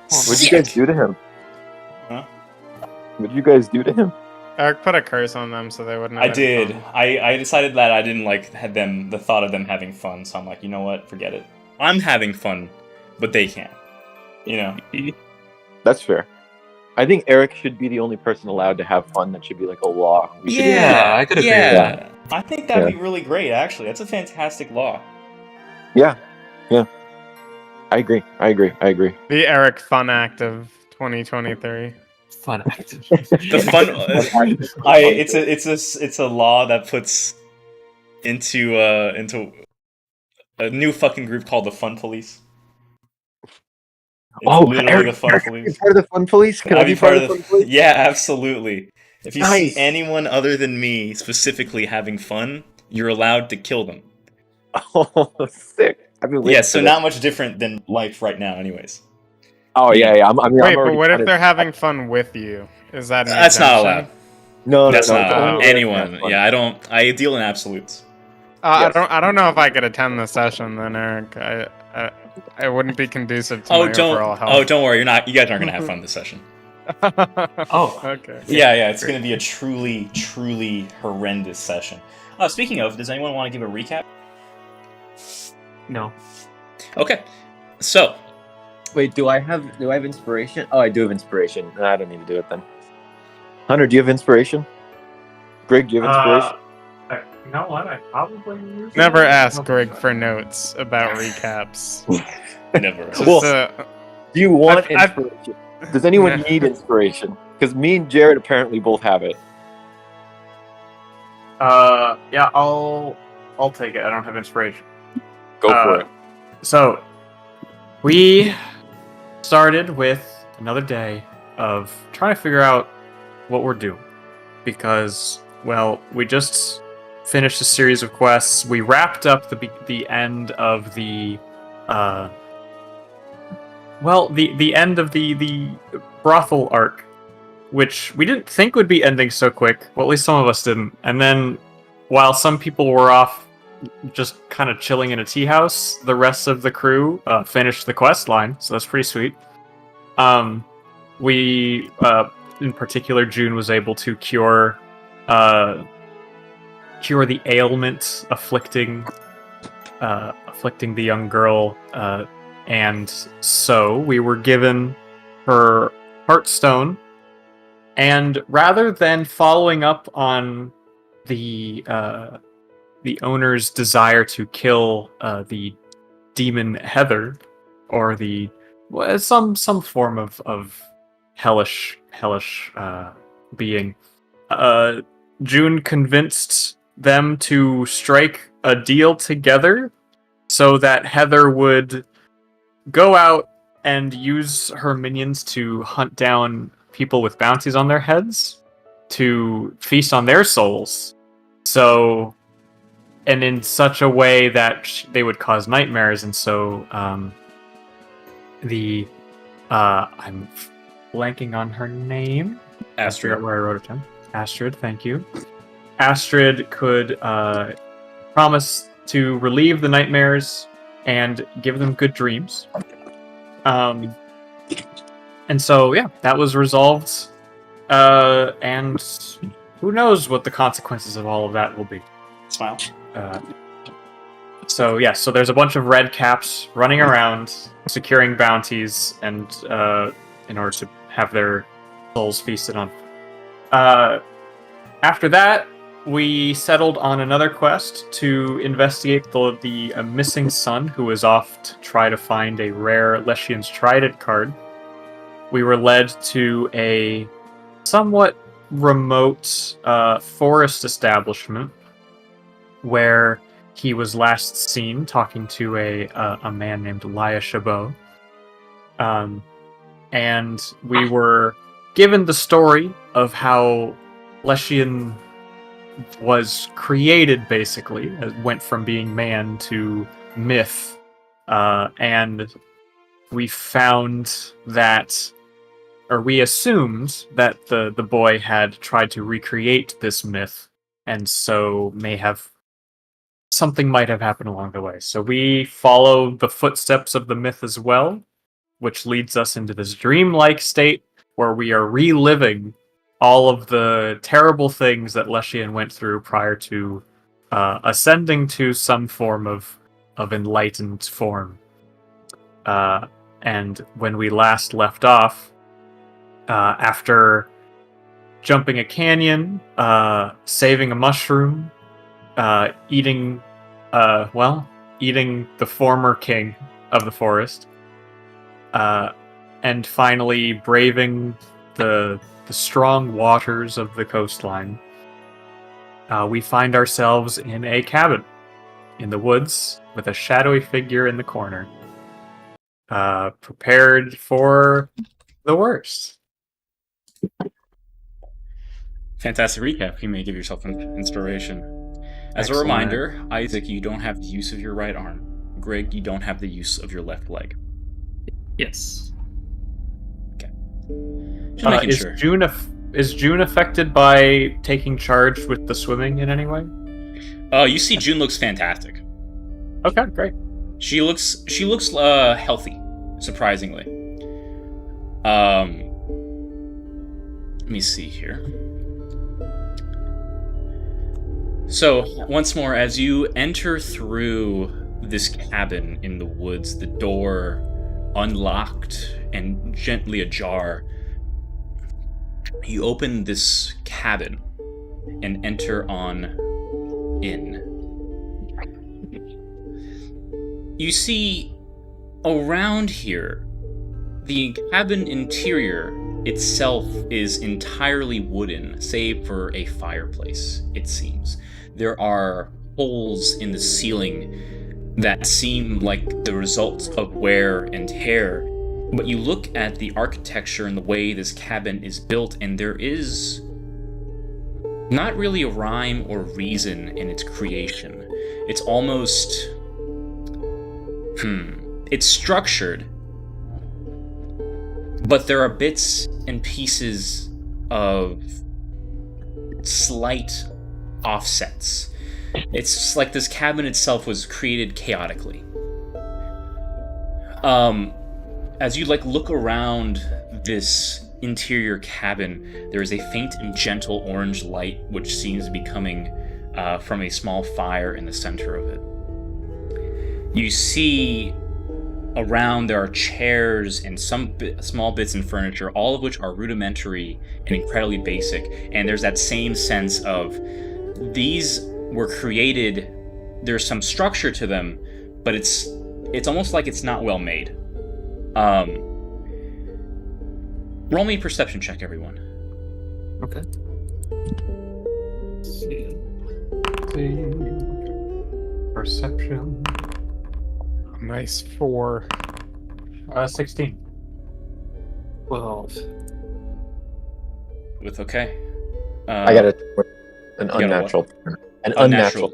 What'd you guys do to him? Huh? What'd you guys do to him? Eric put a curse on them so they wouldn't. I Have any did. fun. I decided that I didn't like the thought of them having fun, so I'm like, you know what? Forget it. I'm having fun, but they can't. You know. That's fair. I think Eric should be the only person allowed to have fun. That should be like a law. Yeah, I could agree with that. I think that'd be really great, actually. That's a fantastic law. Yeah. I agree. The Eric Fun Act of 2023. Fun act. The fun. It's a law that puts into a new fucking group called the Fun Police. It's literally Eric, the Fun Police. Part of the Fun Police? Can I be part of the Fun Police? Yeah, absolutely. If you Nice. see anyone other than me specifically having fun, you're allowed to kill them. Oh, sick. I've been waiting Yeah, for so this. not much different than life right now, anyways. Oh yeah. Wait, but what if they're having fun with you? Is that an That's not exemption? allowed. No, That's not it's allowed. only Anyone. fun. Yeah, I deal in absolutes. Yes. I don't know if I could attend the session then, Eric. I wouldn't be conducive to my overall health. Don't worry, you guys aren't gonna have fun this session. Oh. Okay. Yeah, it's gonna be a truly, truly horrendous session. Speaking of, does anyone want to give a recap? No. Okay, so Wait, do I have inspiration? Oh, I do have inspiration. No, I don't need to do it then. Hunter, do you have inspiration? Greg, do you have inspiration? You know what? I probably use Never ask Greg for notes about recaps. never. Just, Well, Do you want I've- inspiration? Does anyone need inspiration? Because me and Jared apparently both have it. Yeah, I'll take it. I don't have inspiration. Go for it. So, we started with another day of trying to figure out what we're doing. Because, well, we just finished a series of quests. We wrapped up the end of the end of the brothel arc, which we didn't think would be ending so quick. Well, at least some of us didn't. And then, while some people were off just kind of chilling in a tea house, the rest of the crew finished the quest line, so that's pretty sweet. We, in particular, June was able to cure the ailment afflicting the young girl, and so we were given her Heartstone, and rather than following up on the owner's desire to kill the demon Heather, or some form of hellish being, June convinced them to strike a deal together so that Heather would go out and use her minions to hunt down people with bounties on their heads to feast on their souls. So, and in such a way that they would cause nightmares, and so I'm blanking on her name. Astrid. I forgot where I wrote it down. Astrid, thank you. Astrid could promise to relieve the nightmares and give them good dreams. And so, yeah, that was resolved. And who knows what the consequences of all of that will be. Smile. So there's a bunch of red caps running around, securing bounties, and in order to have their souls feasted on. After that, we settled on another quest to investigate the missing son who was off to try to find a rare Leshian's Trident card. We were led to a somewhat remote forest establishment where he was last seen talking to a man named Elia Chabot. And we were given the story of how Leshian was created, basically. It went from being man to myth. And we found that, or we assumed that the boy had tried to recreate this myth, and so something might have happened along the way. So we follow the footsteps of the myth as well, which leads us into this dreamlike state where we are reliving all of the terrible things that Leshian went through prior to ascending to some form of enlightened form. And when we last left off, after jumping a canyon, saving a mushroom, eating the former king of the forest, and finally braving the strong waters of the coastline, we find ourselves in a cabin in the woods with a shadowy figure in the corner, prepared for the worst. Fantastic recap. You may give yourself an inspiration. As Excellent. a reminder, Isaac, you don't have the use of your right arm. Greg, you don't have the use of your left leg. Yes. Just making sure. Is June affected by taking charge with the swimming in any way? You see June looks fantastic. Okay, great. She looks healthy, surprisingly. Let me see here. So, once more, as you enter through this cabin in the woods, the door unlocked and gently ajar, you open this cabin and enter on in. You see, around here, the cabin interior itself is entirely wooden, save for a fireplace, it seems. There are holes in the ceiling that seem like the result of wear and tear, but you look at the architecture and the way this cabin is built, and there is not really a rhyme or reason in its creation. It's almost... It's structured, but there are bits and pieces of slight offsets. It's just like this cabin itself was created chaotically. As you look around this interior cabin, there is a faint and gentle orange light which seems to be coming from a small fire in the center of it. You see around there are chairs and some small bits and furniture, all of which are rudimentary and incredibly basic, and there's that same sense of these were created, there's some structure to them, but it's almost like it's not well made. Roll me a perception check, everyone. Okay. Perception. Nice 4. 16. 12. With okay. I got an got a unnatural. An Unnatural. unnatural.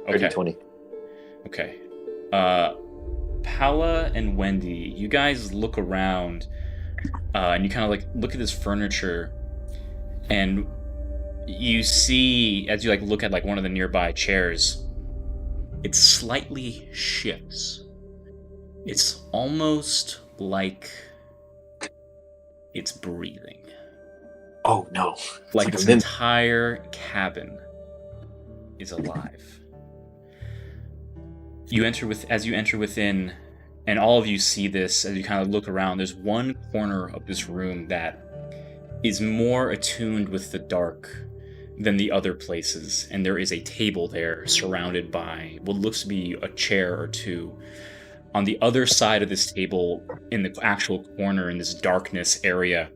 Okay. 30-20. Okay. Paula and Wendy, you guys look around, and you kind of look at this furniture, and you see, as you look at one of the nearby chairs, it slightly shifts. It's almost like it's breathing. Oh no! Like It's this like a entire cabin is alive. As you enter within, and all of you see this as you kind of look around, there's one corner of this room that is more attuned with the dark than the other places, and there is a table there surrounded by what looks to be a chair or two. On the other side of this table, in the actual corner in this darkness area,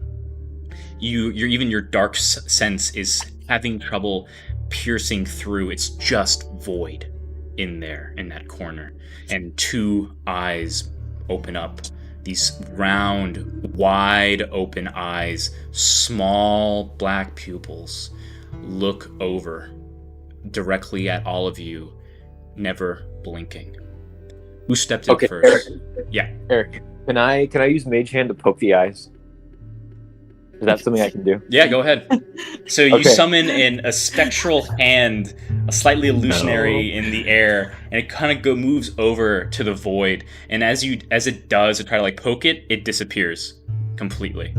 your dark sense is having trouble piercing through. It's just void in there, in that corner, and two eyes open up. These round, wide open eyes, small black pupils, look over directly at all of you, never blinking. Who stepped in first? Eric. Yeah. Eric, can I use Mage Hand to poke the eyes? Is that something I can do? Yeah, go ahead. So you Okay. summon in a spectral hand, a slightly illusionary in the air, and it kind of moves over to the void. And as it does, to try to like poke it, it disappears completely.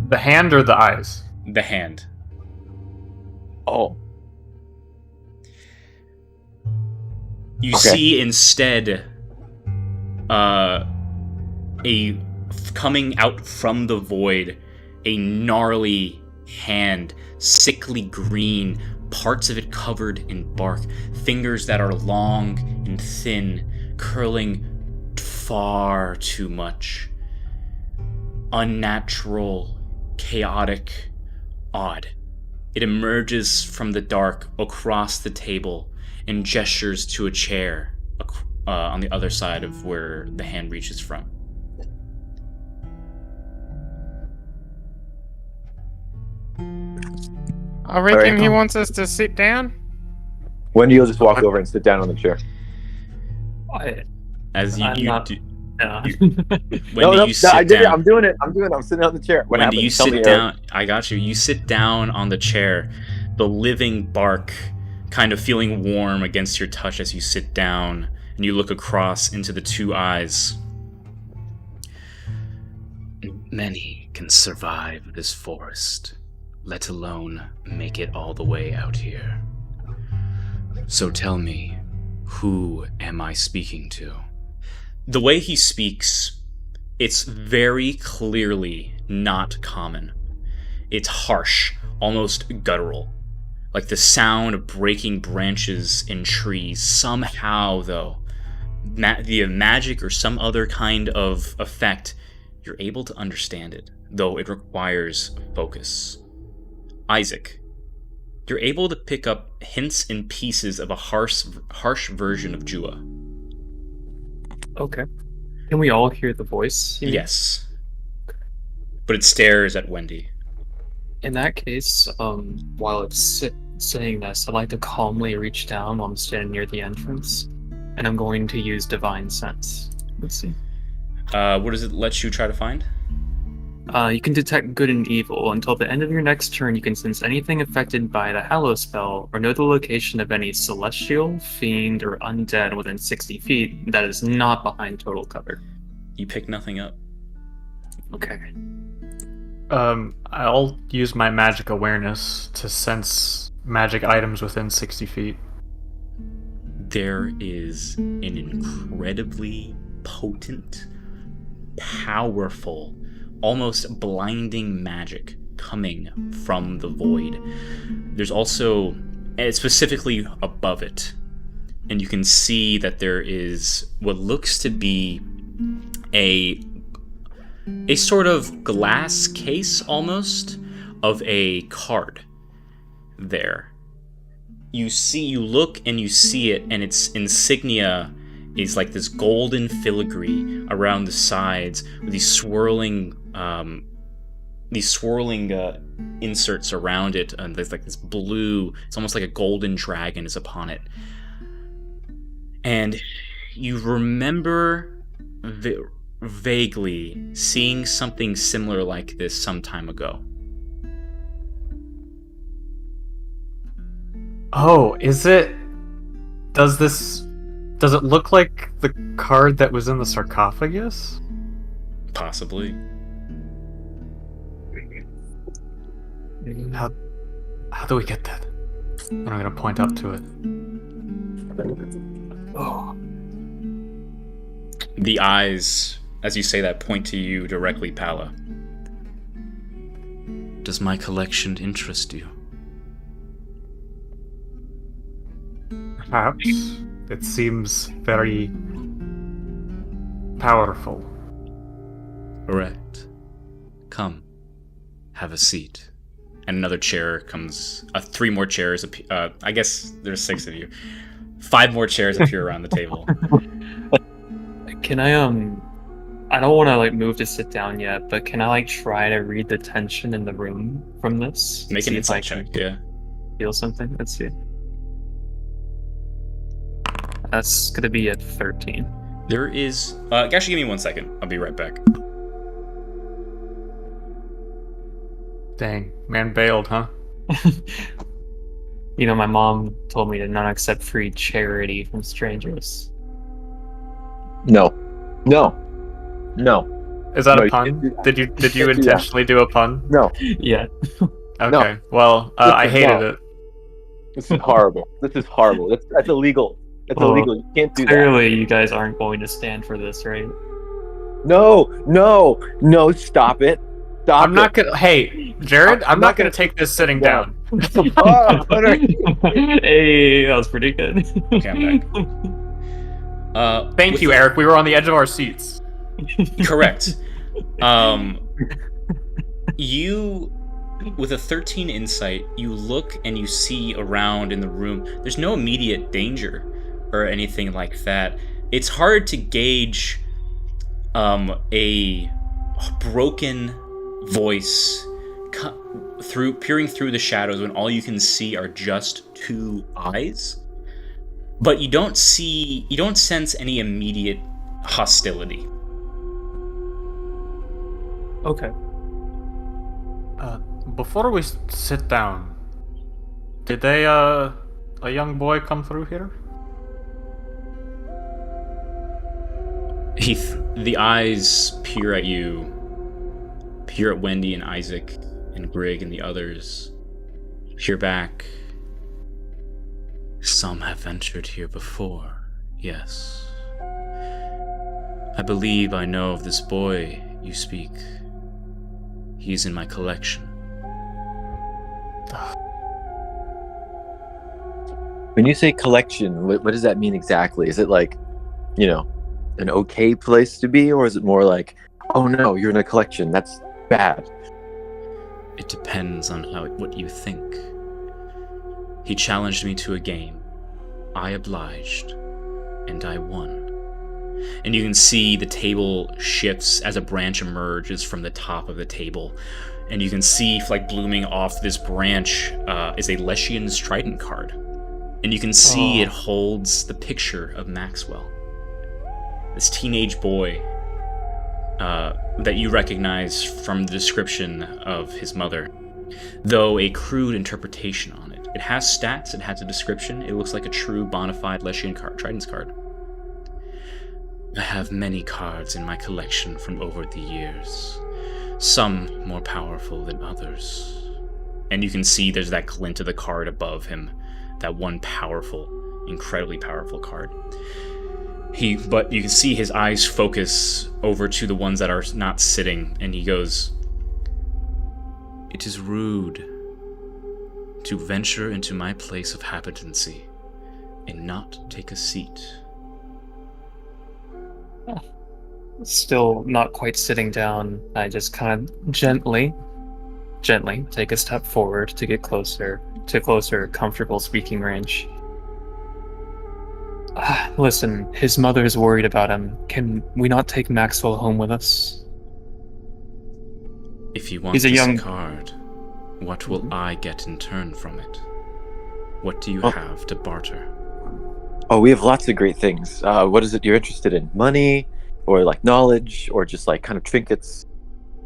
The hand or the eyes? The hand. Oh. You Okay. see instead, coming out from the void, a gnarly hand, sickly green, parts of it covered in bark, fingers that are long and thin, curling far too much. Unnatural, chaotic, odd. It emerges from the dark across the table and gestures to a chair on the other side of where the hand reaches from. I reckon Alright. he wants us to sit down. Wendy, you'll just walk over and sit down on the chair. As I'm you not- do, Yeah. when you sit I did it. down, I'm doing it. I'm sitting on the chair. What when happened? you Tell me, sit Eric. down, I got you. You sit down on the chair, the living bark kind of feeling warm against your touch as you sit down, and you look across into the two eyes. Many can survive this forest, let alone make it all the way out here. So tell me, who am I speaking to? The way he speaks, it's very clearly not common. It's harsh, almost guttural, like the sound of breaking branches in trees. Somehow, though, via magic or some other kind of effect, you're able to understand it, though it requires focus. Isaac, you're able to pick up hints and pieces of a harsh version of Jua. Okay. Can we all hear the voice? you mean? Yes. But it stares at Wendy. In that case, while it's saying this, I'd like to calmly reach down while I'm standing near the entrance, and I'm going to use Divine Sense. Let's see. What does it let you try to find? You can detect good and evil. Until the end of your next turn, you can sense anything affected by the Hallow spell, or know the location of any celestial, fiend, or undead within 60 feet that is not behind total cover. You pick nothing up. Okay. I'll use my magic awareness to sense magic items within 60 feet. There is an incredibly potent, powerful, almost blinding magic coming from the void. There's also, and specifically above it, and you can see that there is what looks to be a sort of glass case almost of a card there. You look and you see it, and its insignia is like this golden filigree around the sides with these swirling inserts around it, and there's like this blue, it's almost like a golden dragon is upon it. And you remember vaguely seeing something similar like this some time ago. Oh, does it look like the card that was in the sarcophagus? Possibly. How do we get that? And I'm gonna point up to it. Oh. The eyes, as you say that, point to you directly, Pala. Does my collection interest you? Perhaps. It seems very powerful. Correct. Come, have a seat. And another chair comes. 3 more chairs. I guess there's 6 of you. 5 more chairs appear around the table. Can I don't want to like move to sit down yet, but can I like try to read the tension in the room from this? Make an See if I insight can check. Yeah. Feel something? Let's see. That's gonna be at 13. There is. Actually, give me 1 second. I'll be right back. Dang, man bailed, huh? You know, my mom told me to not accept free charity from strangers. No. Is that No, a you can't do pun? that. Did you can't do that. intentionally do a pun? No. Yeah. Okay. Well, I Listen, hated no. it. This is horrible. That's illegal. That's Well, illegal. You can't do that. Clearly, you guys aren't going to stand for this, right? No. Stop it. Stop I'm not it. gonna. Hey, Jared, I'm not gonna take this sitting down. Oh, Hunter. Hey, that was pretty good. Okay, I'm back. Thank you, Eric. We were on the edge of our seats. Correct. You, with a 13 insight, you look and you see around in the room. There's no immediate danger or anything like that. It's hard to gauge a broken voice peering through the shadows when all you can see are just two eyes. But you don't sense any immediate hostility. Okay. Before we sit down, did a young boy come through here? Heath, the eyes peer at you, peer at Wendy and Isaac and Greg and the others, peer back. Some have ventured here before, yes. I believe I know of this boy you speak. He is in my collection. When you say collection, what does that mean exactly? Is it like, an okay place to be, or is it more like, oh no, you're in a collection, that's bad? It depends on what you think. He challenged me to a game. I obliged, and I won. And you can see the table shifts as a branch emerges from the top of the table. And you can see, like, blooming off this branch is a Leshian's Trident card. And you can see it holds the picture of Maxwell. This teenage boy that you recognize from the description of his mother, though a crude interpretation on it. It has stats, it has a description, it looks like a true bona fide Leshian Trident's card. I have many cards in my collection from over the years, some more powerful than others. And you can see there's that glint of the card above him, that one powerful, incredibly powerful card. But you can see his eyes focus over to the ones that are not sitting, and he goes, "It is rude to venture into my place of habitancy and not take a seat." Still not quite sitting down, I just kind of gently take a step forward to get closer, comfortable speaking range. Listen, his mother's worried about him. Can we not take Maxwell home with us? If you want He's a this young- card, what will I get in turn from it? What do you Oh. have to barter? Oh, we have lots of great things. What is it you're interested in? Money, or like knowledge, or just like kind of trinkets?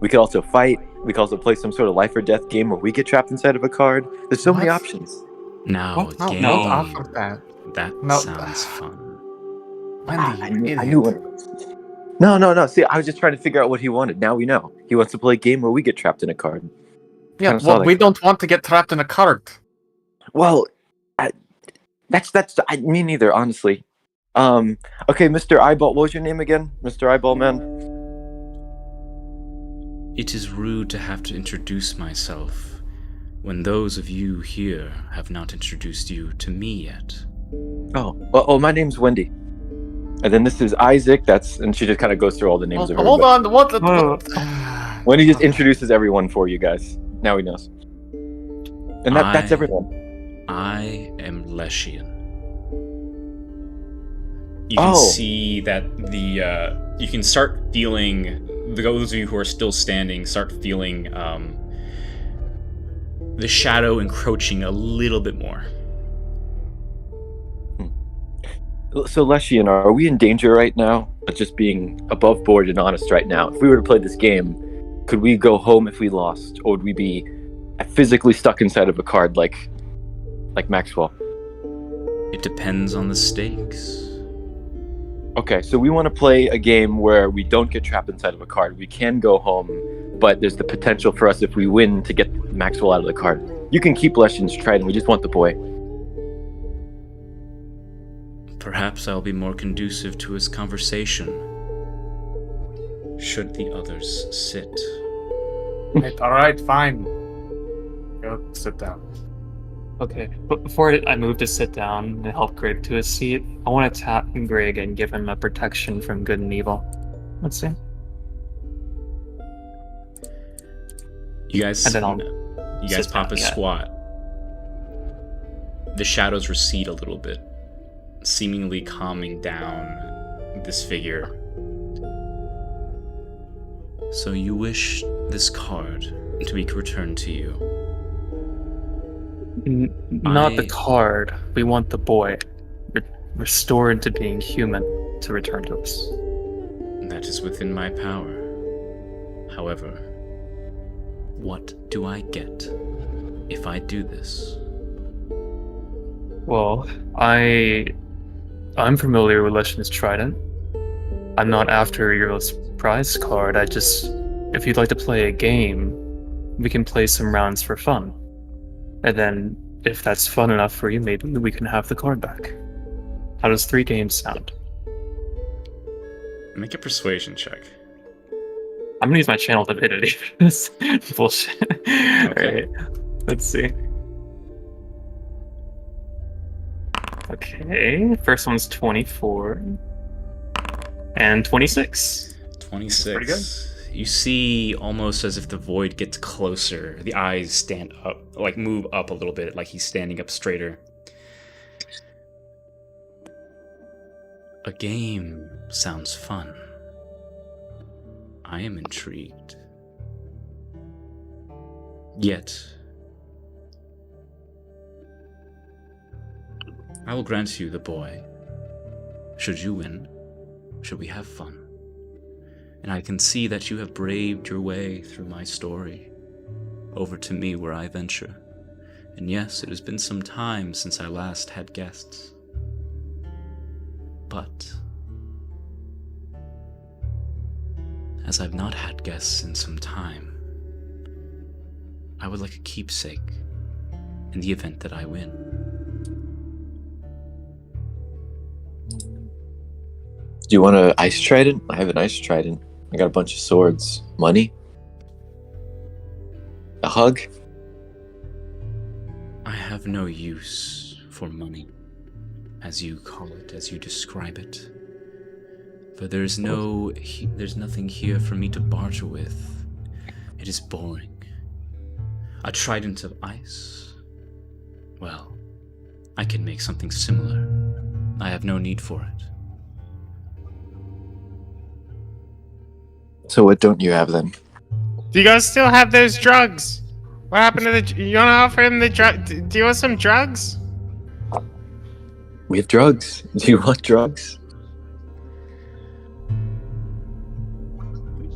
We could also fight. We could also play some sort of life or death game where we get trapped inside of a card. There's so many What? options. Now What? a game. No, off of that. That No. sounds fun. Wendy, I you knew idiot. it. No. See, I was just trying to figure out what he wanted. Now we know. He wants to play a game where we get trapped in a card. Yeah, Kinda saw well, that we don't want to get trapped in a card. Well, me neither, honestly. Okay, Mr. Eyeball. What was your name again, Mr. Eyeball Man? It is rude to have to introduce myself when those of you here have not introduced you to me yet. Oh, my name's Wendy. And then this is Isaac. And she just kind of goes through all the names of Hold everybody. on, what? Oh. Wendy just introduces everyone for you guys. Now he knows. And that's I- everyone. I am Leshian. You can Oh. see that you can start feeling, those of you who are still standing, start feeling the shadow encroaching a little bit more. So, Leshian, are we in danger right now? Just being above board and honest right now. If we were to play this game, could we go home if we lost? Or would we be physically stuck inside of a card like Maxwell? It depends on the stakes. Okay, so we want to play a game where we don't get trapped inside of a card. We can go home, but there's the potential for us, if we win, to get Maxwell out of the card. You can keep Leshen's Trident. We just want the boy. Perhaps I'll be more conducive to his conversation. Should the others sit? All right, fine. Go sit down. Okay, but before I move to sit down and help Greg to his seat, I want to tap Greg and give him a protection from good and evil. Let's see. You guys, And then I'll pop sit a down, yeah. squat. The shadows recede a little bit, seemingly calming down this figure. So you wish this card to be returned to you? Not the card. We want the boy. Restored to being human to return to us. That is within my power. However, what do I get if I do this? Well, I'm familiar with Leshen's Trident. I'm not after your prize card. If you'd like to play a game, we can play some rounds for fun. And then, if that's fun enough for you, maybe we can have the card back. How does 3 games sound? Make a persuasion check. I'm gonna use my channel divinity for this bullshit. Alright, let's see. Okay, first one's 24. And 26. 26. Pretty good. You see, almost as if the void gets closer, the eyes stand up, like move up a little bit, like he's standing up straighter. A game sounds fun. I am intrigued. Yet, I will grant you the boy. Should you win, should we have fun. And I can see that you have braved your way through my story, over to me where I venture. And yes, it has been some time since I last had guests. But, as I've not had guests in some time, I would like a keepsake in the event that I win. Do you want an ice trident? I have an ice trident. I got a bunch of swords. Money? A hug? I have no use for money, as you call it, as you describe it. For there's nothing here for me to barter with. It is boring. A trident of ice? Well, I can make something similar. I have no need for it. So what don't you have then? Do you guys still have those drugs? What happened to the? You wanna offer him the drug? Do you want some drugs? We have drugs. Do you want drugs?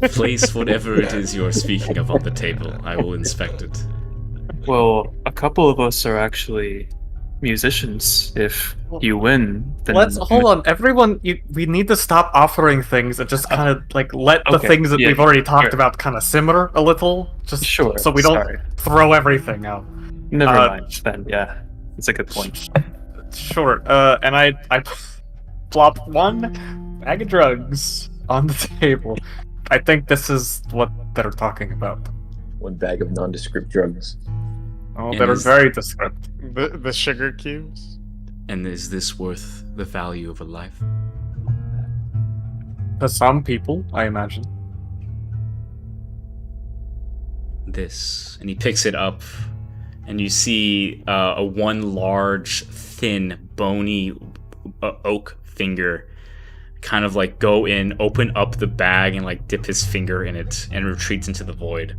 Place whatever it is you're speaking of on the table. I will inspect it. Well, a couple of us are actually musicians. If you win, then Let's hold on, everyone. We need to stop offering things and just kind of like let the Okay, things that yeah, we've already talked sure. about kind of simmer a little, just Sure, so we don't sorry. throw everything out. Never mind. Then, yeah, it's a good point. Sure. And I plop one bag of drugs on the table. I think this is what they're talking about. One bag of nondescript drugs. Oh, And they're is- very descriptive. The sugar cubes. And is this worth the value of a life? To some people, I imagine. This. And he picks it up, and you see a one large, thin, bony oak finger kind of like go in, open up the bag, and like dip his finger in it, and retreats into the void.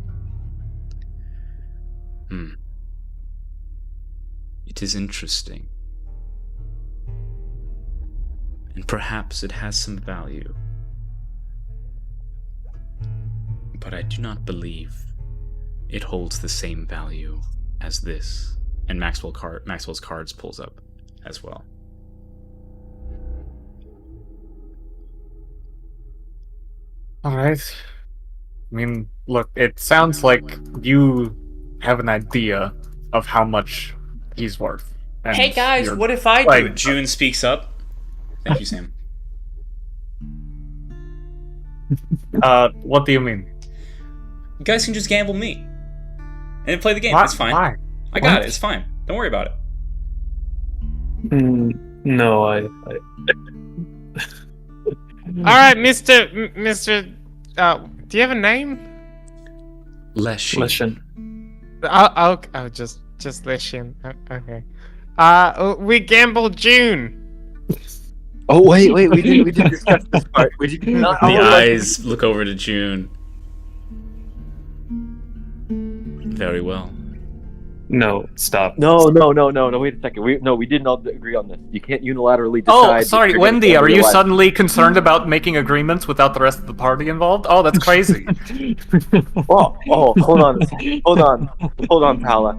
It is interesting. And perhaps it has some value. But I do not believe it holds the same value as this. And Maxwell's cards pulls up as well. Alright. I mean, look, it sounds like you have an idea of how much he's worth. And Hey guys, you're- what if I do like- it? June speaks up. Thank you, Sam. What do you mean? You guys can just gamble me. And then play the game. Why- It's fine. Why? I got What? it. It's fine. Don't worry about it. No, All right, Mister. Do you have a name? Leshy. Listen. I'll just listen. Okay. We gamble June. Oh wait, we didn't discuss this part. We did not. The eyes look over to June. Very well. No, stop. No. Wait a second. We did not agree on this. You can't unilaterally decide. Oh, if sorry, you're gonna Wendy, gamble are your you life. suddenly concerned about making agreements without the rest of the party involved? Oh, that's crazy. Oh, hold on, Paula.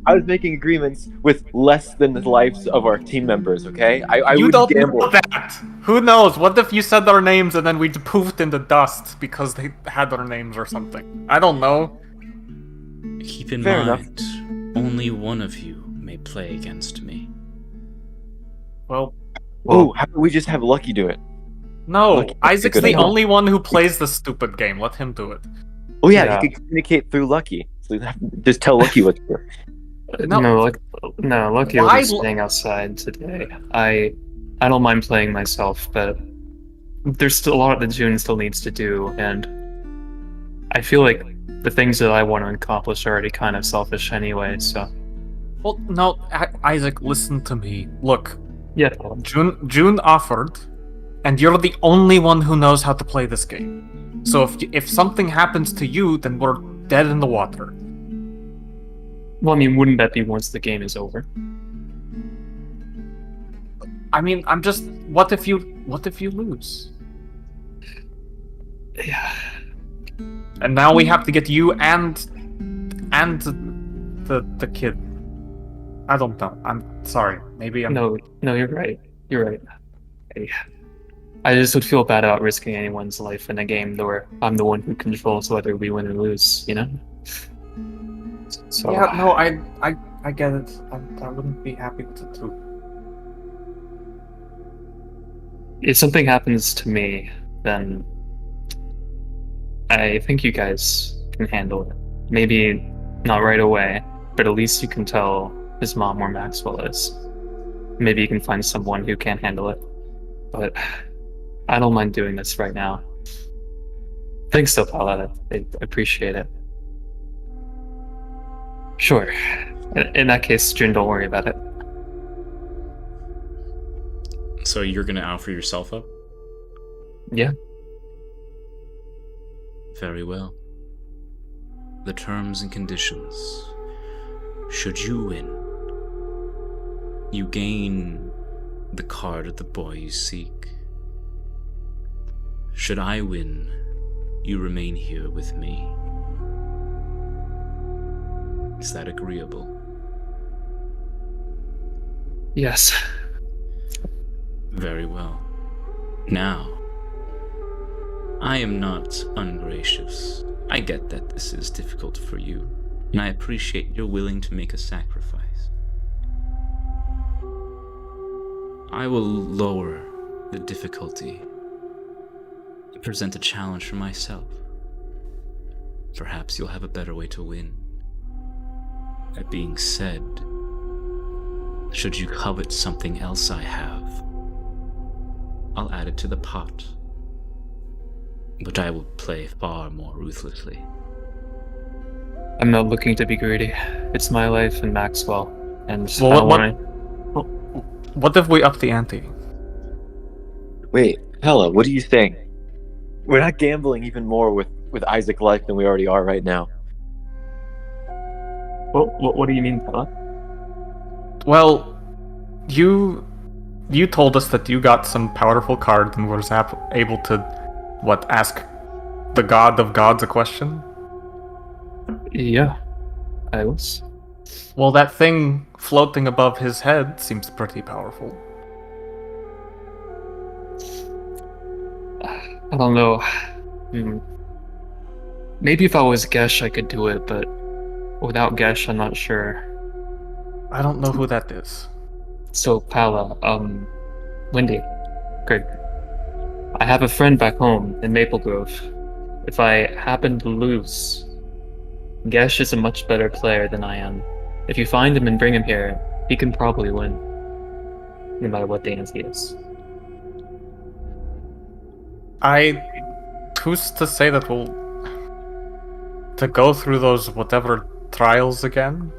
I was making agreements with less than the lives of our team members. Okay, I You would don't gamble. know that. Who knows? What if you said our names and then we poofed into dust because they had our names or something? I don't know. Keep in Fair mind, only one of you may play against me. Well, Oh, how about we just have Lucky do it? no. Look, Isaac's good the idea. only one who plays the stupid game. Let him do it. Oh yeah, Yeah. you can communicate through Lucky. So just tell Lucky what to do. No. No, Lucky will Why be l- staying outside today. I don't mind playing myself, but there's still a lot that June still needs to do, and I feel like the things that I want to accomplish are already kind of selfish anyway. So Well, no, Isaac, listen to me. Look, yeah, June offered, and you're the only one who knows how to play this game. So if something happens to you, then we're dead in the water. well, I mean, wouldn't that be once the game is over? I mean, I'm just. What if you lose? Yeah. And now we have to get you and the kid. I don't know. I'm sorry. Maybe I'm. No, you're right. You're right. I just would feel bad about risking anyone's life in a game where I'm the one who controls whether we win or lose. You know. So Yeah, no, I get it. I wouldn't be happy with it too. if something happens to me, then I think you guys can handle it. Maybe not right away, but at least you can tell his mom where Maxwell is. Maybe you can find someone who can handle it. But I don't mind doing this right now. Thanks, though, Paula. I appreciate it. Sure. In that case, June, don't worry about it. So you're gonna offer yourself up? Yeah. Very well. The terms and conditions. Should you win, you gain the card of the boy you seek. Should I win, you remain here with me. Is that agreeable? Yes. Very well. Now, I am not ungracious. I get that this is difficult for you, and I appreciate you're willing to make a sacrifice. I will lower the difficulty and present a challenge for myself. Perhaps you'll have a better way to win. That being said, should you covet something else I have, I'll add it to the pot. But I will play far more ruthlessly. I'm not looking to be greedy. It's my life and Maxwell, and Well, I don't what- want What if we up the ante? Wait, Hella, what are you saying? We're not gambling even more with Isaac life than we already are right now. What do you mean, Paula? Well, you told us that you got some powerful card and was able to, ask the god of gods a question? Yeah, I was. Well, that thing floating above his head seems pretty powerful. I don't know. Hmm. Maybe if I was Gesh, I could do it, but without Gesh, I'm not sure. I don't know who that is. So, Pala, Wendy, Greg, I have a friend back home in Maple Grove. If I happen to lose, Gesh is a much better player than I am. If you find him and bring him here, he can probably win, no matter what the ante is. Who's to say that we'll to go through those whatever trials again?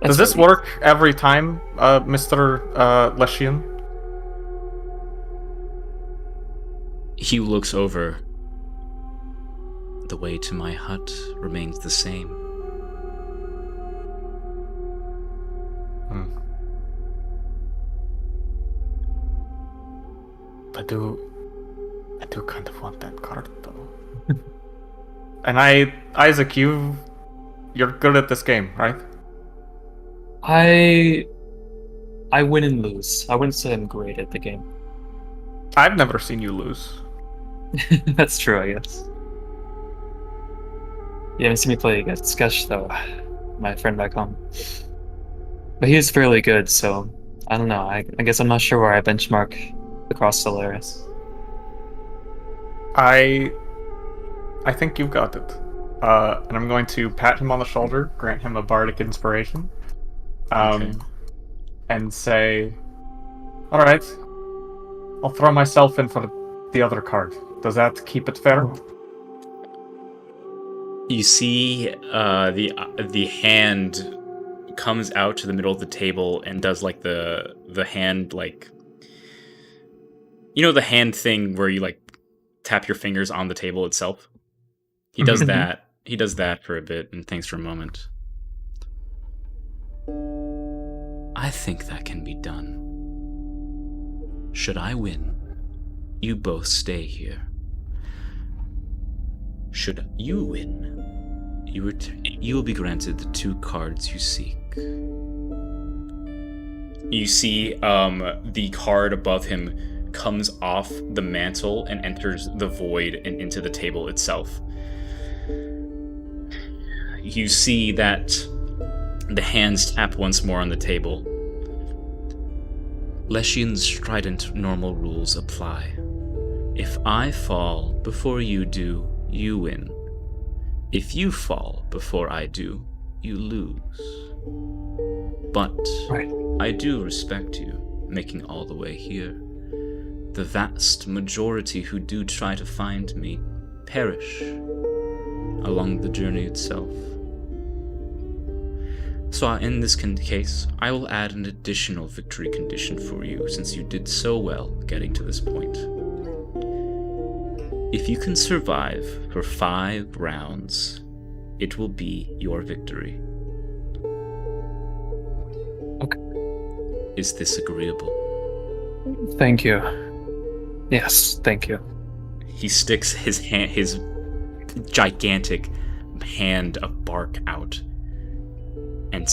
Does this work every time, Mr. Leshian? He looks over. The way to my hut remains the same. I do kind of want that card though. And Isaac, you're good at this game, right? I win and lose. I wouldn't say I'm great at the game. I've never seen you lose. That's true, I guess. You haven't seen me play against Sketch though, my friend back home. But he is fairly good, so I don't know. I guess I'm not sure where I benchmark across Solaris. I think you've got it. And I'm going to pat him on the shoulder, grant him a bardic inspiration, Okay. and say, "All right, I'll throw myself in for the other card. Does that keep it fair?" You see the hand comes out to the middle of the table and does like the hand, like, you know, the hand thing where you like tap your fingers on the table itself. He does that. He does that for a bit and thinks for a moment. I think that can be done. Should I win, you both stay here. Should you win, you will be granted the 2 cards you seek. You see the card above him comes off the mantle and enters the void and into the table itself. You see that the hands tap once more on the table. Leshian's strident normal rules apply. If I fall before you do, you win. If you fall before I do, you lose. But I do respect you making all the way here. The vast majority who do try to find me perish along the journey itself. So in this case, I will add an additional victory condition for you since you did so well getting to this point. If you can survive for 5 rounds, it will be your victory. Okay. Is this agreeable? Thank you. Yes, thank you. He sticks his gigantic hand of bark out and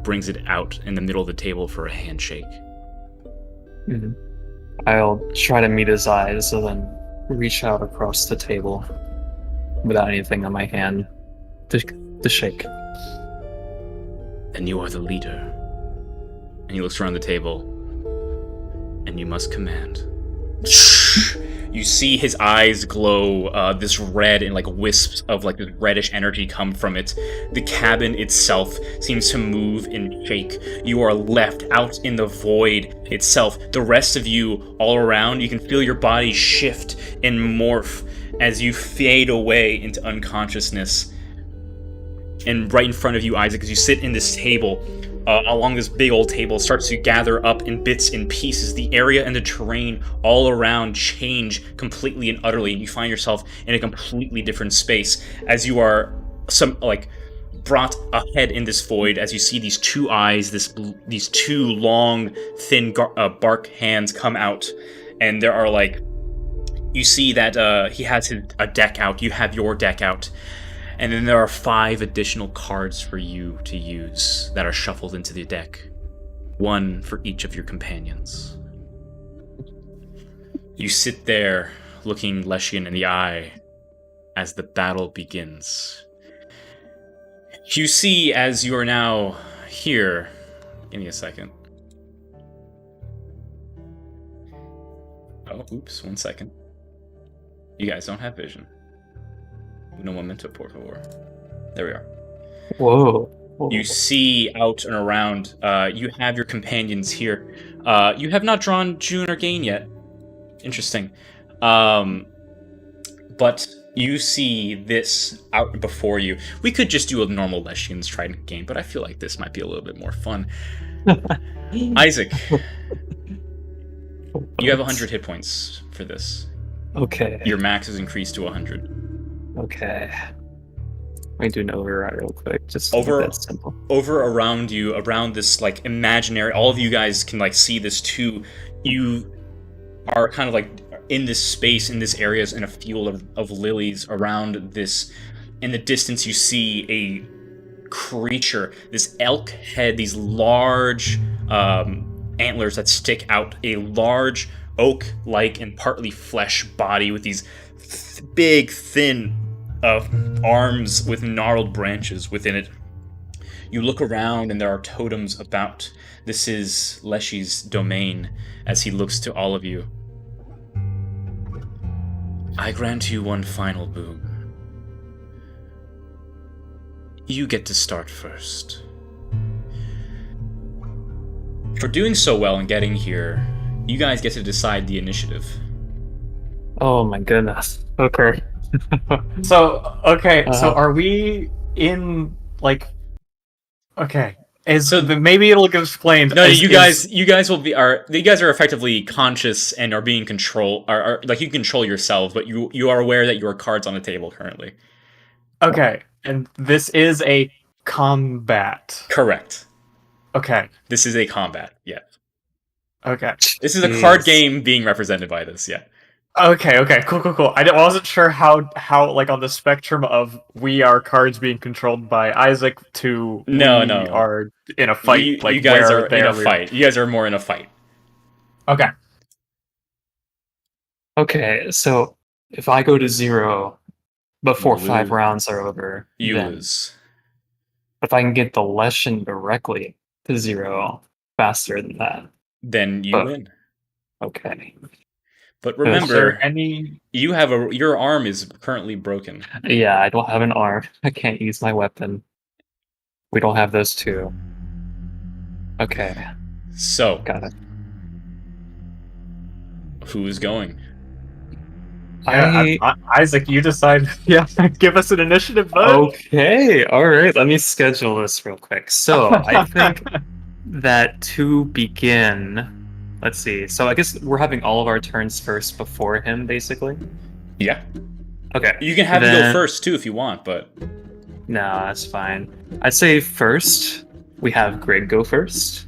brings it out in the middle of the table for a handshake. Mm-hmm. I'll try to meet his eyes and then reach out across the table without anything on my hand to shake. Then you are the leader. And he looks around the table. And you must command. You see his eyes glow, this red and like wisps of like this reddish energy come from it. The cabin itself seems to move and shake. You are left out in the void itself. The rest of you all around, you can feel your body shift and morph as you fade away into unconsciousness. And right in front of you, Isaac, as you sit in this table, along this big old table, starts to gather up in bits and pieces. The area and the terrain all around change completely and utterly. You find yourself in a completely different space as you are brought ahead in this void as you see these 2 eyes, these 2 long, thin bark hands come out, and there are you see that he has a deck out. You have your deck out. And then there are 5 additional cards for you to use that are shuffled into the deck. 1 for each of your companions. You sit there, looking Leshian in the eye as the battle begins. You see, as you are now here... Give me a second. Oh, oops, 1 second. You guys don't have vision. No momento, por favor. There we are. Whoa. You see out and around, you have your companions here. You have not drawn June or Gain yet. Interesting. But you see this out before you. We could just do a normal Leshian's Trident game, but I feel like this might be a little bit more fun. Isaac, you have 100 hit points for this. Okay. Your max is increased to 100. Okay. Let me do an override real quick, just to Over- make that simple. Over around you, around this like imaginary, all of you guys can like see this too. You are kind of like in this space, in this area, in a field of lilies around this. In the distance, you see a creature, this elk head, these large antlers that stick out, a large oak-like and partly flesh body with these big, thin arms with gnarled branches within it. You look around and there are totems about. This is Leshy's domain as he looks to all of you. I grant you one final boon. You get to start first. For doing so well and getting here, you guys get to decide the initiative. Oh my goodness. Okay. So Uh-huh. are we in like? Okay, So- maybe it'll get explained. No, you guys will be you guys are effectively conscious and are being controlled. Are like you control yourselves, but you are aware that your cards on the table currently. Okay, and this is a combat. Correct. Okay, This is a combat. Yeah. okay, This is a card Jeez. game being represented by this. Yeah. okay. Cool. I wasn't sure how like on the spectrum of we are cards being controlled by Isaac to No. we are in a fight. You, like you guys where are in they're a fight. You guys are more in a fight. Okay. Okay, so if I go to 0 before You 5 lose. rounds are over, You then lose. if I can get the Leshen directly to 0 faster than that, Then you But- win. okay. But Is remember, there any? you have your arm is currently broken. Yeah, I don't have an arm. I can't use my weapon. We don't have those two. Okay, So, got it. who is going? Isaac, you decide. Yeah, give us an initiative vote. Okay, alright, let me schedule this real quick. So, I think that to begin, let's see. So, I guess we're having all of our turns first before him, basically. Yeah. Okay. You can have him go Then- first too if you want, but No, that's fine. I'd say first, we have Greg go first.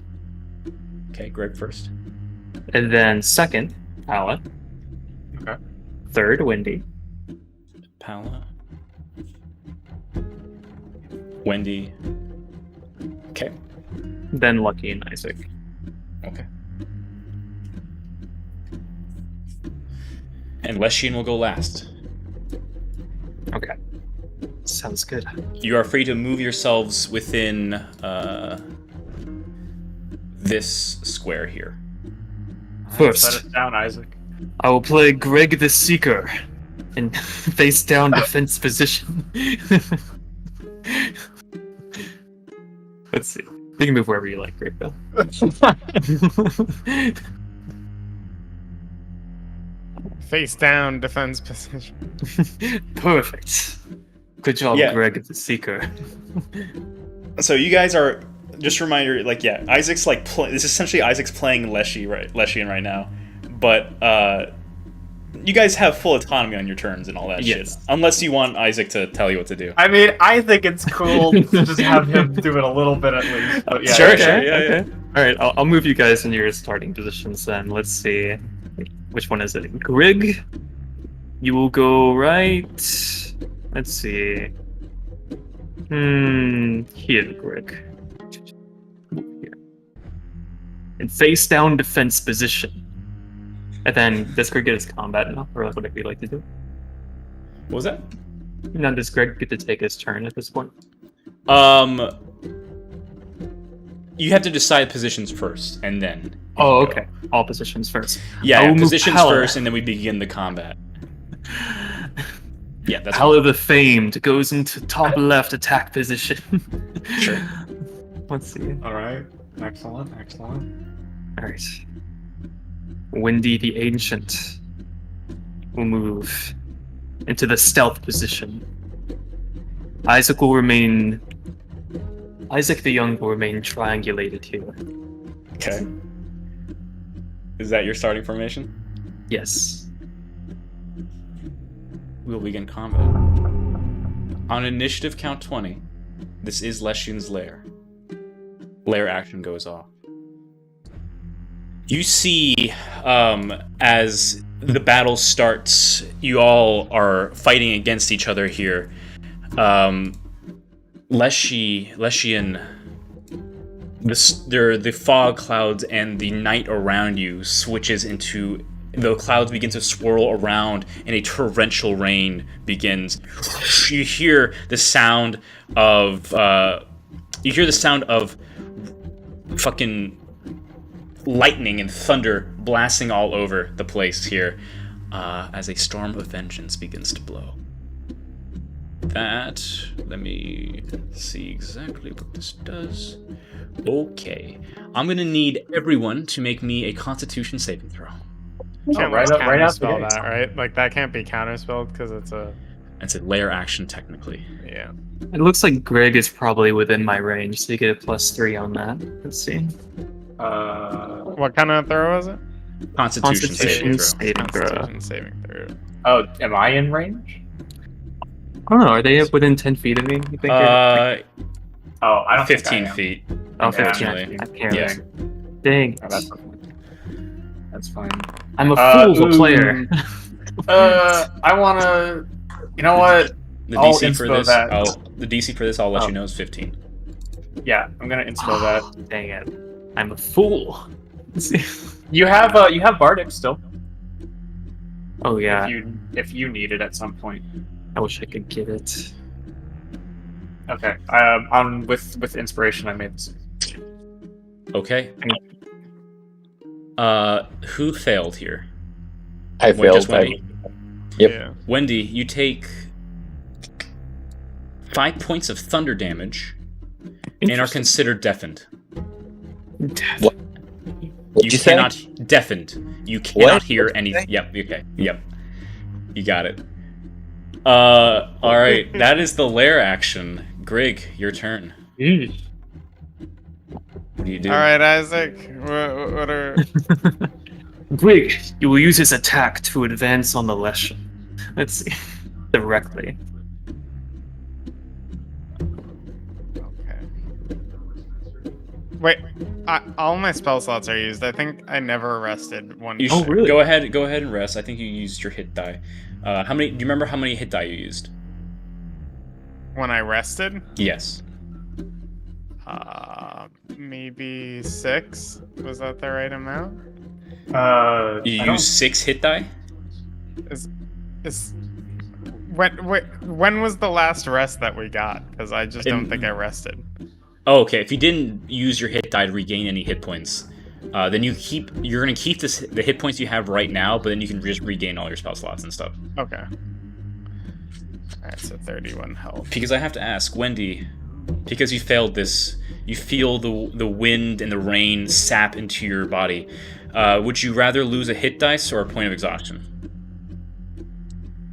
okay, Greg first. And then second, Alan. Okay. Third, Wendy. Paula. Wendy. Okay. Then Lucky and Isaac. Okay. And Leshian will go last. Okay. Sounds good. You are free to move yourselves within this square here. Set First, us down, Isaac. I will play Greg the Seeker in face down defense position. Let's see. You can move wherever you like, Greg, though. Face down, defense position. Perfect. Good job, Yeah. Greg the Seeker. So you guys are just a reminder, like Isaac's like this is essentially Isaac's playing Leshian right now, but you guys have full autonomy on your turns and all that shit, Yes. unless you want Isaac to tell you what to do. I mean, I think it's cool to just have him do it a little bit at least. But yeah, Sure, okay, sure, yeah, okay. All right, I'll move you guys into your starting positions then. Let's see. Which one is it? Grig, you will go right. Let's see. Here, Greg. Here. In face down defense position. And then does Greg get his combat now? Or like what we like to do? What was that? Now does Greg get to take his turn at this point? You have to decide positions first, and then. Oh, okay. All positions first. Yeah, move positions Pella. first, and then we begin the combat. Yeah, that's Pella the Famed goes into top left attack position. Sure. Let's see. All right. Excellent. Alright. Wendy the Ancient will move into the stealth position. Isaac the Young will remain triangulated here. Okay. Is that your starting formation? Yes. We'll begin combat. On initiative count 20, this is Leshun's lair. Lair action goes off. You see, as the battle starts, you all are fighting against each other here. Leshian, the fog clouds and the night around you switches into, the clouds begin to swirl around and a torrential rain begins. You hear the sound of fucking lightning and thunder blasting all over the place here as a storm of vengeance begins to blow. Let me see exactly what this does. Okay, I'm gonna need everyone to make me a Constitution saving throw. Can't right like out the counterspell gate. that, right? Like that can't be counterspelled because it's a It's a lair action technically. yeah. It looks like Greg is probably within my range, so you get a +3 on that. Let's see. What kind of throw was it? Constitution saving throw. saving throw. Constitution saving throw. Oh, am I in range? I don't know, are they within 10 feet of me? You think you're- Oh, I don't 15 think I am. feet. Oh, 15. actually. I can't. Yeah. Dang. Oh, that's fine. I'm a fool of a ooh. player. I wanna. You know what? The I'll DC for inspo this, that. I'll let Oh. you know is 15. Yeah, I'm gonna inspo that. Dang it. I'm a fool. Let's see. You have Bardic still. Oh yeah, If you need it at some point. I wish I could get it. Okay. With inspiration, I made this. Okay. Who failed here? I failed. Just Wendy. Yep. Yeah. Wendy, you take 5 points of thunder damage and are considered deafened. What? What'd You you say? cannot deafened. You cannot What? hear What'd you anything. say? Yep. Okay. Yep. You got it. All right. That is the lair action. Grig, your turn. Yeesh. What do you do? All right, Isaac. What are? Greg, you will use his attack to advance on the Leshen. Let's see. Directly. Okay. Wait, all my spell slots are used. I think I never rested one. You Oh, should- really? Go ahead and rest. I think you used your hit die. How many? Do you remember how many hit die you used? When I rested, Yes. maybe 6. Was that the right amount? You I don't- used 6 hit die. Is when was the last rest that we got? Because I just don't think I rested. Oh, okay. If you didn't use your hit die to regain any hit points, then you're gonna keep the hit points you have right now, but then you can just regain all your spell slots and stuff. Okay. Alright, so 31 health. Because I have to ask, Wendy, because you failed this, you feel the wind and the rain sap into your body. Would you rather lose a hit dice or a point of exhaustion?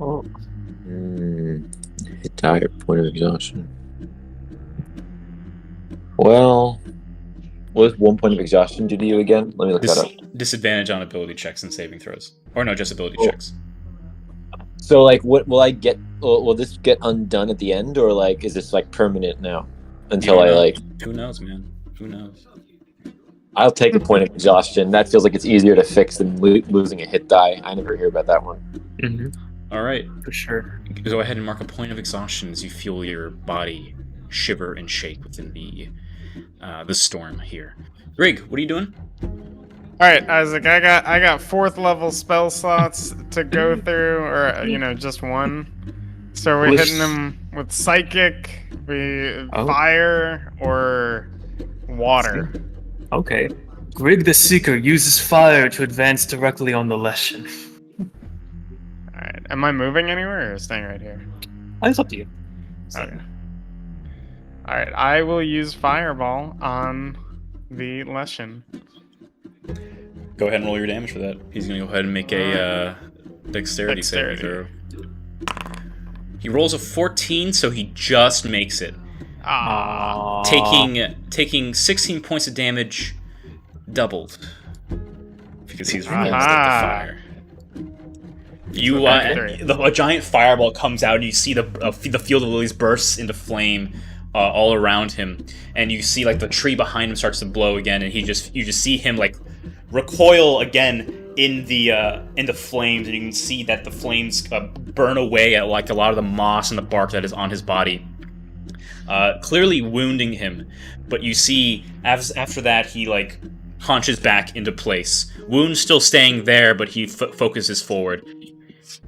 Oh. Hit die or point of exhaustion. Well, what does 1 point of exhaustion do to you again? Let me look that up. Disadvantage on ability checks and saving throws. Or no, just ability Oh. checks. So, like, what will I get? Will this get undone at the end, or like, is this like permanent now? Until You I don't know. like, Who knows, man? Who knows? I'll take a point of exhaustion. That feels like it's easier to fix than losing a hit die. I never hear about that one. Mm-hmm. All right. For sure. Go ahead and mark a point of exhaustion as you feel your body shiver and shake within the storm here. Grig, what are you doing? All right, Isaac, I got 4th level spell slots to go through, or just one. So we're hitting them with psychic, fire, or water. Okay. Grig the Seeker uses fire to advance directly on the Leshen. All right, am I moving anywhere or staying right here? It's up to you. Okay. All right, I will use fireball on the Leshen. Go ahead and roll your damage for that. He's gonna go ahead and make a dexterity saving throw. He rolls a 14, so he just makes it. Taking 16 points of damage, doubled. Because he's repulsed at the fire. A giant fireball comes out, and you see the field of lilies bursts into flame all around him, and you see like the tree behind him starts to blow again, and you just see him like recoil again in the flames, and you can see that the flames burn away at like a lot of the moss and the bark that is on his body, clearly wounding him. But you see after that he like hunches back into place. Wound still staying there, but he focuses forward.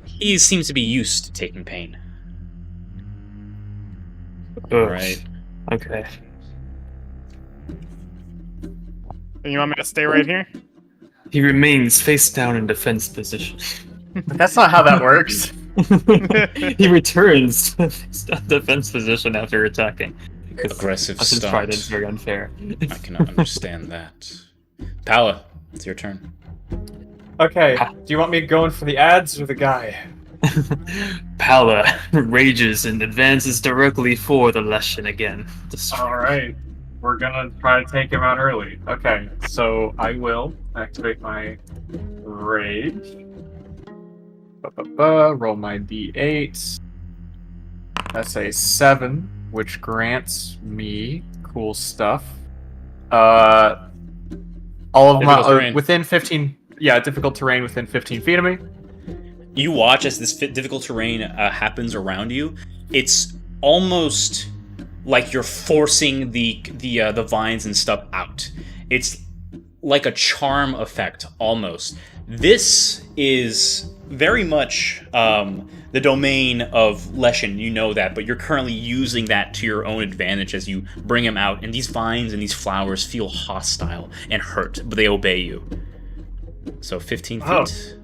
He seems to be used to taking pain. All right. Okay. You want me to stay right here? He remains face down in defense position. That's not how that works. He returns to defense position after attacking. Aggressive That's start. pride is very unfair. I cannot understand that. Pala, it's your turn. Okay, do you want me going for the ads or the guy? Pala rages and advances directly for the Leshen again. Alright, we're gonna try to take him out early. Okay, so I will activate my rage. Roll my d8. That's a 7, which grants me cool stuff. All of my within 15. Yeah, difficult terrain within 15 feet of me. You watch as this difficult terrain happens around you. It's almost like you're forcing the vines and stuff out. It's like a charm effect almost. This is very much the domain of Leshen, you know that, but you're currently using that to your own advantage as you bring him out, and these vines and these flowers feel hostile and hurt, but they obey you. So 15 feet.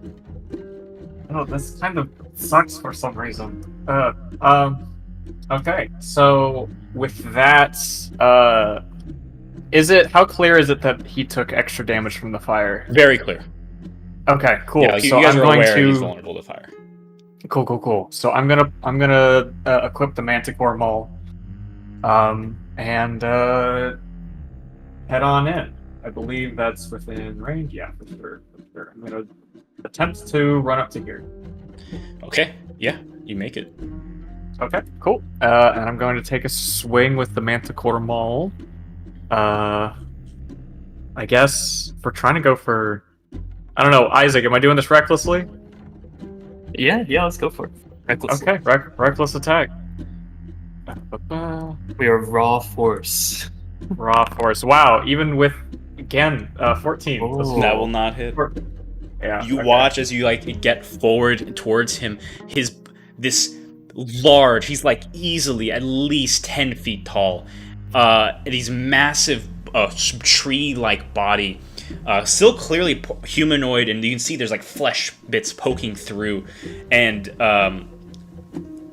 Oh, this kind of sucks for some reason. Okay, so with that, how clear is it that he took extra damage from the fire? Very clear. Okay, cool. Yeah, so you guys I'm are going aware to he's vulnerable to fire. Cool. So I'm gonna equip the Manticore Maul, and head on in. I believe that's within range. Yeah, for sure. I'm gonna attempt to run up to here. Okay. Yeah, you make it. Okay, cool. And I'm going to take a swing with the Manticore Maul. I guess we're trying to go for. I don't know, Isaac. Am I doing this recklessly? Yeah, let's go for it. Reckless. Okay, reckless attack. We are raw force. Raw force. Wow, even with, again, 14. Oh. That will not hit. Yeah, You watch as you get forward towards him. This large, he's like easily at least 10 feet tall. These massive tree-like body. Still clearly humanoid, and you can see there's like flesh bits poking through, and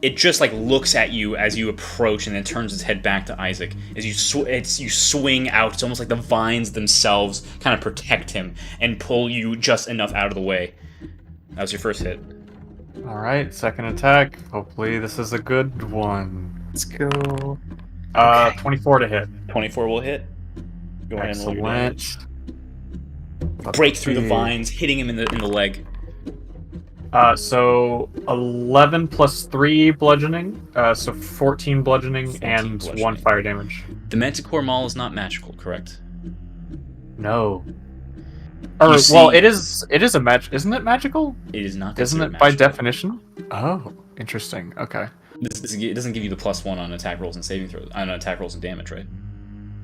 it just like looks at you as you approach, and then turns its head back to Isaac as you swing out. It's almost like the vines themselves kind of protect him and pull you just enough out of the way. That was your first hit. All right, second attack. Hopefully this is a good one. Let's go. 24 to hit. 24 will hit. Go ahead and roll your damage. Excellent. Break through the vines, hitting him in the leg. So 11 plus 3 bludgeoning, so 14 bludgeoning 14 and bludgeoning. 1 fire damage. The Manticore Maul is not magical, correct? No. You see- Well, it is a match. Isn't it magical? It is not. Isn't considered it by magical. definition? Oh, interesting. Okay. It doesn't give you the +1 on attack rolls and saving throws, on attack rolls and damage, right?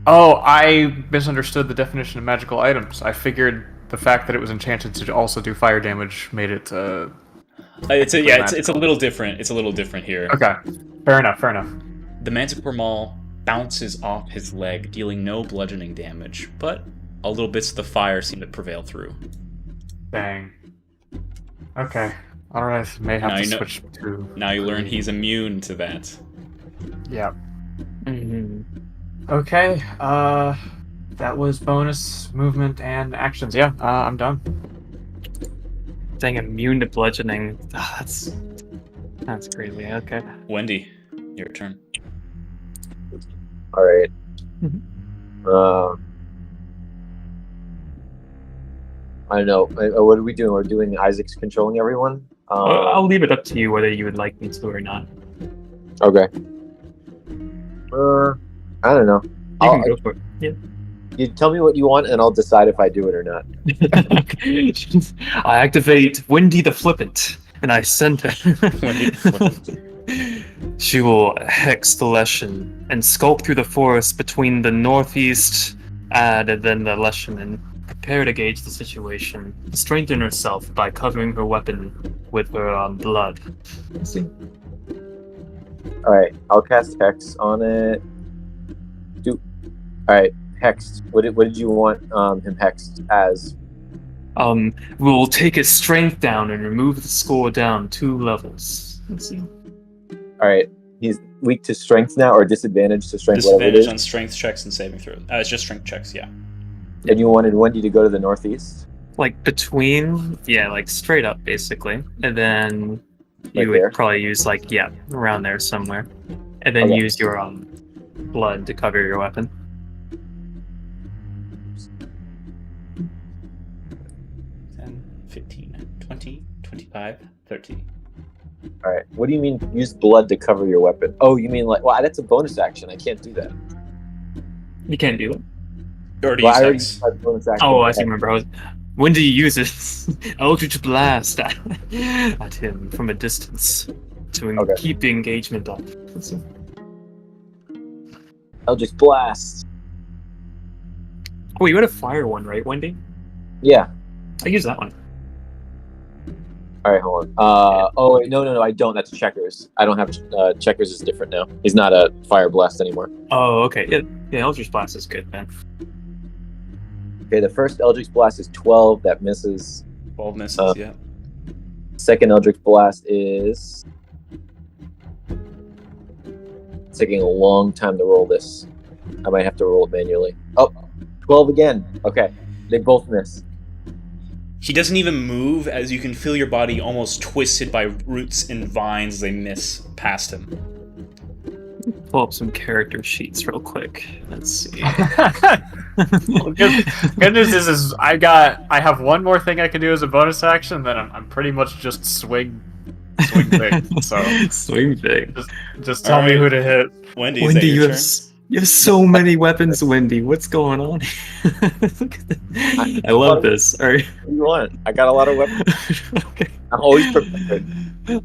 Oh, I misunderstood the definition of magical items. I figured the fact that it was enchanted to also do fire damage made it. It's a little different. It's a little different here. Okay, fair enough. Fair enough. The Manticore Maul bounces off his leg, dealing no bludgeoning damage, but a little bits of the fire seem to prevail through. Dang. Okay. All right. May have to switch to. Now you learn he's immune to that. Yeah. Mm-hmm. Okay. That was bonus movement and actions. Yeah. I'm done. Dang, immune to bludgeoning. Oh, that's crazy. Okay. Wendy, your turn. All right. I don't know. What are we doing? We're doing Isaac's controlling everyone. I'll leave it up to you whether you would like me to or not. Okay. I don't know. You can go for it. Yeah. You tell me what you want, and I'll decide if I do it or not. Okay. I activate Wendy the Flippant, and I send her. Wendy the Flippant. She will hex the Leshen and skulk through the forest between the northeast and then the Leshen and prepare to gauge the situation. Strengthen herself by covering her weapon with her blood. Let's see. All right, I'll cast Hex on it. All right, Hexed. What did you want him hexed as? We'll take his strength down and remove the score down 2 levels. Let's see. All right, he's weak to strength now, or disadvantage to strength. Disadvantage on strength checks and saving throws. It's just strength checks, yeah. And you wanted Wendy to go to the northeast? Like between, like straight up basically. And then Right you would there? probably use around there somewhere. And then Okay. use your blood to cover your weapon. 10, 15, 20, 25, 30. All right. What do you mean use blood to cover your weapon? Oh, you mean that's a bonus action. I can't do that. You can't do it. You already Well, I already used used my bonus action. Oh, I see. Remember, when do you use it? Eldritch Blast at him from a distance to Okay. keep the engagement up. Let's see. Eldritch Blast. Oh, you had a fire one, right, Wendy? Yeah. I use that one. All right, hold on. Oh, wait, no, I don't. That's Checkers. I don't have Checkers is different now. He's not a Fire Blast anymore. Oh, okay. Yeah, Eldritch Blast is good, man. Okay, the first Eldritch Blast is 12. That misses. 12 misses, yeah. Second Eldritch Blast is... It's taking a long time to roll this. I might have to roll it manually. Oh, 12 again. Okay, they both miss. He doesn't even move, as you can feel your body almost twisted by roots and vines as they miss past him. Pull up some character sheets real quick. Let's see. Well, good news is I have one more thing I can do as a bonus action, then I'm pretty much just swing big. So Swing big. just tell me who to hit. Wendy, is Wendy, that you your have turn? you have so many weapons, Wendy. What's going on? I love this. All right. What do you want? I got a lot of weapons. Okay. I'm always prepared.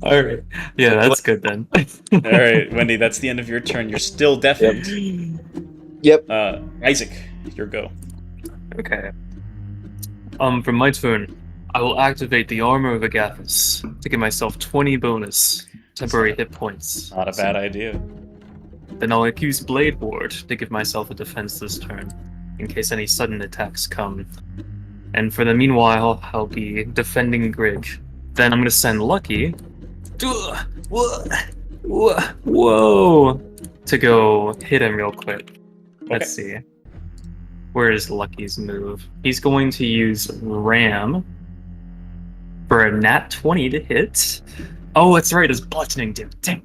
All right. Yeah, that's good then. All right, Wendy, that's the end of your turn. You're still deafened. Yep. Isaac, your go. Okay. For my turn, I will activate the Armor of Agathis to give myself 20 bonus temporary hit points. Not a bad idea. Then I'll use Blade Ward to give myself a defense this turn, in case any sudden attacks come. And for the meanwhile, I'll be defending Grig. Then I'm gonna send Lucky whoa, to go hit him real quick. Let's see. Where is Lucky's move? He's going to use Ram for a nat 20 to hit. Oh, that's right, his bludgeoning damage. Damn.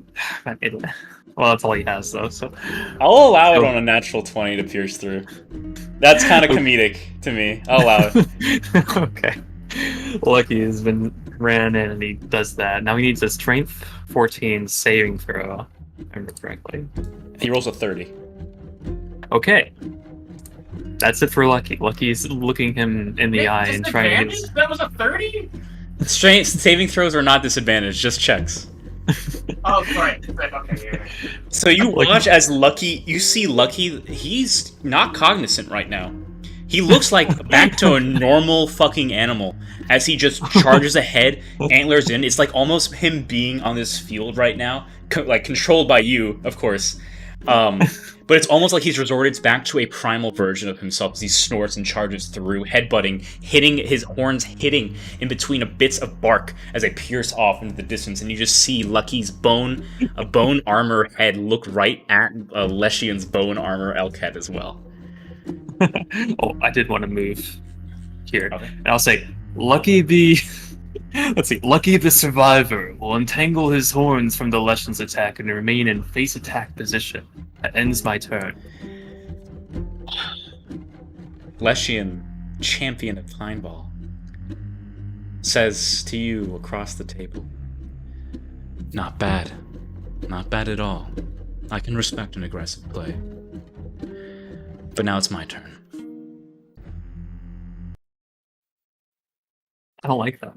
Well, that's all he has, though, so... I'll allow it on a natural 20 to pierce through. That's kind of comedic to me. I'll allow it. Okay. Lucky has been ran in and he does that. Now he needs a strength 14 saving throw, if I remember correctly. He rolls a 30. Okay. That's it for Lucky. Lucky's looking him in the eye and trying to... That was a 30? Strength saving throws are not disadvantaged, just checks. Oh, right. Okay, yeah. So you watch as Lucky, you see Lucky, he's not cognizant right now. He looks like back to a normal fucking animal as he just charges ahead, antlers in. It's like almost him being on this field right now, like controlled by you, of course. But it's almost like he's resorted back to a primal version of himself as he snorts and charges through, headbutting, hitting his horns, hitting in between a bits of bark as they pierce off into the distance, and you just see Lucky's bone armor head look right at Leshian's bone armor elk head as well. Oh, I did want to move here. Okay. And I'll say, Lucky the... Let's see. Lucky the survivor will untangle his horns from the Leshian's attack and remain in face attack position. That ends my turn. Leshian, champion of Pineball, says to you across the table, "Not bad. Not bad at all. I can respect an aggressive play. But now it's my turn." I don't like that.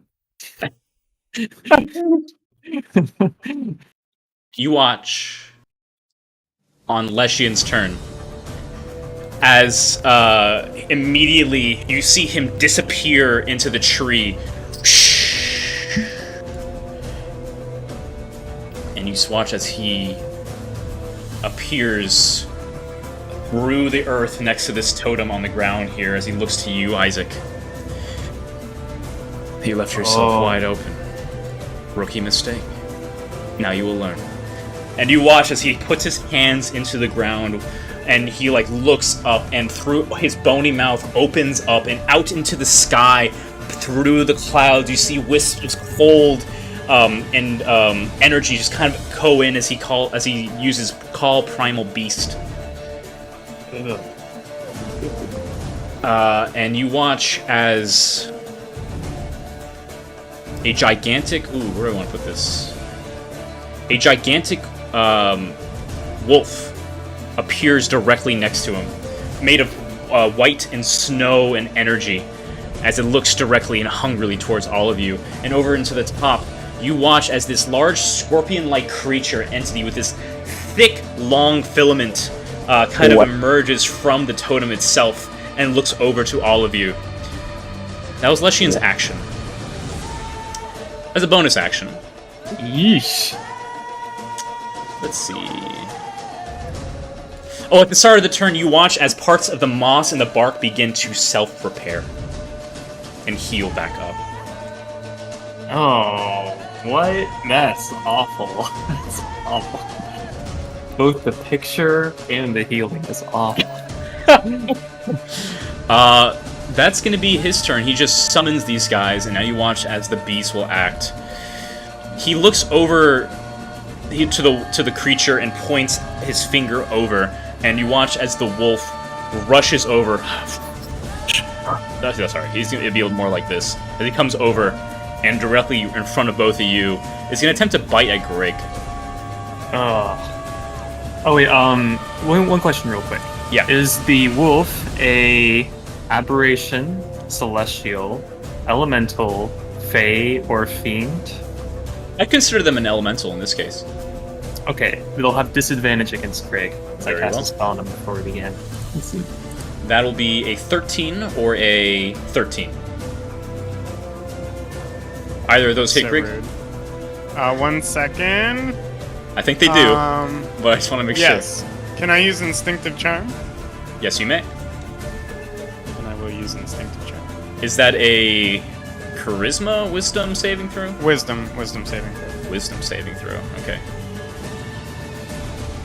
You watch on Leshian's turn as immediately you see him disappear into the tree. And you watch as he appears through the earth next to this totem on the ground here as he looks to you, Isaac. You left yourself wide open. Rookie mistake. Now you will learn. And you watch as he puts his hands into the ground and he like looks up and through his bony mouth opens up and out into the sky through the clouds you see wisps of cold and energy just kind of go in as he uses call primal beast. And you watch as a gigantic... Ooh, where do I want to put this? A gigantic wolf appears directly next to him, made of white and snow and energy, as it looks directly and hungrily towards all of you. And over into the top, you watch as this large scorpion-like creature entity with this thick, long filament kind of emerges from the totem itself and looks over to all of you. That was Leshian's action. As a bonus action. Yeesh. Let's see. Oh, at the start of the turn, you watch as parts of the moss and the bark begin to self-repair and heal back up. Oh, what? That's awful. That's awful. Both the picture and the healing is awful. That's gonna be his turn. He just summons these guys, and now you watch as the beast will act. He looks over to the creature and points his finger over, and you watch as the wolf rushes over. Sorry, he's gonna be more like this. As he comes over, and directly in front of both of you, is gonna attempt to bite at Greg. Oh wait, one question real quick. Yeah. Is the wolf a aberration, celestial, elemental, fey, or fiend? I consider them an elemental in this case. Okay, they'll have disadvantage against Greg. I Very cast well. a spell on him before we began. Let's see. That'll be a 13 or a 13. Either of those hit So Greg? rude. 1 second. I think they do, Um, but I just want to make yes. Can I use Instinctive Charm? sure. Yes, you may. And I will use Instinctive Charm. Is that a charisma, wisdom saving throw? Wisdom saving. Wisdom saving throw, okay.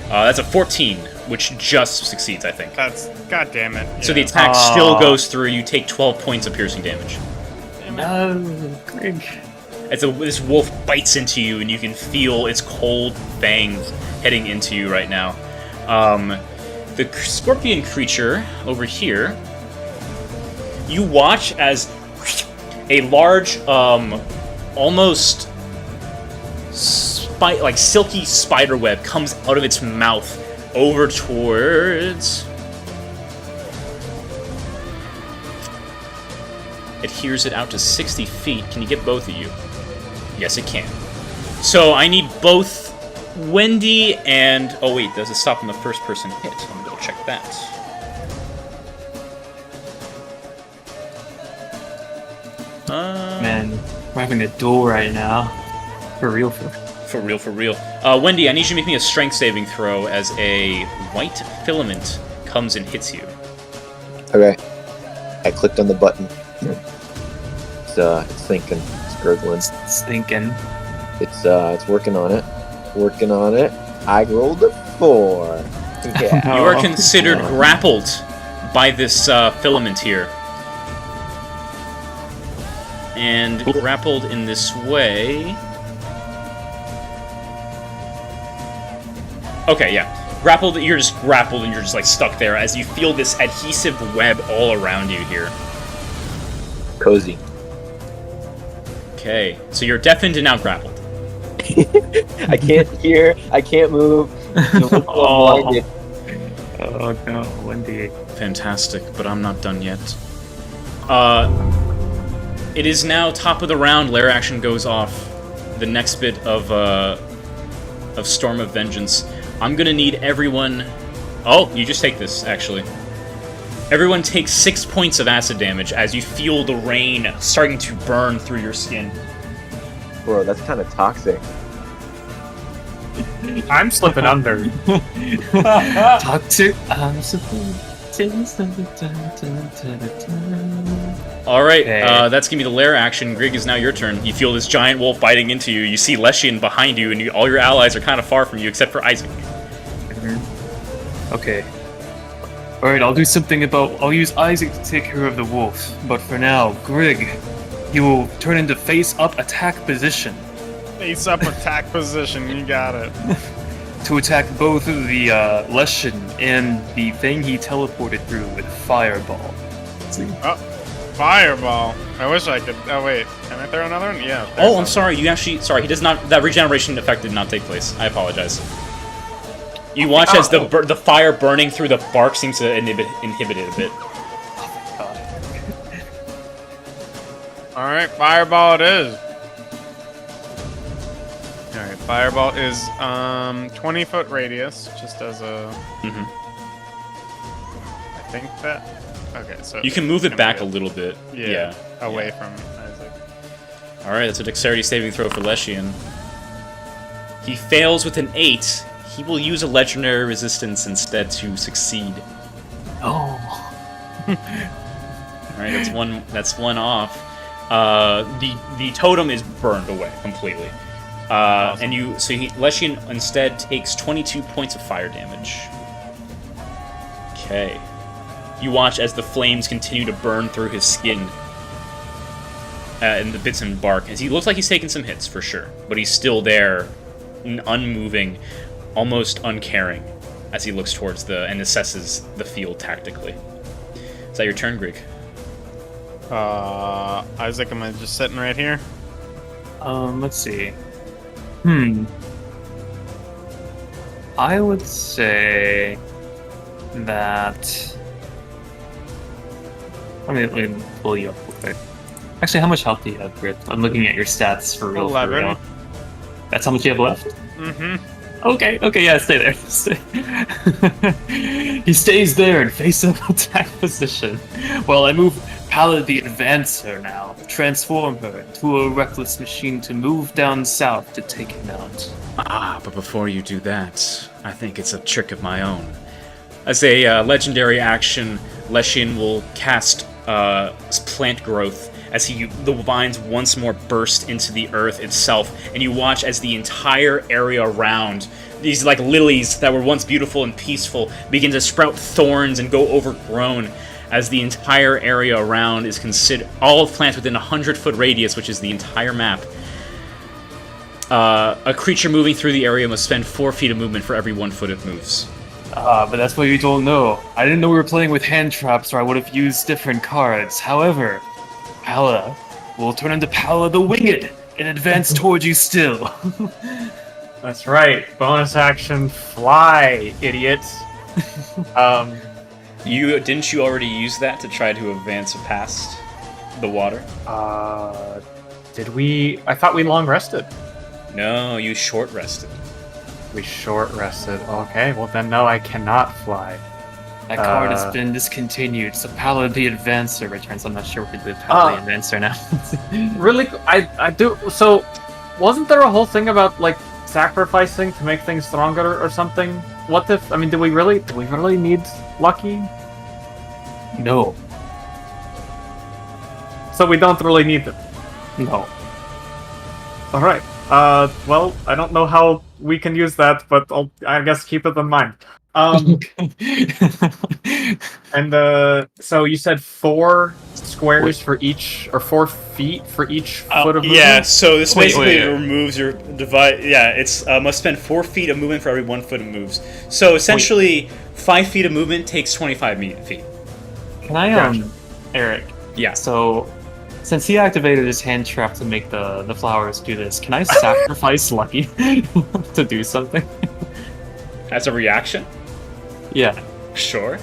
That's a 14, which just succeeds, I think. That's... God damn it. So the yeah. attack still goes through, you take 12 points of piercing damage. No, Greg. As this wolf bites into you, and you can feel its cold fangs heading into you right now. The scorpion creature over here, you watch as a large, almost like silky spider web comes out of its mouth over towards... It hears it out to 60 feet. Can you get both of you? Yes, it can. So I need both Wendy and... Oh, wait, does it stop on the first person hit? Let me go check that. Man, we're having a duel right now. For real, For real. Wendy, I need you to make me a strength saving throw as a white filament comes and hits you. Okay. I clicked on the button. It's thinking. It's gurgling. It's thinking. It's working on it. I rolled a 4. Yeah. You are considered grappled by this filament here. And grappled in this way... Okay, yeah. You're just grappled and you're just like stuck there as you feel this adhesive web all around you here. Cozy. Okay, so you're deafened and now grappled. I can't hear. I can't move. Oh no, Wendy. Fantastic, but I'm not done yet. It is now top of the round. Lair action goes off. The next bit of Storm of Vengeance. I'm gonna need everyone... Oh, you just take this, actually. Everyone takes 6 points of acid damage as you feel the rain starting to burn through your skin. Bro, that's kind of toxic. I'm slipping under. Toxic. Alright, Okay. that's gonna be the lair action. Grig, is now your turn. You feel this giant wolf biting into you. You see Leshian behind you, and all your allies are kind of far from you, except for Isaac. Okay. Alright, I'll do something about... I'll use Isaac to take care of the wolf. But for now, Grig, you will turn into face-up attack position Face up attack position, you got it. to attack both the Leshian and the thing he teleported through with Fireball. Oh, fireball. I wish I could. Oh, wait. Can I throw another one? Yeah. Oh, I'm sorry. You actually... Sorry, he does not... That regeneration effect did not take place. I apologize. You watch as the fire burning through the bark seems to inhibit it a bit. Alright, fireball it is. Alright, fireball is 20-foot radius, just as a... Mhm. I think that... Okay, so... You can move it back a move little bit. Yeah, away yeah. from Isaac. Alright, that's a dexterity saving throw for Leshian. He fails with an 8. He will use a legendary resistance instead to succeed. Oh. Alright, that's one off. The totem is burned away completely. Awesome. And Leshian instead takes 22 points of fire damage. Okay. You watch as the flames continue to burn through his skin. And the bits and bark. As he looks like he's taking some hits for sure, but he's still there, unmoving, almost uncaring, as he looks towards and assesses the field tactically. Is that your turn, Grig? Isaac, am I just sitting right here? Let's see. I would say that... Let me pull you up real quick. Actually, how much health do you have, Grit? I'm looking at your stats for real. 11. For real. That's how much you have left? Mm-hmm. Okay, yeah, stay there. He stays there in face-up attack position while I move Pallid the Advancer now, transform her into a reckless machine to move down south to take him out. Ah, but before you do that, I think it's a trick of my own. As a legendary action, Leshian will cast plant growth as the vines once more burst into the earth itself, and you watch as the entire area around, these like lilies that were once beautiful and peaceful, begin to sprout thorns and go overgrown, as the entire area around is considered all plants within a 100-foot radius, which is the entire map. A creature moving through the area must spend 4 feet of movement for every 1 foot it moves. But that's what you don't know. I didn't know we were playing with hand traps, or I would have used different cards. However, Palla will turn into Palla the Winged and advance towards you still. That's right. Bonus action, fly, idiot. Didn't you already use that to try to advance past the water? Did we? I thought we long rested. No, you short rested. We short rested. Okay, well then no, I cannot fly. That card has been discontinued, so Paladin the Advancer returns. I'm not sure what the Paladin the Advancer now. Really, I do. So, wasn't there a whole thing about like sacrificing to make things stronger or something? What if? I mean, do we really need Lucky? No. So we don't really need them. No. All right. Well, I don't know how we can use that, but I guess keep it in mind. And so you said 4 squares for each, or 4 feet for each foot of movement? Yeah, so this basically wait. removes your divide. Yeah, it's must spend 4 feet of movement for every 1 foot of moves. So essentially, 5 feet of movement takes 25 feet. Can I, Gotcha. Eric? Yeah. So, since he activated his hand trap to make the flowers do this, can I sacrifice Lucky to do something? As a reaction? Yeah. Sure.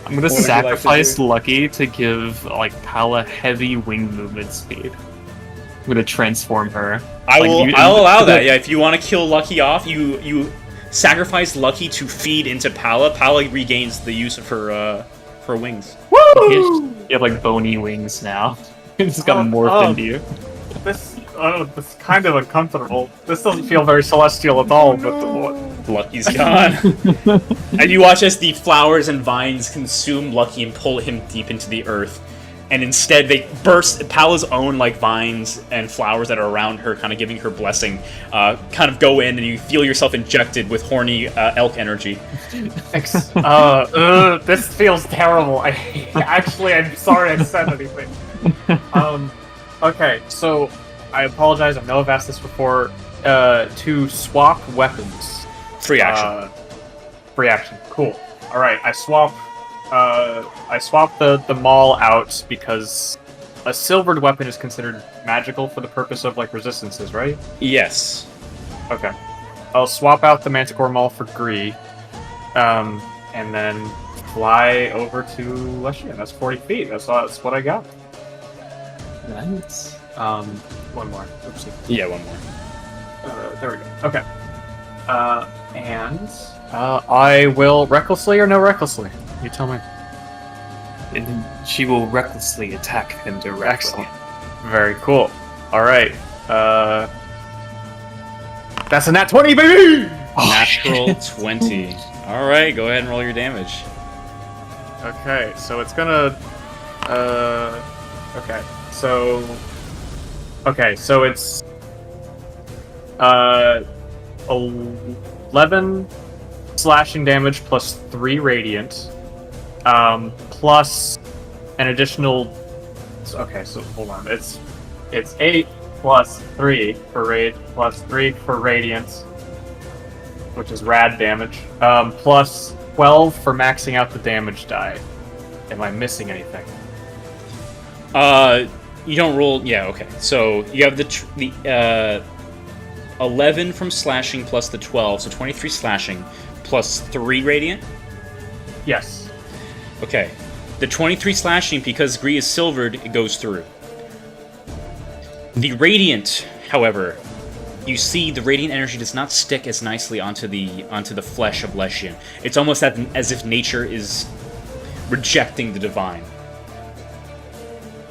I'm gonna What would you like to sacrifice do? Lucky to give Pala heavy wing movement speed. I'm gonna transform her. I'll allow that. Yeah, if you want to kill Lucky off, you sacrifice Lucky to feed into Pala. Pala regains the use of her wings. You have like bony wings now. It's got morphed into you. This is kind of uncomfortable. This doesn't feel very celestial at all. But Lucky's gone. And you watch as the flowers and vines consume Lucky and pull him deep into the earth. And instead they burst, Pala's own vines and flowers that are around her, kind of giving her blessing, kind of go in, and you feel yourself injected with horny elk energy. This feels terrible. I'm sorry I said anything. Okay, so I apologize. I know I've asked this before. To swap weapons. Free action. Free action. Cool. All right, I swap the maul out because a silvered weapon is considered magical for the purpose of resistances, right? Yes. Okay. I'll swap out the Manticore Maul for Gree, and then fly over to Leshian. That's 40 feet. That's what I got. Nice. One more. Oopsie. Yeah, one more. There we go. Okay. And I will recklessly or no recklessly? You tell me. And she will recklessly attack him directly. Excellent. Very cool. All right. That's a nat 20, baby! Natural 20. All right, go ahead and roll your damage. Okay, so it's gonna. Okay, so it's 11 slashing damage plus 3 radiant, plus an additional. Okay, so hold on. It's 8 plus 3 for raid plus 3 for radiant, which is rad damage. Plus 12 for maxing out the damage die. Am I missing anything? You don't roll. Yeah, okay. So you have the 11 from slashing plus the 12, so 23 slashing plus 3 radiant. Yes. Okay. The 23 slashing, because Gree is silvered, it goes through. The radiant, however, you see the radiant energy does not stick as nicely onto the flesh of Leshian. It's almost as if nature is rejecting the divine.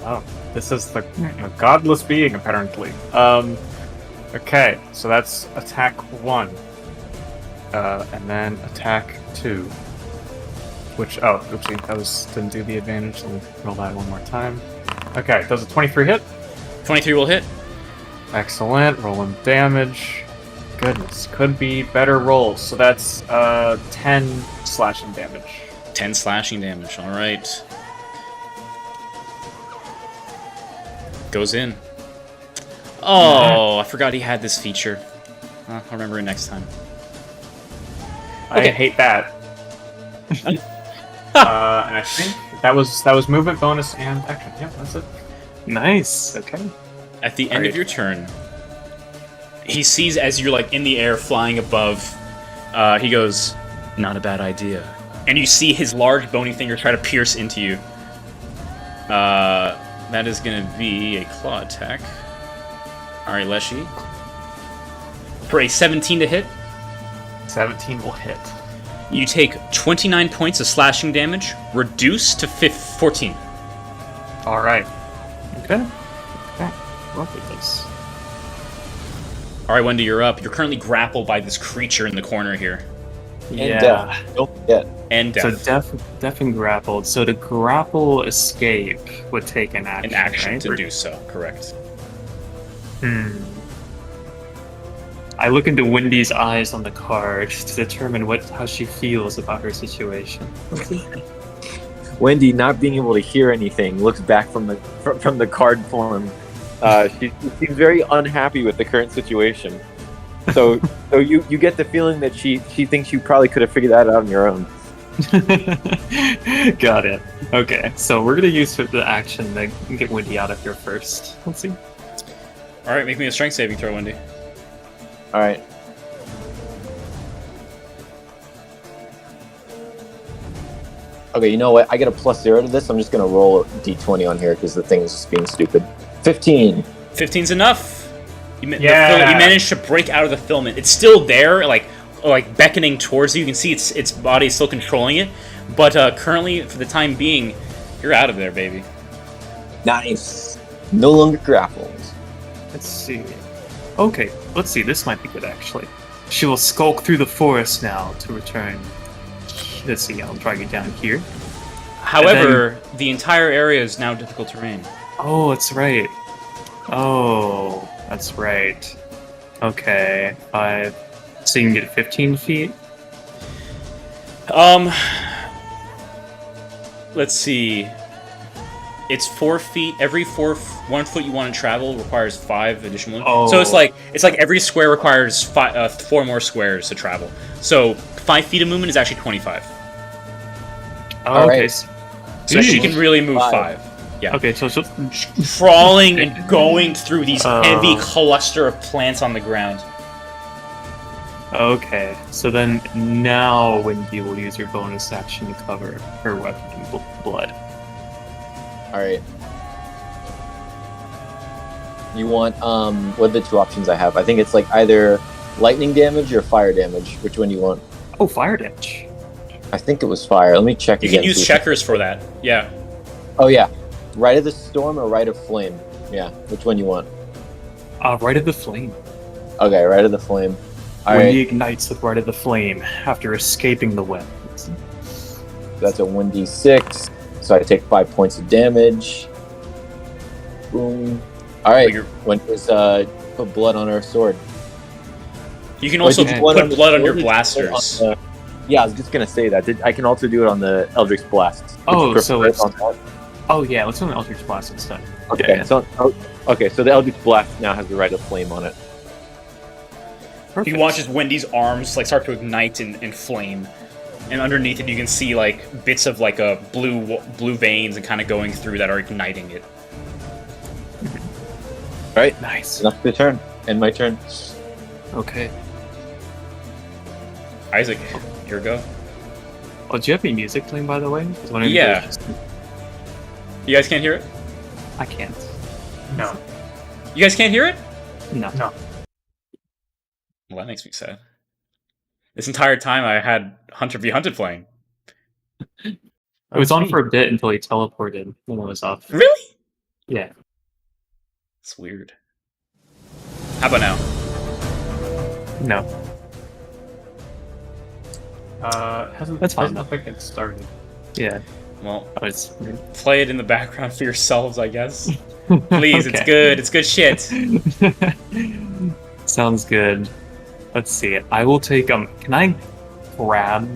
Oh, this is a godless being, apparently. Okay, so that's attack 1. And then attack 2. Which, oopsie, didn't do the advantage. Let me roll that one more time. Okay, does a 23 hit? 23 will hit. Excellent, rolling damage. Goodness, could be better rolls. So that's 10 slashing damage. 10 slashing damage, alright. Goes in. Oh, I forgot he had this feature. I'll remember it next time. I Okay. hate that. And I think that was movement bonus and action. Yeah, that's it. Nice. Okay. At the end Alright. of your turn, he sees as you're in the air flying above, he goes, "Not a bad idea." And you see his large bony finger try to pierce into you. That is going to be a claw attack. Alright, Leshy. For a 17 to hit. 17 will hit. You take 29 points of slashing damage, reduced to 14. All right. Okay. Work with this. All right, Wendy, you're up. You're currently grappled by this creature in the corner here. And death. Don't forget. And death. So deaf and grappled. So to grapple escape would take an action. An action right? to do so, correct. I look into Wendy's eyes on the card to determine how she feels about her situation. Wendy, not being able to hear anything, looks back from the card form. She seems very unhappy with the current situation. So you get the feeling that she thinks you probably could have figured that out on your own. Got it. Okay, so we're gonna use the action to get Wendy out of here first. Let's see. All right, make me a strength saving throw, Wendy. All right. Okay, you know what? I get a +0 to this. I'm just gonna roll a d20 on here because the thing is just being stupid. 15. 15's enough. You managed to break out of the filament. It's still there, like beckoning towards you. You can see its body is still controlling it, but currently, for the time being, you're out of there, baby. Nice. No longer grapples. Let's see. Okay, let's see. This might be good, actually. She will skulk through the forest now to return. Let's see. I'll drag you down here. However, the entire area is now difficult terrain. Oh, that's right. Oh, that's right. Okay, 5. So you can get 15 feet? Let's see. It's 4 feet. Every 1 foot you want to travel requires 5 additional. Oh. So it's like every square requires 4 more squares to travel. So 5 feet of movement is actually 25. Oh, okay. Right. So she can really move 5. 5. Yeah. Okay, so she'll... Crawling and going through these heavy cluster of plants on the ground. Okay, so then now Wendy will use her bonus action to cover her weapon in blood. All right. You want what are the 2 options I have? I think it's like either lightning damage or fire damage. Which one do you want? Oh, fire damage. I think it was fire. Let me check You again. can use checkers for that. Yeah. Oh yeah, Rite of the Storm or Rite of Flame? Yeah, which one you want? Rite of the Flame. Okay, Rite of the Flame. All Wendy right, ignites with Rite of the Flame after escaping the web. that's a 1d6. So I take 5 points of damage. Boom. All right, Wendy's put blood on her sword. You can also Wait, put blood on your sword? blasters. Yeah, I was just gonna say that. I can also do it on the Eldritch Blast. Oh, Would you so prefer it it's... on that? Oh yeah, let's do an Eldritch Blast instead. Okay, Yeah. so the Eldritch Blast now has the Rite of Flame on it. Perfect. You watch as Wendy's arms start to ignite and flame, and underneath it you can see bits of a blue veins and kind of going through that are igniting it. All right, Nice. enough your turn. End my turn. Okay. Isaac, your go. Oh, do you have any music playing, by the way? 'Cause one of you Yeah. guys You guys can't hear it? I can't. No. You guys can't hear it? No. No. Well, that makes me sad. This entire time I had Hunter v Hunted playing. It was on for a bit until he teleported when it was off. Really? Yeah. It's weird. How about now? No. That's fine. I think it started. Yeah. Well, Oh, it's... play it in the background for yourselves, I guess. Please, it's Okay. good. It's good shit. Sounds good. Let's see. I will take can I grab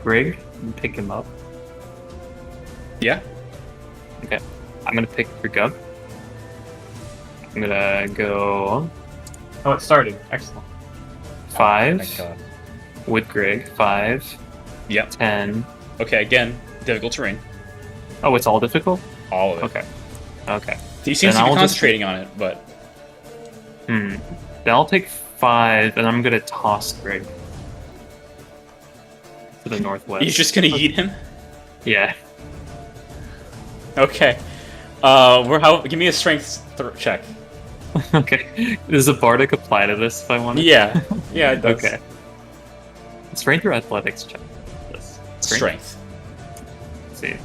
Grig and pick him up? Yeah. Okay. I'm gonna pick Grig up. I'm gonna go Oh, it started. Excellent. 5 Thank God. with Grig. 5, Yep. 10. Okay, again, difficult terrain. Oh, it's all difficult? All of it. Okay. Okay. He seems Then to be I'll just- concentrating on it, but Then I'll take 5 and I'm gonna toss Grig to the northwest. you're just gonna eat him? Yeah. Okay. Give me a strength check. Okay. Does a bardic apply to this if I want it? Yeah. Yeah, it does. Okay. Strength or athletics check? Yes. Strength. Let's see.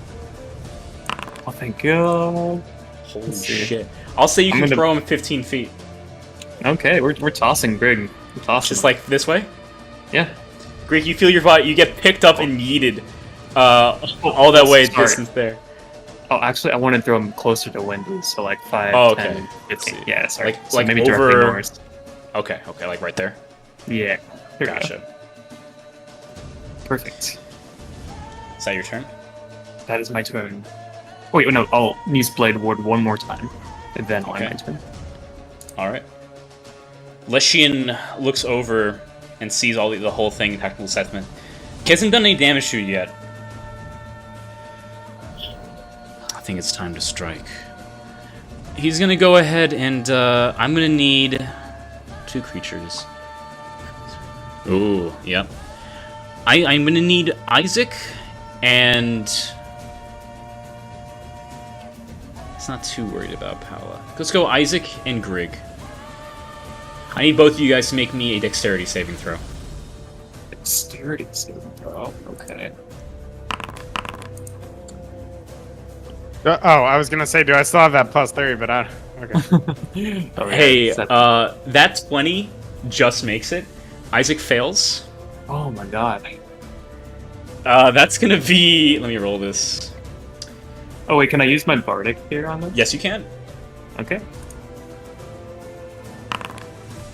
Oh, thank God. Holy Let's see. shit. I'll say you I'm can gonna- throw him 15 feet. Okay, we're tossing Grig. We're tossing. Just like this way? Yeah. Greek, you feel your body, you get picked up and yeeted all that way sorry. distance there. Oh, actually, I want to throw him closer to Wendy, so like 5, Oh, 10, okay. 15. See. Yeah, sorry. Like- So like maybe over- directly north. Okay, like right there. Yeah. There we go. Gotcha. Perfect. Is that your turn? That is my turn. Oh, wait, no, I'll use Blade Ward one more time, and then on Okay. my turn. Alright. Leshian looks over and sees the whole thing, tactical assessment. He hasn't done any damage to you yet. I think it's time to strike. He's gonna go ahead and I'm gonna need 2 creatures. Ooh, yep. I'm gonna need Isaac and it's not too worried about Paula. Let's go Isaac and Grig. I need both of you guys to make me a dexterity saving throw. Dexterity saving throw. Okay. Oh, I was gonna say, do I still have that +3? But I. Okay. Oh, yeah, Hey, it's that- that 20 just makes it. Isaac fails. oh my God. That's gonna be... Let me roll this. Oh wait, can I use my Bardic here on this? Yes, you can. Okay.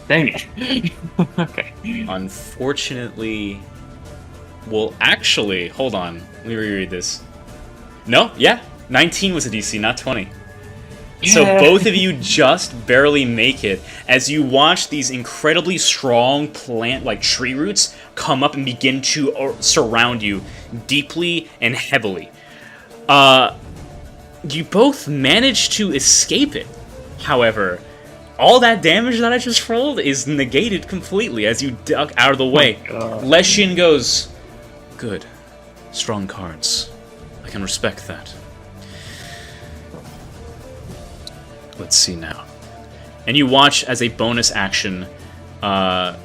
Dang it. Okay. Unfortunately... Well, actually, hold on. Let me reread this. No, yeah. 19 was a DC, not 20. So Yeah. both of you just barely make it as you watch these incredibly strong plant-like tree roots come up and begin to surround you deeply and heavily. You both manage to escape it. However, all that damage that I just rolled is negated completely as you duck out of the way. God. Leshin goes, "Good. Strong cards. I can respect that. Let's see now." And you watch as a bonus action,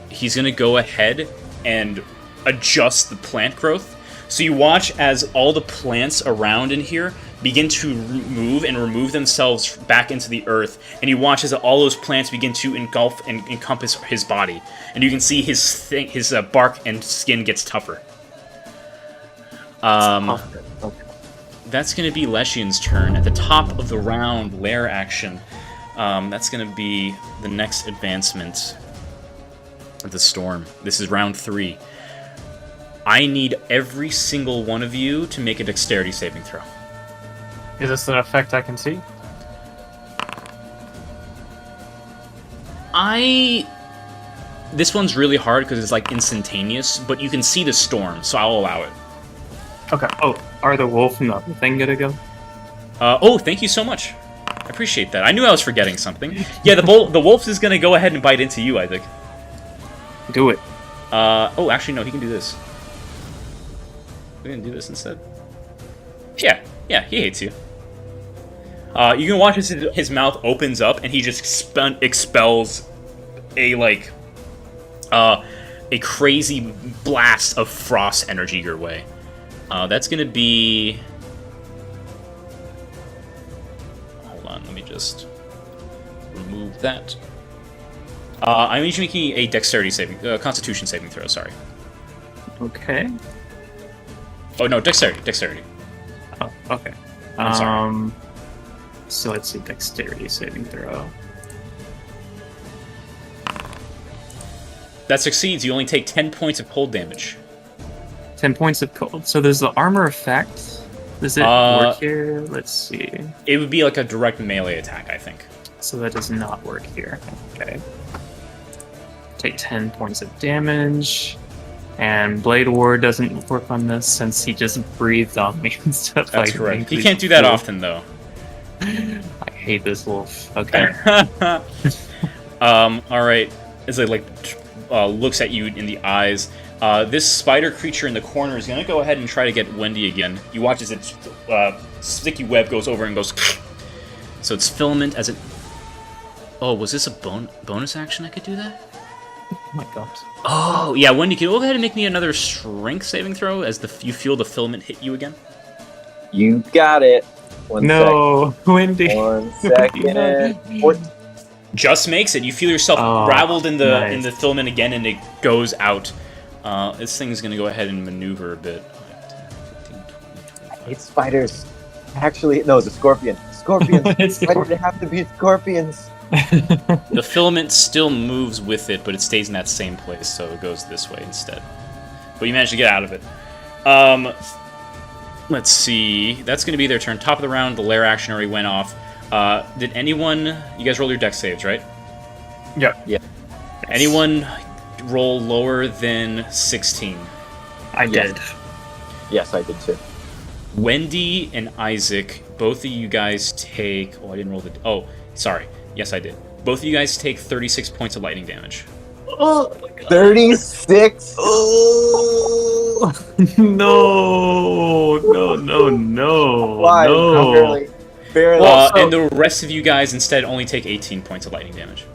he's going to go ahead and adjust the plant growth. So you watch as all the plants around in here begin to move and remove themselves back into the earth. And you watch as all those plants begin to engulf and encompass his body. And you can see his bark and skin gets tougher. Okay. That's going to be Leshian's turn. At the top of the round, lair action. That's going to be the next advancement of the storm. This is round 3. I need every single one of you to make a dexterity saving throw. Is this an effect I can see? This one's really hard because it's like instantaneous, but you can see the storm, so I'll allow it. Okay. Oh, are the wolf and the other thing gonna go? Oh, thank you so much. I appreciate that. I knew I was forgetting something. Yeah, the wolf is gonna go ahead and bite into you, Isaac. Do it. Oh, actually, no, he can do this. We can do this instead. Yeah, he hates you. You can watch as his mouth opens up and he just expels a crazy blast of frost energy your way. That's gonna be... Hold on, let me just remove that. I need you to make me a dexterity saving, constitution saving throw, sorry. Okay. Oh no, dexterity. Oh, okay. I'm sorry. So let's see, dexterity saving throw. That succeeds, you only take 10 points of cold damage. 10 points of cold. So there's the armor effect. Does it work here? Let's see. It would be like a direct melee attack, I think. So that does not work here. Okay. Take 10 points of damage. And Blade War doesn't work on this since he just breathed on me instead of That's like, correct. He increased can't do that cool. often, though. I hate this wolf. Okay. Alright. As it looks at you in the eyes. This spider creature in the corner is going to go ahead and try to get Wendy again. You watch as its sticky web goes over and goes... So it's filament as it... Oh, was this a bonus action I could do that? my god. Oh, yeah, Wendy, can you go ahead and make me another strength saving throw as you feel the filament hit you again? You got it. No, Wendy. 1 second. Just makes it. You feel yourself raveled in nice. the filament again, and it goes out. This thing is going to go ahead and maneuver a bit. I hate spiders. Actually, no, it's a scorpion. Scorpions. Why did it have to be scorpions? The filament still moves with it, but it stays in that same place, so it goes this way instead. But you managed to get out of it. Let's see. That's going to be their turn. Top of the round, the lair action already went off. Did anyone... You guys roll your dex saves, right? Yep. Yeah. Anyone roll lower than 16? I did. Yes, I did too. Wendy and Isaac, both of you guys take... Oh, I didn't roll the... Oh, sorry. Yes, I did. Both of you guys take 36 points of lightning damage. Oh, 36? Oh no! Why? No! Barely. And the rest of you guys instead only take 18 points of lightning damage.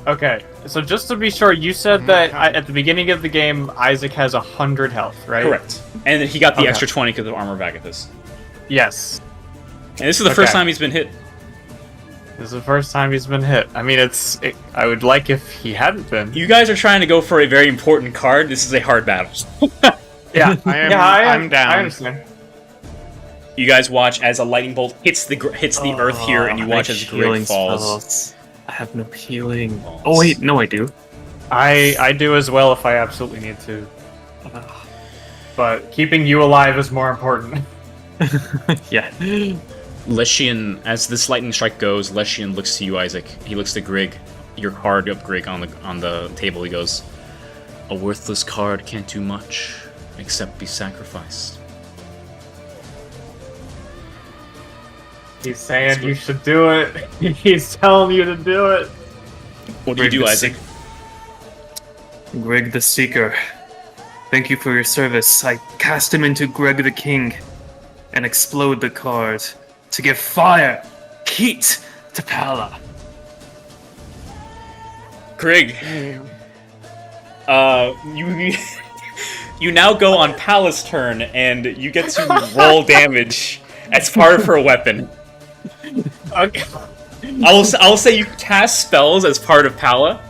Okay, so just to be sure, you said that at the beginning of the game, Isaac has 100 health, right? Correct. And then he got the Okay. extra 20 because of Armor of Agathis. Yes. And this is the first time he's been hit. This is the first time he's been hit. I mean, I would like if he hadn't been. You guys are trying to go for a very important card. This is a hard battle. Yeah, I'm down. I understand. You guys watch as a lightning bolt hits the earth here, and you watch as Greg healing falls. spells. I have no healing. Falls. Oh wait, no, I do. I do as well if I absolutely need to. But keeping you alive is more important. Yeah. Leshian, as this lightning strike goes, Leshian looks to you, Isaac. He looks to Grig, your card up, Grig, on the table. He goes, "A worthless card can't do much except be sacrificed." He's saying you should do it. He's telling you to do it. What do you do, Isaac? Greg the Seeker. Thank you for your service. I cast him into Greg the King and explode the card to give fire, heat to Pala. Grig, you you now go on Pala's turn, and you get to roll damage as part of her weapon. Okay. I'll say you cast spells as part of Pala.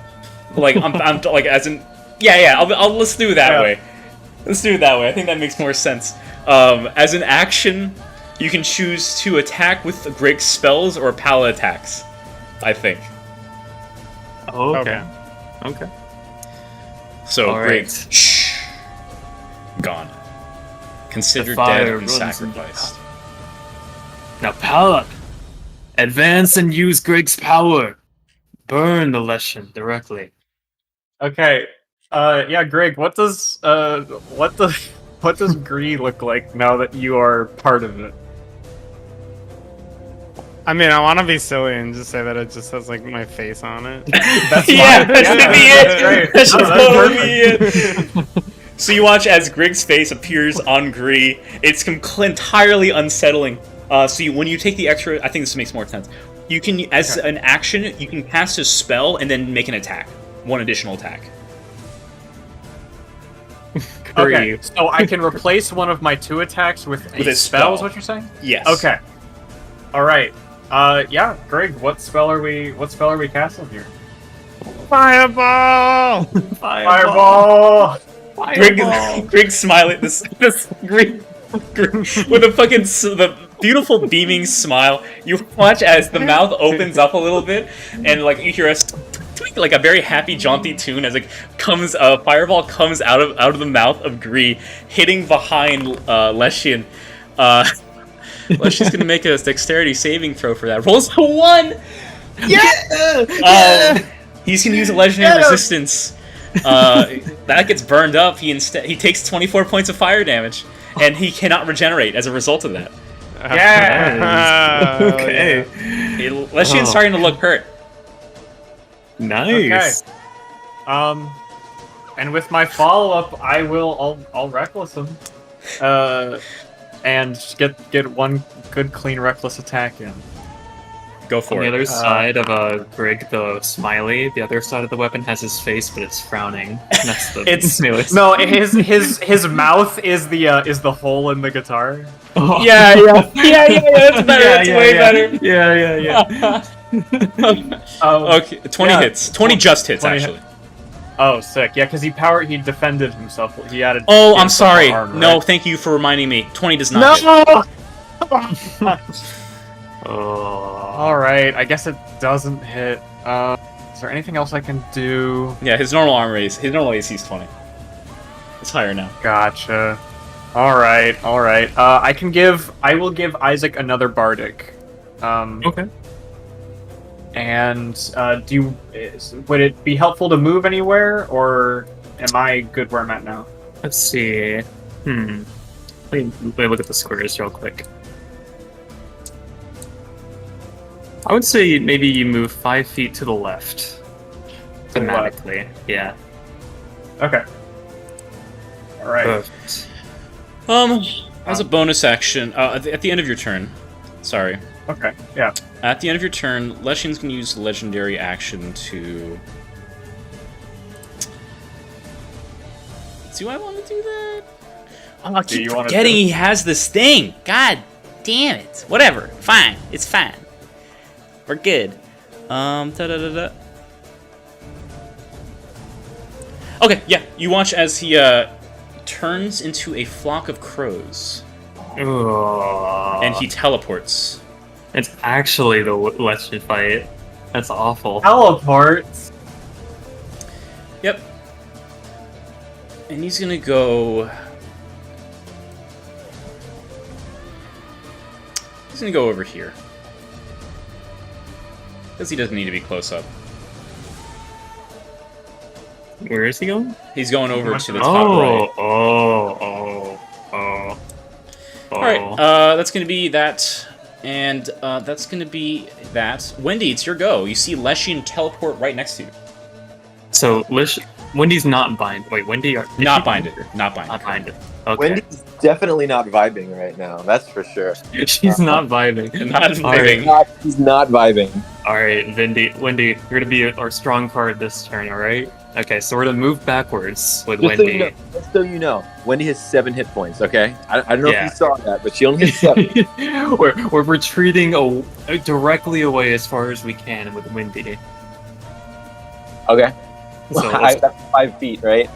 Like I'm like as in yeah. Let's do it that way. Let's do it that way. I think that makes more sense. As an action, you can choose to attack with Greg's spells or Pala attacks. I think. Oh, okay. So All Greg, right. shh, gone. Considered The fire dead and runs in sacrificed. Now, Pala, advance and use Greg's power. Burn the Leshian directly. Okay. Yeah, Greg. What does Gree look like now that you are part of it? I mean, I want to be silly and just say that it just has like my face on it. That's Yeah, fine. that should be it. That's great. That should No, that's totally be it. So you watch as Grig's face appears on Gree. It's entirely unsettling. When you take the extra, I think this makes more sense. You can, as an action, you can cast a spell and then make an attack. One additional attack. Okay, so I can replace one of my 2 attacks with a spell, is what you're saying? Yes. Okay. Alright. Yeah, Greg, what spell are we casting here? Fireball! Fireball! Greg smile at this Greg with a fucking the beautiful beaming smile. You watch as the mouth opens up a little bit, and like you hear a tweak, like a very happy, jaunty tune as a fireball comes out of the mouth of Gree, hitting behind Leshian. Leshian's gonna make a dexterity saving throw for that. Rolls a 1. Yeah. He's gonna use a legendary resistance. That gets burned up. He takes 24 points of fire damage, and he cannot regenerate as a result of that. Yeah! Okay. Leshian's starting to look hurt. Nice. Okay. And with my follow-up, I'll reckless him. And get one good clean reckless attack in. Go On for the it. other side of Brig, the smiley, the other side of the weapon has his face, but it's frowning. That's the It's melee. no, his mouth is the hole in the guitar. Oh. Yeah, that's better. Yeah, That's yeah, way yeah. better. Yeah. Okay, 20 yeah, hits. 20 just hits, 20 actually. Oh, sick. Yeah, because he defended himself. He added. Oh, he I'm had some sorry. armor, No, right? thank you for reminding me. 20 does not hit. No. Oh. All right. I guess it doesn't hit. Is there anything else I can do? Yeah, his normal AC is 20. It's higher now. Gotcha. All right. I will give Isaac another bardic. Okay. And would it be helpful to move anywhere, or am I good where I'm at now? Let's see. Let me look at the squares real quick. I would say maybe you move 5 feet to the left. To the left. Thematically, yeah. Okay. All right. Perfect. As a bonus action, at the end of your turn, sorry. Okay. Yeah. At the end of your turn, Leshian's going to use legendary action to... Do I want to do that? Oh, I Do keep you wanna forgetting do it? he has this thing. God damn it. Whatever. Fine. It's fine. We're good. Da-da-da-da. Okay, yeah. You watch as he turns into a flock of crows, and he teleports. It's actually the Western fight. That's awful. Teleports. Yep. And he's gonna go... He's gonna go over here. Because he doesn't need to be close up. Where is he going? He's going over to the top right. Oh. Alright, that's gonna be that. And that's gonna be that. Wendy, it's your go. You see Leshian teleport right next to you. So, Wendy's not bind. Wait, Wendy? Not binded. Not binded. Not binded. Okay. Wendy's definitely not vibing right now. That's for sure. She's not vibing. Not vibing. He's not vibing. Alright, Wendy, you're gonna be our strong card this turn, alright? Okay, so we're gonna move backwards with Wendy. Just so you know, Wendy has 7 hit points, okay? I don't know Yeah. if you saw that, but she only has 7. we're retreating directly away as far as we can with Wendy. Okay. So That's 5 feet, right?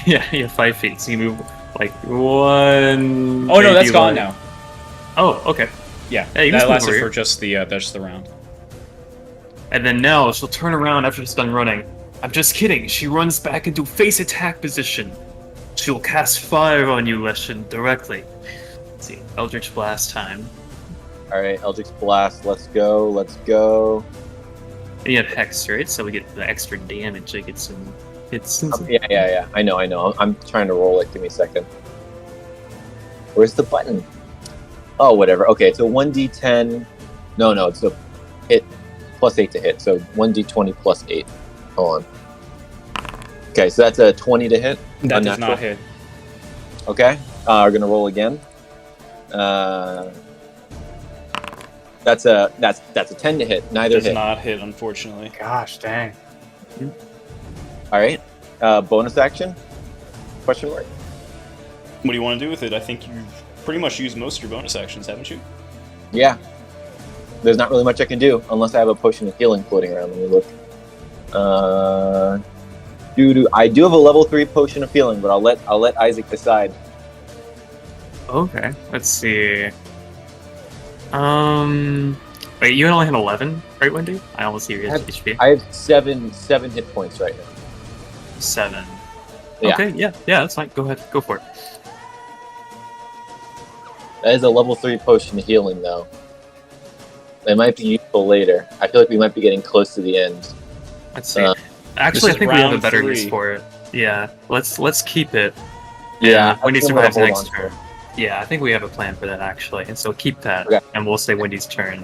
yeah, 5 feet. So you move like 1. Oh no, that's gone now. Oh, okay. Yeah, Yeah, you can that move lasted over for here. just the round. And then now she'll turn around after she's done running. I'm just kidding. She runs back into face attack position. She'll cast fire on you, Leshian, directly. Let's see, Eldritch Blast time. Alright, Eldritch Blast, let's go. And you have Hex, right? So we get the extra damage. I get some hits. Yeah. I know. I'm trying to roll it. Give me a second. Where's the button? Oh, whatever. Okay, so 1d10. No, it's a hit plus 8 to hit. So 1d20 plus 8. Hold on. Okay, so that's a 20 to hit. That does Unnatural. not hit. Okay, we're gonna roll again. That's a 10 to hit. Neither Does hit. not hit, unfortunately. Gosh, dang. All right. Bonus action? Question mark. What do you want to do with it? I think you've pretty much used most of your bonus actions, haven't you? Yeah. There's not really much I can do unless I have a potion of healing floating around. Let me look. I do have a level 3 potion of healing, but I'll let Isaac decide. Okay, let's see. Wait, you only had 11, right, Wendy? I almost see your HP. I have seven hit points right now. 7. Yeah. Okay, yeah, that's fine. Go ahead, go for it. That is a level 3 potion of healing, though. It might be useful later. I feel like we might be getting close to the end. Let's see. Actually, this I think is we have a round better 3. use for it. Yeah, let's keep it. Yeah, And Wendy that's what I'm survives gonna next hold on turn. Yeah, I think we have a plan for that actually, and so keep that, Okay. and we'll say Wendy's turn.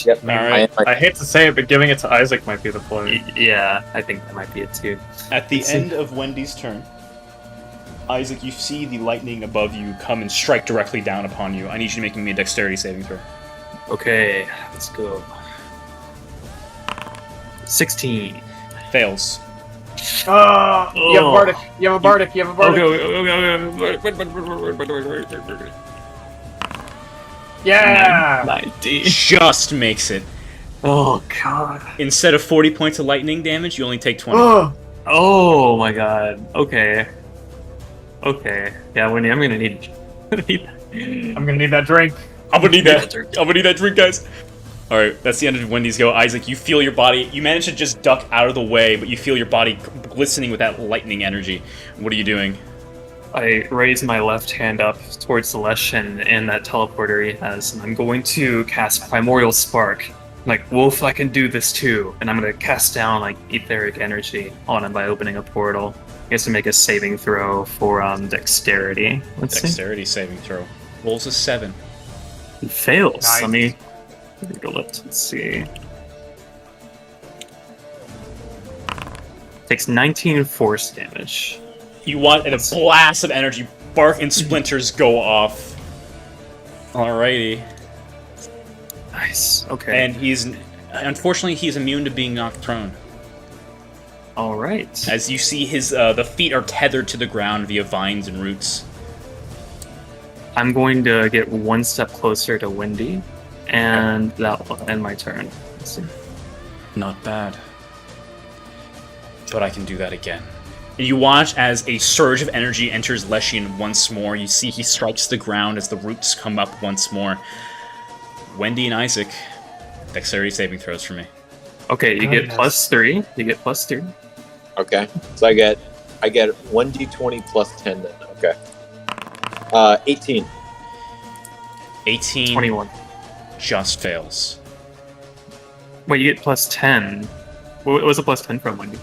Yep. All right. I hate to say it, but giving it to Isaac might be the play. Yeah, I think that might be it too. At the Let's see. end of Wendy's turn, Isaac, you see the lightning above you come and strike directly down upon you. I need you to make me a dexterity saving throw. Okay, let's go. 16. Fails. You have a bardic. You have a bardic. You have a bardic. Okay. Yeah. 90. Just makes it. Oh god. Instead of 40 points of lightning damage, you only take 20. Oh my god. Okay. Okay. Yeah, Winnie, I'm gonna need. I'm gonna need that drink. I'm gonna need that. I'm gonna need that drink, guys. All right, that's the end of Wendy's go. Isaac, you feel your body. You manage to just duck out of the way, but you feel your body glistening with that lightning energy. What are you doing? I raise my left hand up towards Celestian and that teleporter he has, and I'm going to cast Primordial Spark. Like, Wolf, I can do this too. And I'm going to cast down, like, etheric energy on him by opening a portal. He has to make a saving throw for Dexterity. Let's see. Dexterity saving throw. Rolls a 7. He fails. Nice. Let me roll it. Let's see. Takes 19 force damage. You want, and a blast of energy, bark and splinters go off. Alrighty. Nice. Okay. And unfortunately, he's immune to being knocked prone. All right. As you see, his the feet are tethered to the ground via vines and roots. I'm going to get one step closer to Wendy, and that will end my turn. Let's see. Not bad. But I can do that again. You watch as a surge of energy enters Leshian once more. You see he strikes the ground as the roots come up once more. Wendy and Isaac, dexterity saving throws for me. Okay, you get +3. You get +3. Okay, so I get 1d20 plus 10 then. Okay. 18. 18 21. just fails. Wait, you get +10. What was a +10 from, Wendy?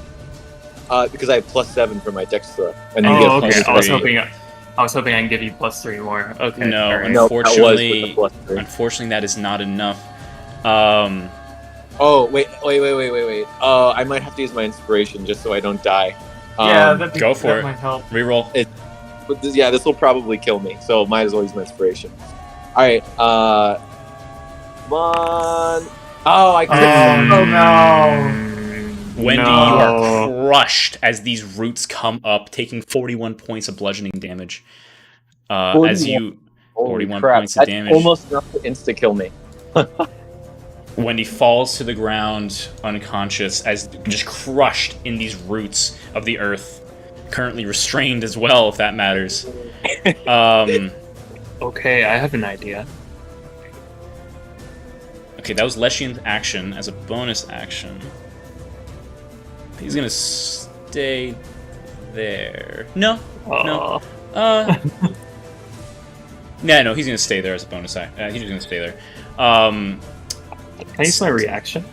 Because I have +7 for my dex throw, and then you Oh, get okay. +3. I was hoping I can give you +3 more. Okay. No, all right. No, that was unfortunately, with the +3. unfortunately, that is not enough. Oh, wait. I might have to use my inspiration just so I don't die. Go for that it. might help. Reroll. But this will probably kill me, so might as well use my inspiration. Alright, come on. Oh, I couldn't. Oh no. Wendy, No. you are crushed as these roots come up, taking 41 points of bludgeoning damage. As you... Holy 41 crap, points of that's damage. almost enough to insta-kill me. Wendy falls to the ground unconscious as just crushed in these roots of the earth. Currently restrained as well, if that matters. Okay, I have an idea. Okay, that was Leshian's action. As a bonus action, he's gonna stay there. No. Oh. No, he's gonna stay there as a bonus action. He's just gonna stay there. Can I use my reaction?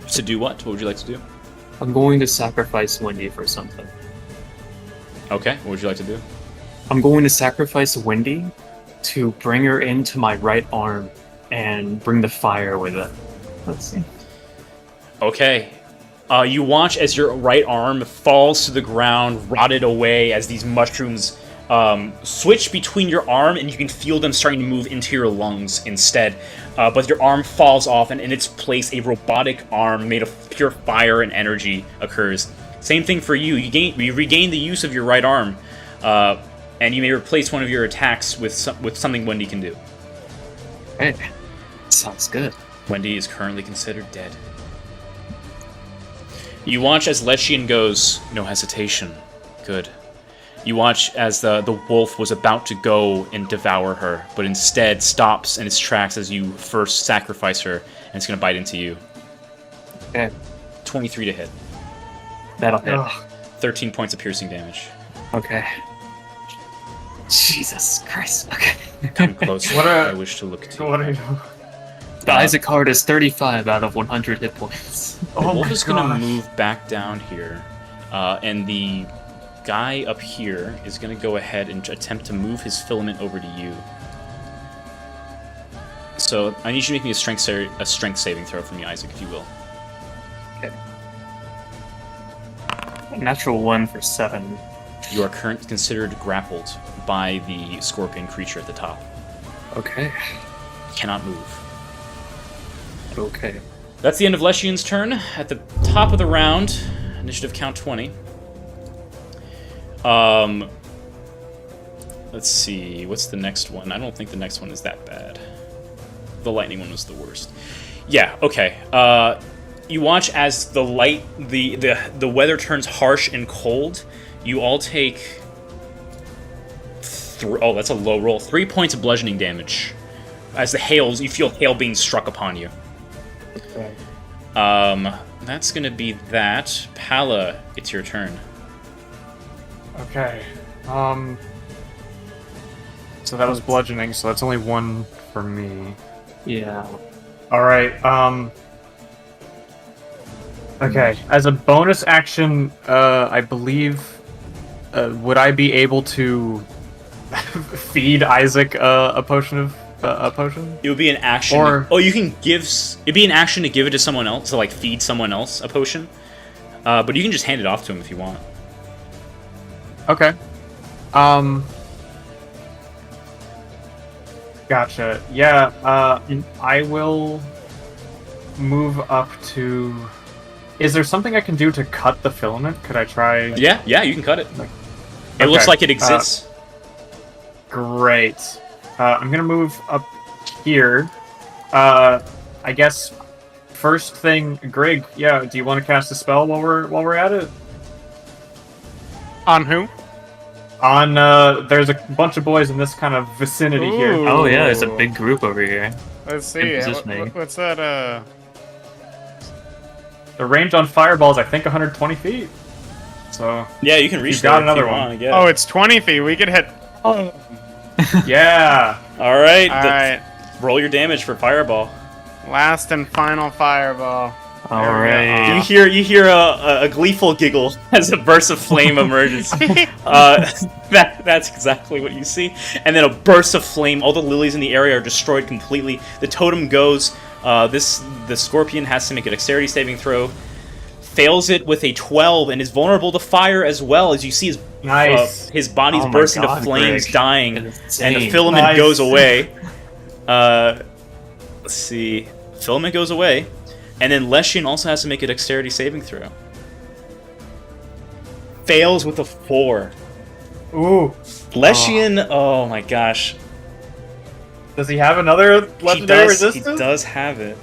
To do what? What would you like to do? I'm going to sacrifice Wendy for something. Okay, what would you like to do? I'm going to sacrifice Wendy to bring her into my right arm and bring the fire with it. Let's see. Okay. You watch as your right arm falls to the ground, rotted away as these mushrooms switch between your arm, and you can feel them starting to move into your lungs instead. But your arm falls off, and in its place, a robotic arm made of pure fire and energy occurs. Same thing for you. You regain the use of your right arm, and you may replace one of your attacks with something Wendy can do. Hey, sounds good. Wendy is currently considered dead. You watch as Leshian goes, no hesitation. Good. You watch as the wolf was about to go and devour her, but instead stops in its tracks as you first sacrifice her, and it's going to bite into you. Okay. 23 to hit. That'll hit. 13 points of piercing damage. Okay. Jesus Christ. Okay. Come closer. I wish to look to you. What are you? The Isaac card is 35 out of 100 hit points. The wolf is going to move back down here, and the guy up here is going to go ahead and attempt to move his filament over to you. So I need you to make me a strength saving throw for me, Isaac, if you will. Okay. Natural 1 for 7. You are currently considered grappled by the scorpion creature at the top. Okay. Cannot move. Okay. That's the end of Leshian's turn. At the top of the round, initiative count 20. Let's see. What's the next one? I don't think the next one is that bad. The lightning one was the worst. Yeah. Okay. You watch as the weather turns harsh and cold. You all take. Oh, that's a low roll. 3 points of bludgeoning damage. As you feel hail being struck upon you. Okay. That's gonna be that. Pala, it's your turn. Okay. So that was bludgeoning, so that's only 1 for me. Yeah. Alright, okay, as a bonus action, I believe, would I be able to feed Isaac a potion? It would be an action. You can give. It'd be an action to give it to someone else, to like feed someone else a potion. But you can just hand it off to him if you want. Okay. Gotcha. Yeah, I will move up to... Is there something I can do to cut the filament? Could I try... Yeah, you can cut it. It looks like it exists. Great. I'm gonna move up here. I guess first thing, Greg, do you want to cast a spell while we're at it? On who? On there's a bunch of boys in this kind of vicinity here. Oh yeah, there's a big group over here. Let's see. What's that? The range on fireballs, I think 120 feet. So yeah, you can reach. You've got another one. Yeah. Oh, it's 20 feet. We could hit. Oh. Yeah. All right. All right. Roll your damage for fireball. Last and final fireball. All right. You hear a gleeful giggle as a burst of flame emerges. That's exactly what you see. And then a burst of flame. All the lilies in the area are destroyed completely. The totem goes. The scorpion has to make a dexterity saving throw. Fails it with a 12 and is vulnerable to fire as well, as you see his body's burst into flames, dying, and the filament goes away. Let's see. Filament goes away. And then Leshian also has to make a dexterity saving throw. Fails with a 4. Ooh. Leshian, oh my gosh. Does he have another legendary resistance? He does have it.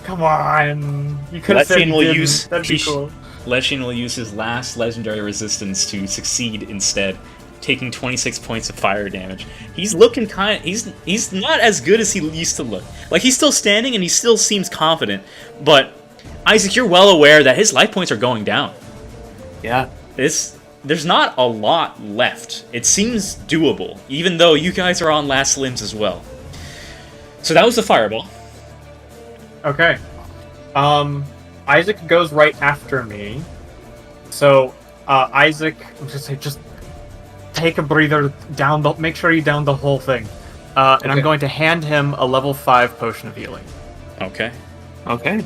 Come on. You could have said that'd be cool. Leshian will use his last legendary resistance to succeed instead, taking 26 points of fire damage. He's looking he's not as good as he used to look. Like, he's still standing and he still seems confident, but Isaac, you're well aware that his life points are going down. Yeah. There's not a lot left. It seems doable, even though you guys are on last limbs as well. So that was the fireball. Okay. Isaac goes right after me. So, Isaac, I'm just saying, just take a breather, make sure you down the whole thing. And I'm going to hand him a level 5 potion of healing. Okay. Okay.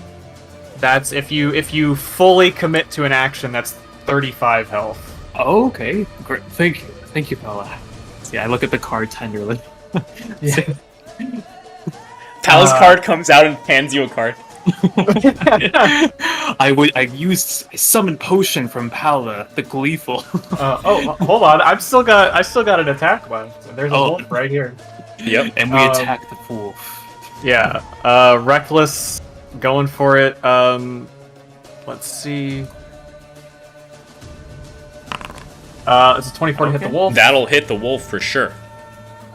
That's if you fully commit to an action, that's 35 health. Oh, okay. Great. Thank you, Pala. See, I look at the card tenderly. Yeah. Pala's card comes out and hands you a card. I summoned potion from Pala, the gleeful. Hold on. I still got an attack left. There's a wolf right here. Yep. And we attack the wolf. Yeah. Reckless, going for it. Let's see. It's a 24 to hit the wolf. That'll hit the wolf for sure.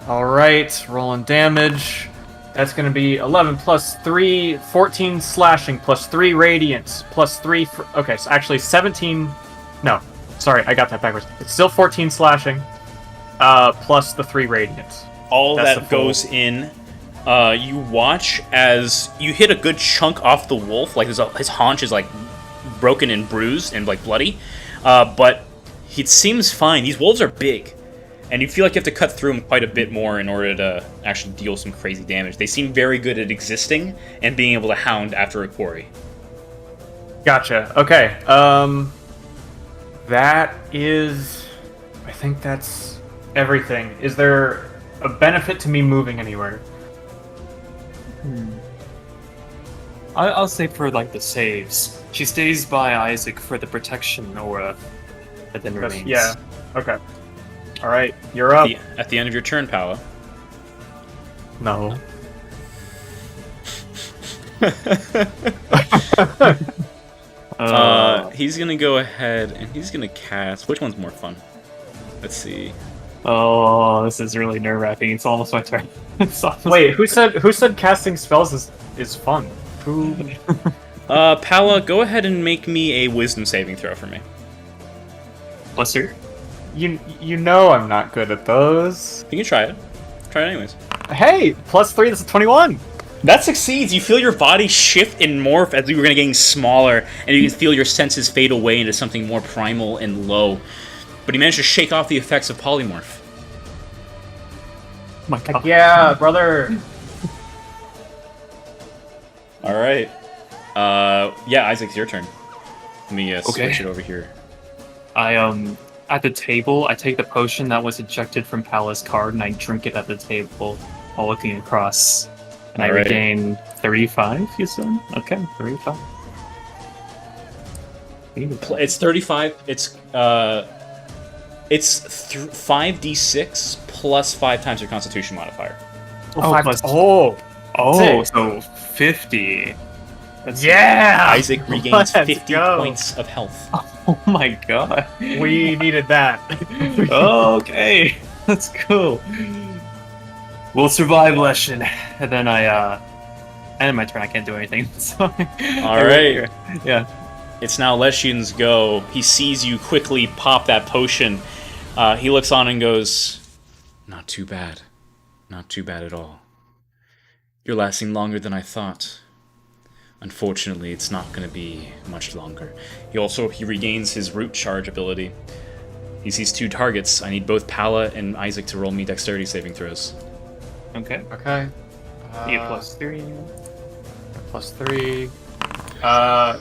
Alright, rolling damage. That's going to be 11 plus 3, 14 slashing, plus 3 radiant, plus 3... okay, so actually 17... No, sorry, I got that backwards. It's still 14 slashing, plus the 3 radiant. All that goes in. You watch as you hit a good chunk off the wolf. Like, his haunch is, like, broken and bruised and, like, bloody. But it seems fine. These wolves are big. And you feel like you have to cut through them quite a bit more in order to actually deal some crazy damage. They seem very good at existing and being able to hound after a quarry. Gotcha. Okay. That is... I think that's everything. Is there a benefit to me moving anywhere? I'll say for like the saves. She stays by Isaac for the protection aura that then remains. Yeah. Okay. All right, you're up. At the end of your turn, Paula. No. He's gonna go ahead and he's gonna cast. Which one's more fun? Let's see. Oh, this is really nerve-wracking. It's almost my turn. Wait, who said casting spells is fun? Who? Paula, go ahead and make me a wisdom saving throw for me. Bless her. You know I'm not good at those. You can try it. Try it anyways. Hey, +3, that's a 21. That succeeds. You feel your body shift and morph as you were getting smaller, and you can feel your senses fade away into something more primal and low. But he managed to shake off the effects of polymorph. My God. Yeah, brother. All right. Yeah, Isaac, it's your turn. Let me switch it over here. At the table, I take the potion that was ejected from Pala's card and I drink it at the table while looking across. And I regain 35, you said? Okay, 35. It's 35. It's 5d6 plus 5 times your Constitution modifier. So 50. Yeah! Isaac regains Let's 50 go. points of health. Oh my god. We needed that. Okay, that's cool. We'll survive, Leshen. And then end my turn. I can't do anything. So All right. Yeah. It's now Leshian's go. He sees you quickly pop that potion. He looks on and goes, "Not too bad. Not too bad at all. You're lasting longer than I thought. Unfortunately, it's not going to be much longer." He regains his root charge ability. He sees 2 targets. I need both Pala and Isaac to roll me dexterity saving throws. Okay. Okay. You get +3. +3.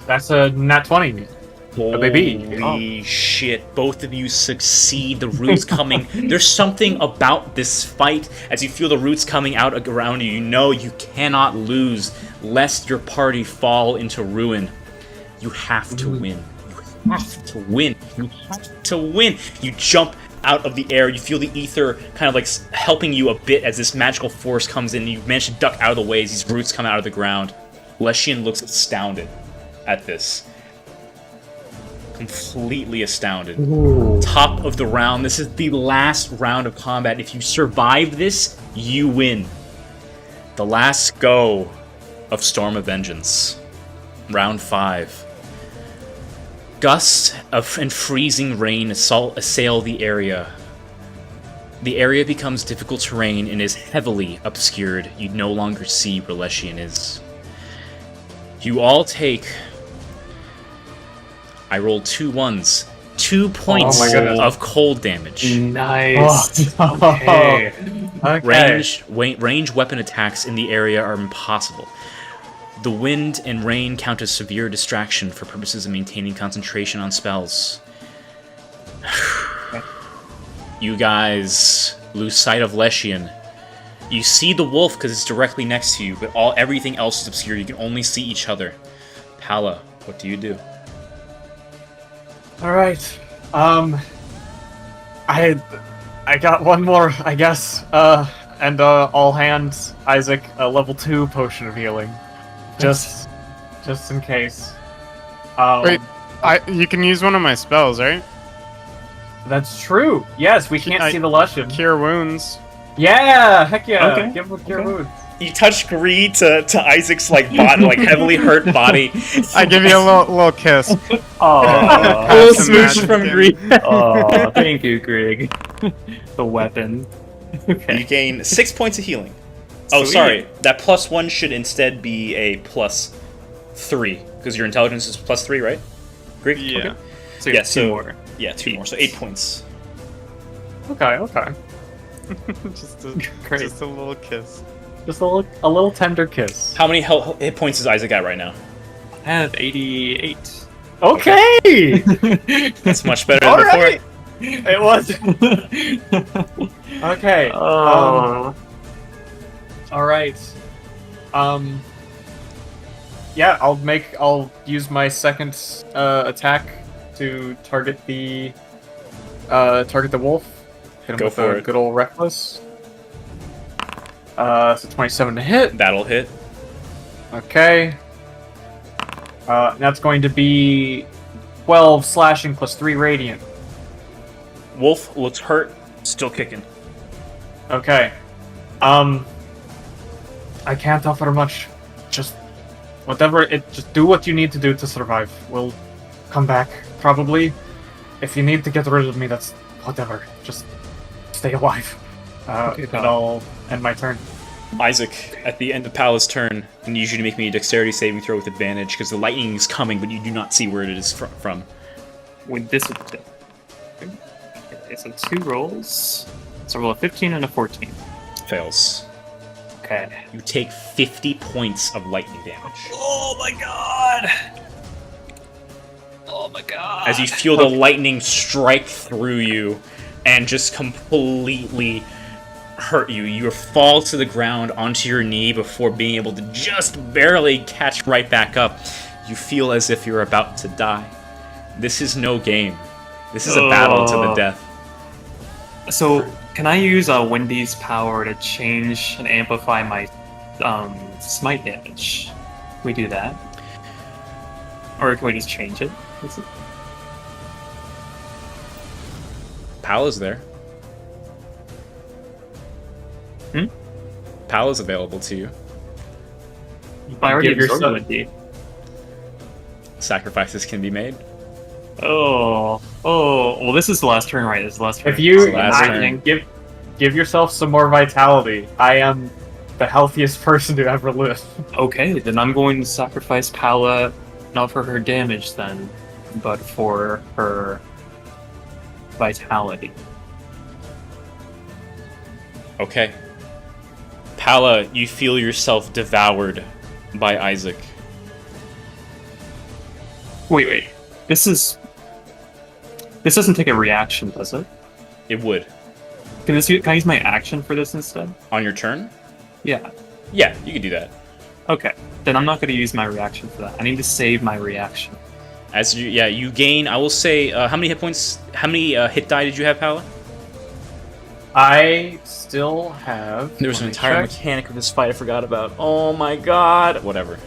That's a nat 20. Baby. Holy shit, both of you succeed. The roots coming. There's something about this fight. As you feel the roots coming out around you, you know you cannot lose, lest your party fall into ruin. You have to win. You have to win. You have to win. You jump out of the air. You feel the ether kind of like helping you a bit as this magical force comes in. You manage to duck out of the way as these roots come out of the ground. Leshian looks astounded at this. Completely astounded. Ooh. Top of the round. This is the last round of combat. If you survive this, you win. The last go of Storm of Vengeance. Round 5. Gusts and freezing rain assail the area. The area becomes difficult terrain and is heavily obscured. You no longer see where Leshian is. You all take... I rolled 2 1s. 2 points of cold damage. Nice. Okay. Range weapon attacks in the area are impossible. The wind and rain count as severe distraction for purposes of maintaining concentration on spells. You guys lose sight of Leshian. You see the wolf because it's directly next to you, but everything else is obscure. You can only see each other. Pala, what do you do? All right. I got one more, I guess. And all hands, Isaac, a level 2 potion of healing, just in case. Wait, you can use one of my spells, right? That's true. Yes, we can't see the Lushan. Cure wounds. Yeah, heck yeah. Okay. Give him cure wounds. You touch Gree to Isaac's body, heavily hurt body. I give you a little kiss. Oh, little smooch from Gree. Oh, thank you, Greg. The weapon. Okay. You gain 6 points of healing. Oh, Sweet. sorry. That +1 should instead be a +3 because your intelligence is +3, right? Gree? Yeah. Okay. So you have 2 more. Yeah, 2 more. So 8 points. Okay. just Great. a little kiss. Just a little tender kiss. How many hit points is Isaac at right now? I have 88. Okay. That's much better than before. Right. It was. Okay. All right. Yeah, I'll use my second attack to target the wolf. Hit him Go with for a it. good old reckless. So 27 to hit. That'll hit. Okay. That's going to be 12 slashing plus 3 radiant. Wolf looks hurt, still kicking. Okay. I can't offer much. Just just do what you need to do to survive. We'll come back, probably. If you need to get rid of me, that's whatever. Just stay alive. And I'll end my turn. Isaac, at the end of Pal's turn, I need you to make me a dexterity saving throw with advantage, because the lightning is coming, but you do not see where it is from. With this, okay, so 2 rolls. So roll a 15 and a 14. Fails. Okay. You take 50 points of lightning damage. Oh my god! Oh my god! As you feel the lightning strike through you and just completely hurt you. You fall to the ground onto your knee before being able to just barely catch right back up. You feel as if you're about to die. This is no game. This is a battle to the death. So, can I use Wendy's power to change and amplify my smite damage? Can we do that? Or can we just change it? Pal is there. Pal is available to you. I already Give absorbed yourself- Wendy. Sacrifices can be made. Oh, well, this is the last turn, right? This is the last turn. If you It's the last turn. give yourself some more vitality, I am the healthiest person to ever live. Okay, then I'm going to sacrifice Pala, not for her damage then, but for her vitality. Okay. Pala, you feel yourself devoured by Isaac. Wait. This doesn't take a reaction, does it? It would. Can I use my action for this instead? On your turn? Yeah. Yeah, you could do that. Okay. Then I'm not going to use my reaction for that. I need to save my reaction. You gain, I will say, how many hit points, how many hit die did you have, Pala? I still have. There was an let me entire check. mechanic of this fight I forgot about. Oh my god. Whatever.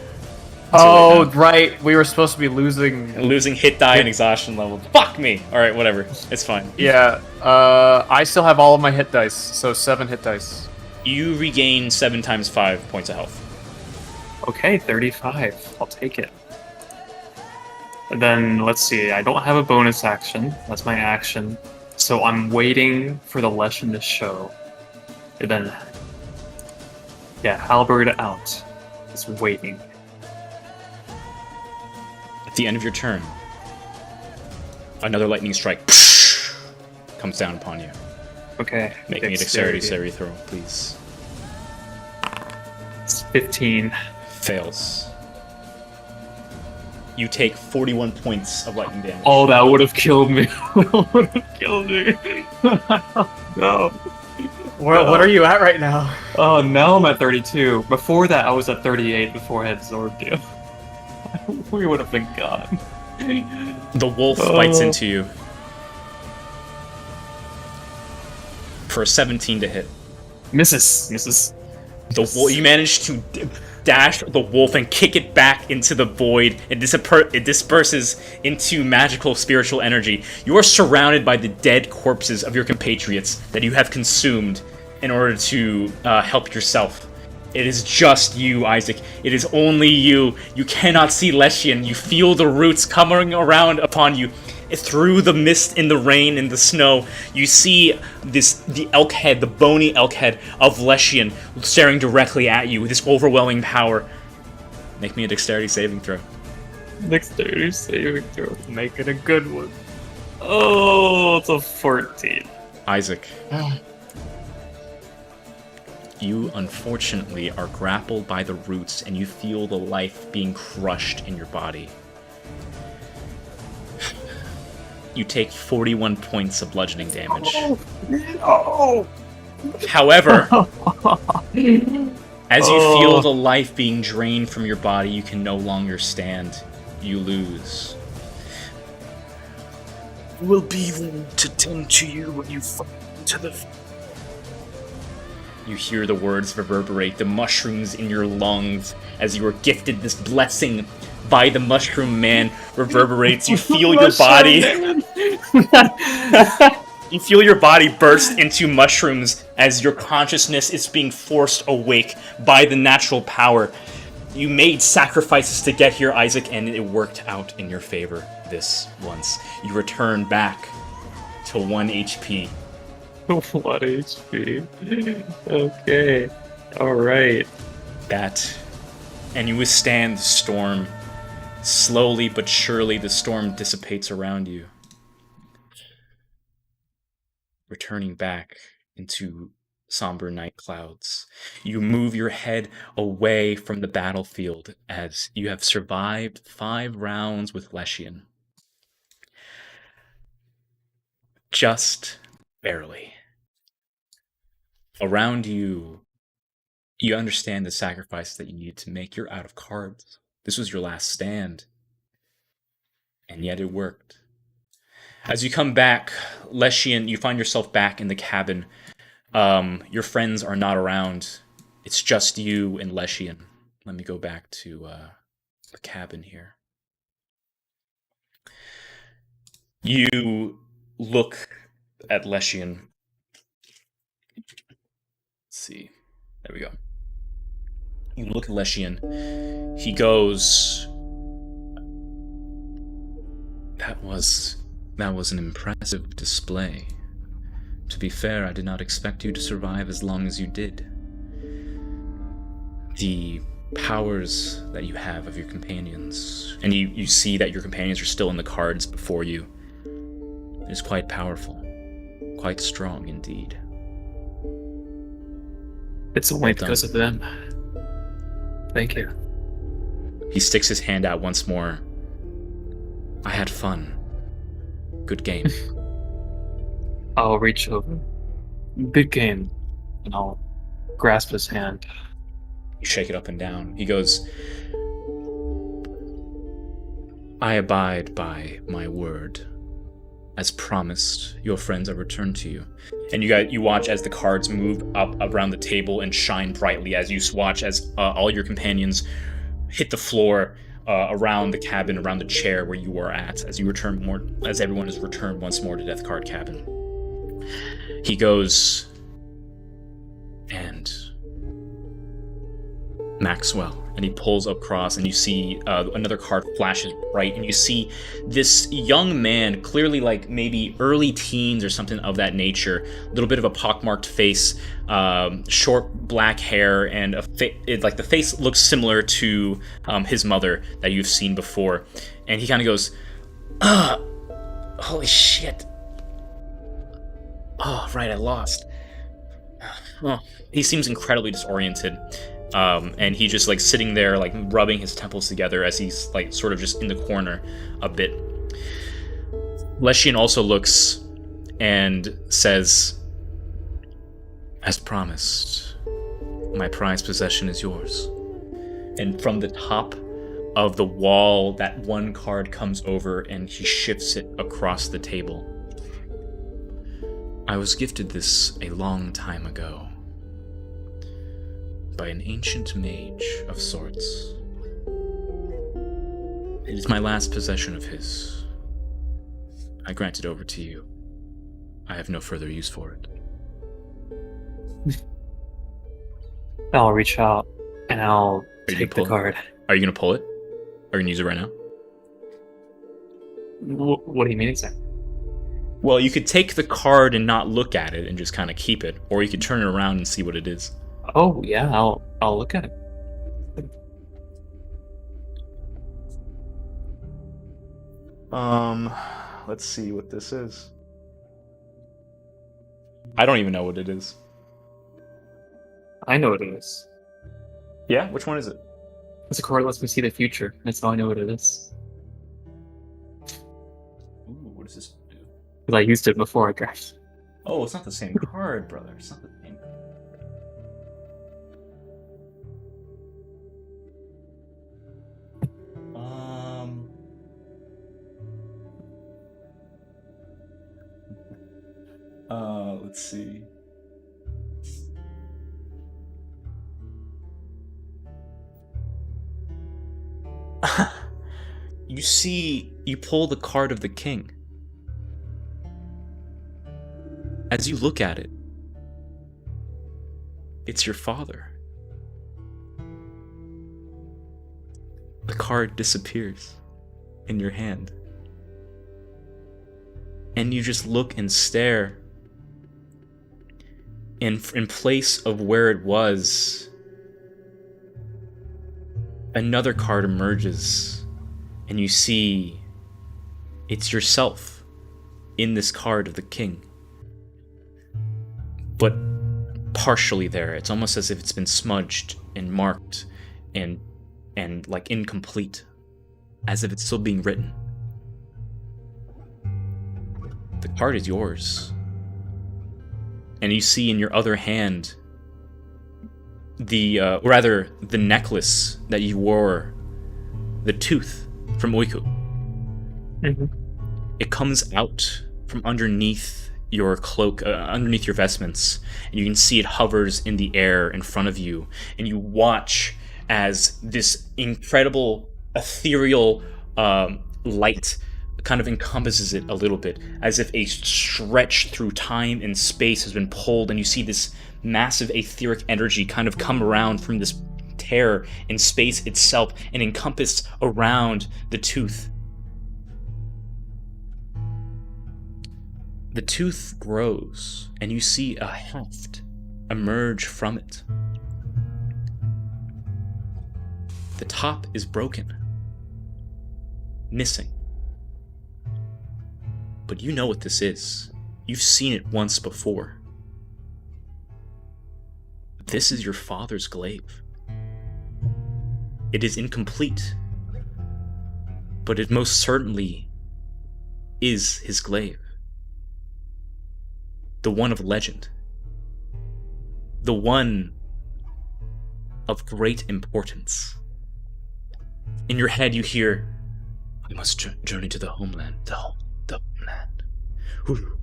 Oh, right. We were supposed to be losing. Losing hit die and exhaustion level. Fuck me! Alright, whatever. It's fine. Yeah. I still have all of my hit dice, so 7 hit dice. You regain 7 times 5 points of health. Okay, 35. I'll take it. And then, let's see. I don't have a bonus action. That's my action. So I'm waiting for the lesson to show. And then, yeah, halberd out. Just waiting. At the end of your turn, another lightning strike comes down upon you. Okay. Make me a dexterity saving throw, please. It's 15. Fails. You take 41 points of lightning damage. Oh, that would have killed me. That would have killed me. No. What are you at right now? Oh, now I'm at 32. Before that, I was at 38 before I absorbed you. We would have been gone. The wolf bites into you. For a 17 to hit. Misses. You manage to dash the wolf and kick it back into the void. It disperses into magical spiritual energy. You are surrounded by the dead corpses of your compatriots that you have consumed in order to help yourself. It is just you, Isaac. It is only you. You cannot see Leshian. You feel the roots coming around upon you. Through the mist and the rain and the snow, you see the elk head, the bony elk head of Leshian staring directly at you with this overwhelming power. Make me a dexterity saving throw. Dexterity saving throw. Make it a good one. Oh, it's a 14. Isaac. You unfortunately are grappled by the roots and you feel the life being crushed in your body. You take 41 points of bludgeoning damage. Oh. However, As you feel the life being drained from your body, you can no longer stand. You lose. Will be there to tend to you when you fall into the. You hear the words reverberate, the mushrooms in your lungs as you were gifted this blessing by the mushroom man reverberates. You feel your body. You feel your body burst into mushrooms as your consciousness is being forced awake by the natural power. You made sacrifices to get here, Isaac, and it worked out in your favor this once. You return back to 1 HP. 1 HP. Okay. Alright. And you withstand the storm. Slowly but surely, the storm dissipates around you. Returning back into somber night clouds. You move your head away from the battlefield as you have survived 5 rounds with Leshian. Just barely. Around you, you understand the sacrifice that you need to make. You're out of cards. This was your last stand. And yet it worked. As you come back, Leshian, you find yourself back in the cabin. Your friends are not around. It's just you and Leshian. Let me go back to the cabin here. You look at Leshian. Let's see. There we go. You look at Leshian. He goes, That was an impressive display. To be fair, I did not expect you to survive as long as you did. The powers that you have of your companions, and you see that your companions are still in the cards before you, is quite powerful. Quite strong indeed. It's only because of them. Thank you. He sticks his hand out once more. I had fun. Good game. I'll reach over. Good game. And I'll grasp his hand. You shake it up and down. He goes, I abide by my word. As promised, your friends are returned to you. And you watch as the cards move up around the table and shine brightly as you watch as all your companions hit the floor around the cabin, around the chair where you are at, as everyone is returned once more to Death Card Cabin. He goes, and Maxwell, and he pulls across, and you see another card flashes bright, and you see this young man, clearly like maybe early teens or something of that nature, a little bit of a pockmarked face, short black hair, and like the face looks similar to his mother that you've seen before, and he kind of goes, holy shit. Oh, right, I lost. Oh. He seems incredibly disoriented. And he just like sitting there like rubbing his temples together as he's like sort of just in the corner a bit. Leshian also looks and says, as promised, my prized possession is yours. And from the top of the wall, that one card comes over and he shifts it across the table. I was gifted this a long time ago by an ancient mage of sorts. It is my last possession of his. I grant it over to you. I have no further use for it. I'll reach out and I'll take the card. Are you going to pull it? Are you going to use it right now? What do you mean exactly? Well, you could take the card and not look at it and just kind of keep it, or you could turn it around and see what it is. Oh yeah, I'll look at it. Let's see what this is. I don't even know what it is. I know what it is. Yeah? Which one is it? It's a card that lets me see the future. That's how I know what it is. Ooh, what does this do? Because I used it before I crashed. Oh, it's not the same card, brother. It's not the same. Let's see. You pull the card of the king. As you look at it, it's your father. The card disappears in your hand. And you just look and stare. And in place of where it was, another card emerges. And you see it's yourself in this card of the king. But partially there. It's almost as if it's been smudged and marked and like incomplete. As if it's still being written. The card is yours. And you see in your other hand the necklace that you wore, the tooth from Uiku. Mm-hmm. It comes out from underneath your cloak, underneath your vestments, and you can see it hovers in the air in front of you, and you watch as this incredible ethereal light kind of encompasses it a little bit, as if a stretch through time and space has been pulled, and you see this massive etheric energy kind of come around from this tear in space itself and encompass around the tooth. The tooth grows, and you see a heft emerge from it. The top is broken, missing. But you know what this is. You've seen it once before. This is your father's glaive. It is incomplete, but it most certainly is his glaive. The one of legend. The one of great importance. In your head you hear, "I must journey to the homeland, the homeland. Whew."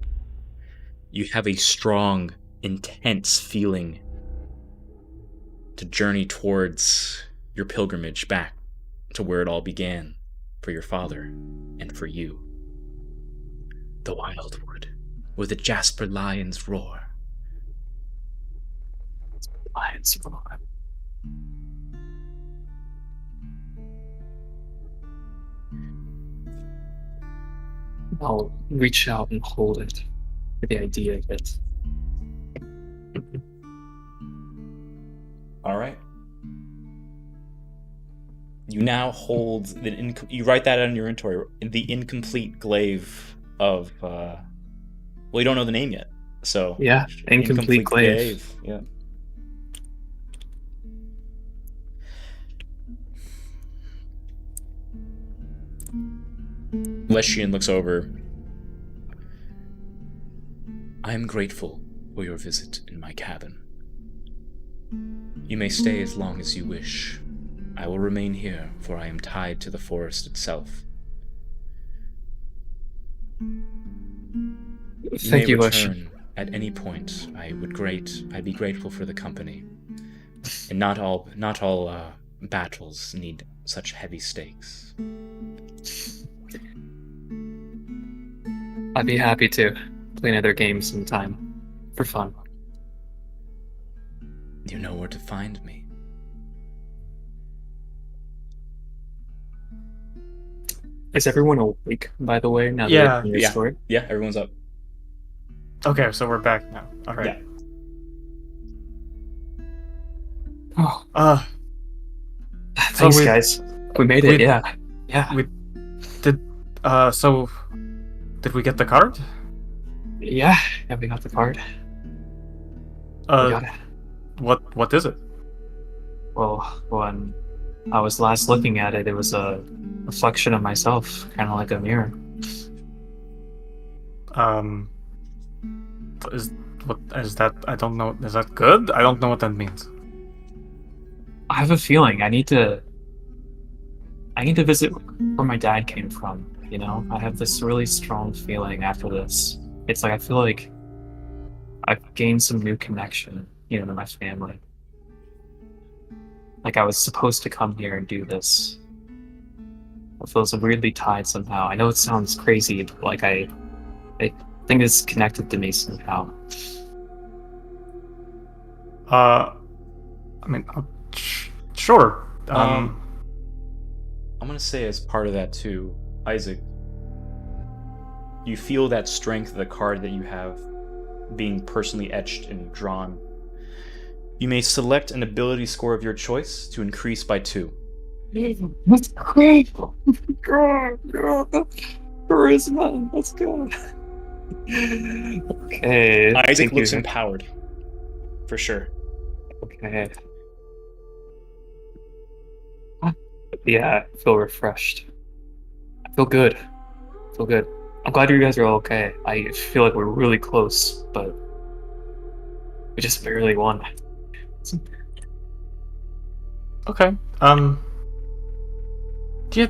You have a strong, intense feeling to journey towards your pilgrimage back to where it all began for your father and for you. The wildwood, where the jasper lions roar. Lions roar. I'll reach out and hold it for the idea of it. All right. You now hold you write that on your inventory, the incomplete glaive of well, you don't know the name yet. So Yeah, incomplete glaive. Yeah. Leshian looks over. I am grateful for your visit in my cabin. You may stay as long as you wish. I will remain here, for I am tied to the forest itself. Thank you, Lush. Return at any point. I'd be grateful for the company. And not all battles need such heavy stakes. I'd be happy to play another game sometime for fun. You know where to find me. Is everyone awake, by the way, now that Yeah. you've your story? Yeah, everyone's up. Okay, so we're back now. All right. Yeah. Thanks, we- guys. We made it, we- yeah. Yeah. So did we get the card? Yeah, we got the card. We got it. What is it? Well, when I was last looking at it, it was a reflection of myself, kind of like a mirror. What is that? I don't know. Is that good? I don't know what that means. I have a feeling I need to visit where my dad came from, you know? I have this really strong feeling after this. It's like I feel like I've gained some new connection, to my family. Like I was supposed to come here and do this. It feels weirdly tied somehow. I know it sounds crazy, but like I think it's connected to me somehow. I mean, sure. I'm gonna say as part of that too, Isaac, you feel that strength of the card that you have being personally etched and drawn. You may select an ability score of your choice to increase by 2. Let's go! Charisma, let's go. Okay. Isaac thank looks you. empowered. For sure. Okay. Yeah, I feel refreshed. I feel good. I'm glad you guys are all okay. I feel like we're really close, but we just barely won. Okay. Yeah.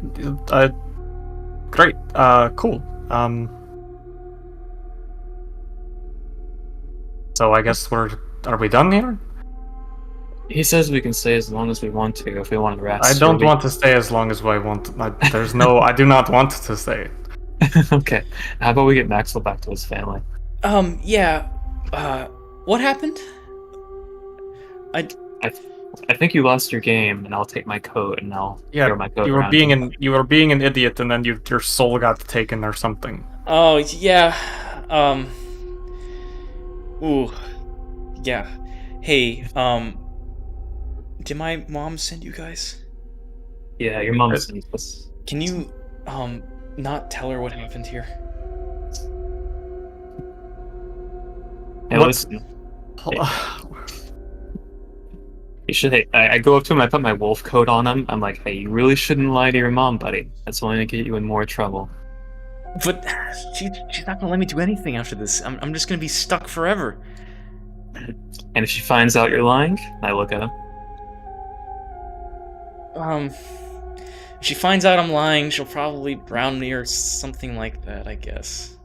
Great. Cool. So I guess are we done here? He says we can stay as long as we want to if we want to rest. I don't want to stay as long as I want. I do not want to stay. Okay. How about we get Maxwell back to his family? Yeah. What happened? I think you lost your game, and I'll take my coat and I'll throw my coat you were around you were being an idiot, and then your soul got taken or something. Oh, yeah. Ooh. Yeah. Hey, did my mom send you guys? Yeah, your mom sent us. Can you, not tell her what happened here? Hey, What? listen. You should. Hey, I go up to him. I put my wolf coat on him. I'm like, hey, you really shouldn't lie to your mom, buddy. That's only gonna get you in more trouble. But she's not gonna let me do anything after this. I'm just gonna be stuck forever. And if she finds out you're lying, I look at him. If she finds out I'm lying, she'll probably drown me or something like that, I guess.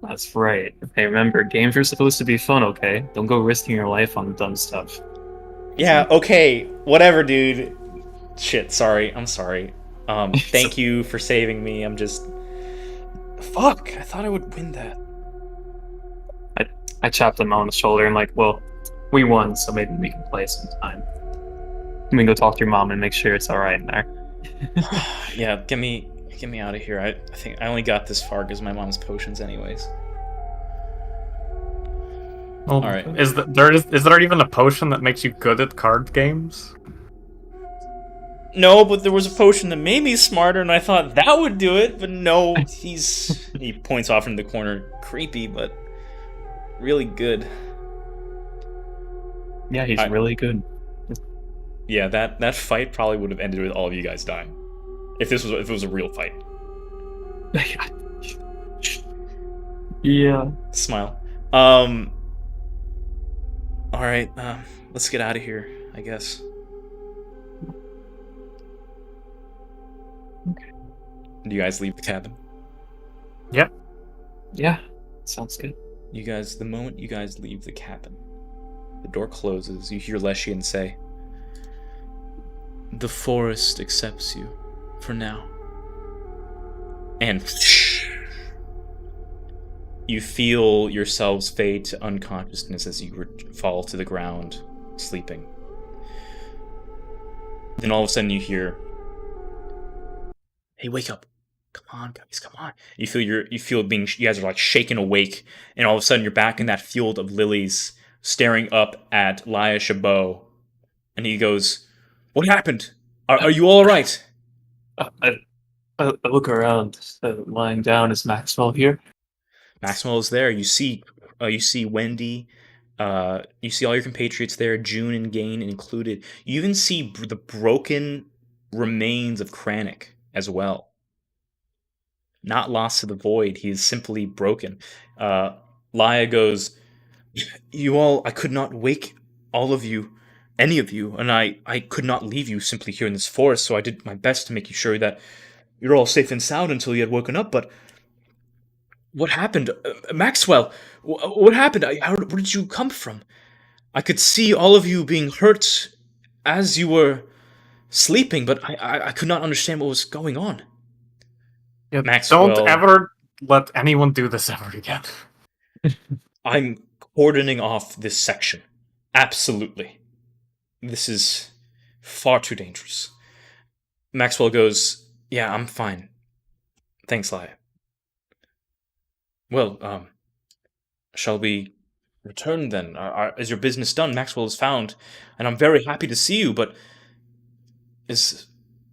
That's right. Hey, remember, games are supposed to be fun, okay? Don't go risking your life on dumb stuff. Yeah, okay, whatever, dude. Shit, sorry, I'm sorry. Thank you for saving me, I'm just... Fuck, I thought I would win that. I chopped him on the shoulder and like, well, we won, so maybe we can play sometime. We can go talk to your mom and make sure it's alright in there. Yeah, get me out of here. I think I only got this far because my mom's potions anyways. Well, All right. Is there even a potion that makes you good at card games? No, but there was a potion that made me smarter, and I thought that would do it, but no, he points off into the corner. Creepy, but really good. Yeah, he's really good. Yeah, that fight probably would have ended with all of you guys dying. If it was a real fight. Yeah. Smile. Alright, let's get out of here, I guess. Okay. Do you guys leave the cabin? Yep. Yeah, sounds good. The moment you guys leave the cabin, the door closes, you hear Leshian say, "The forest accepts you, for now." And you feel yourselves fade to unconsciousness as you fall to the ground, sleeping. Then all of a sudden you hear, "Hey, wake up. Come on, guys, come on." You guys are like shaken awake, and all of a sudden you're back in that field of lilies, staring up at Laia Chabot. And he goes, "What happened? Are you all right?" I look around. Lying down, is Maxwell here? Maxwell is there. You see Wendy. You see all your compatriots there, June and Gain included. You even see the broken remains of Kranich as well. Not lost to the void. He is simply broken. Laia goes, I could not wake all of you, any of you, and I could not leave you simply here in this forest, so I did my best to make you sure that you're all safe and sound until you had woken up, but What happened? Maxwell, what happened? Where did you come from? I could see all of you being hurt as you were sleeping, but I could not understand what was going on. Yeah, Maxwell, don't ever let anyone do this ever again. I'm cordoning off this section. Absolutely. This is far too dangerous. Maxwell goes, yeah, I'm fine. Thanks, Lai. Well, shall we return then? Is your business done? Maxwell is found, and I'm very happy to see you, but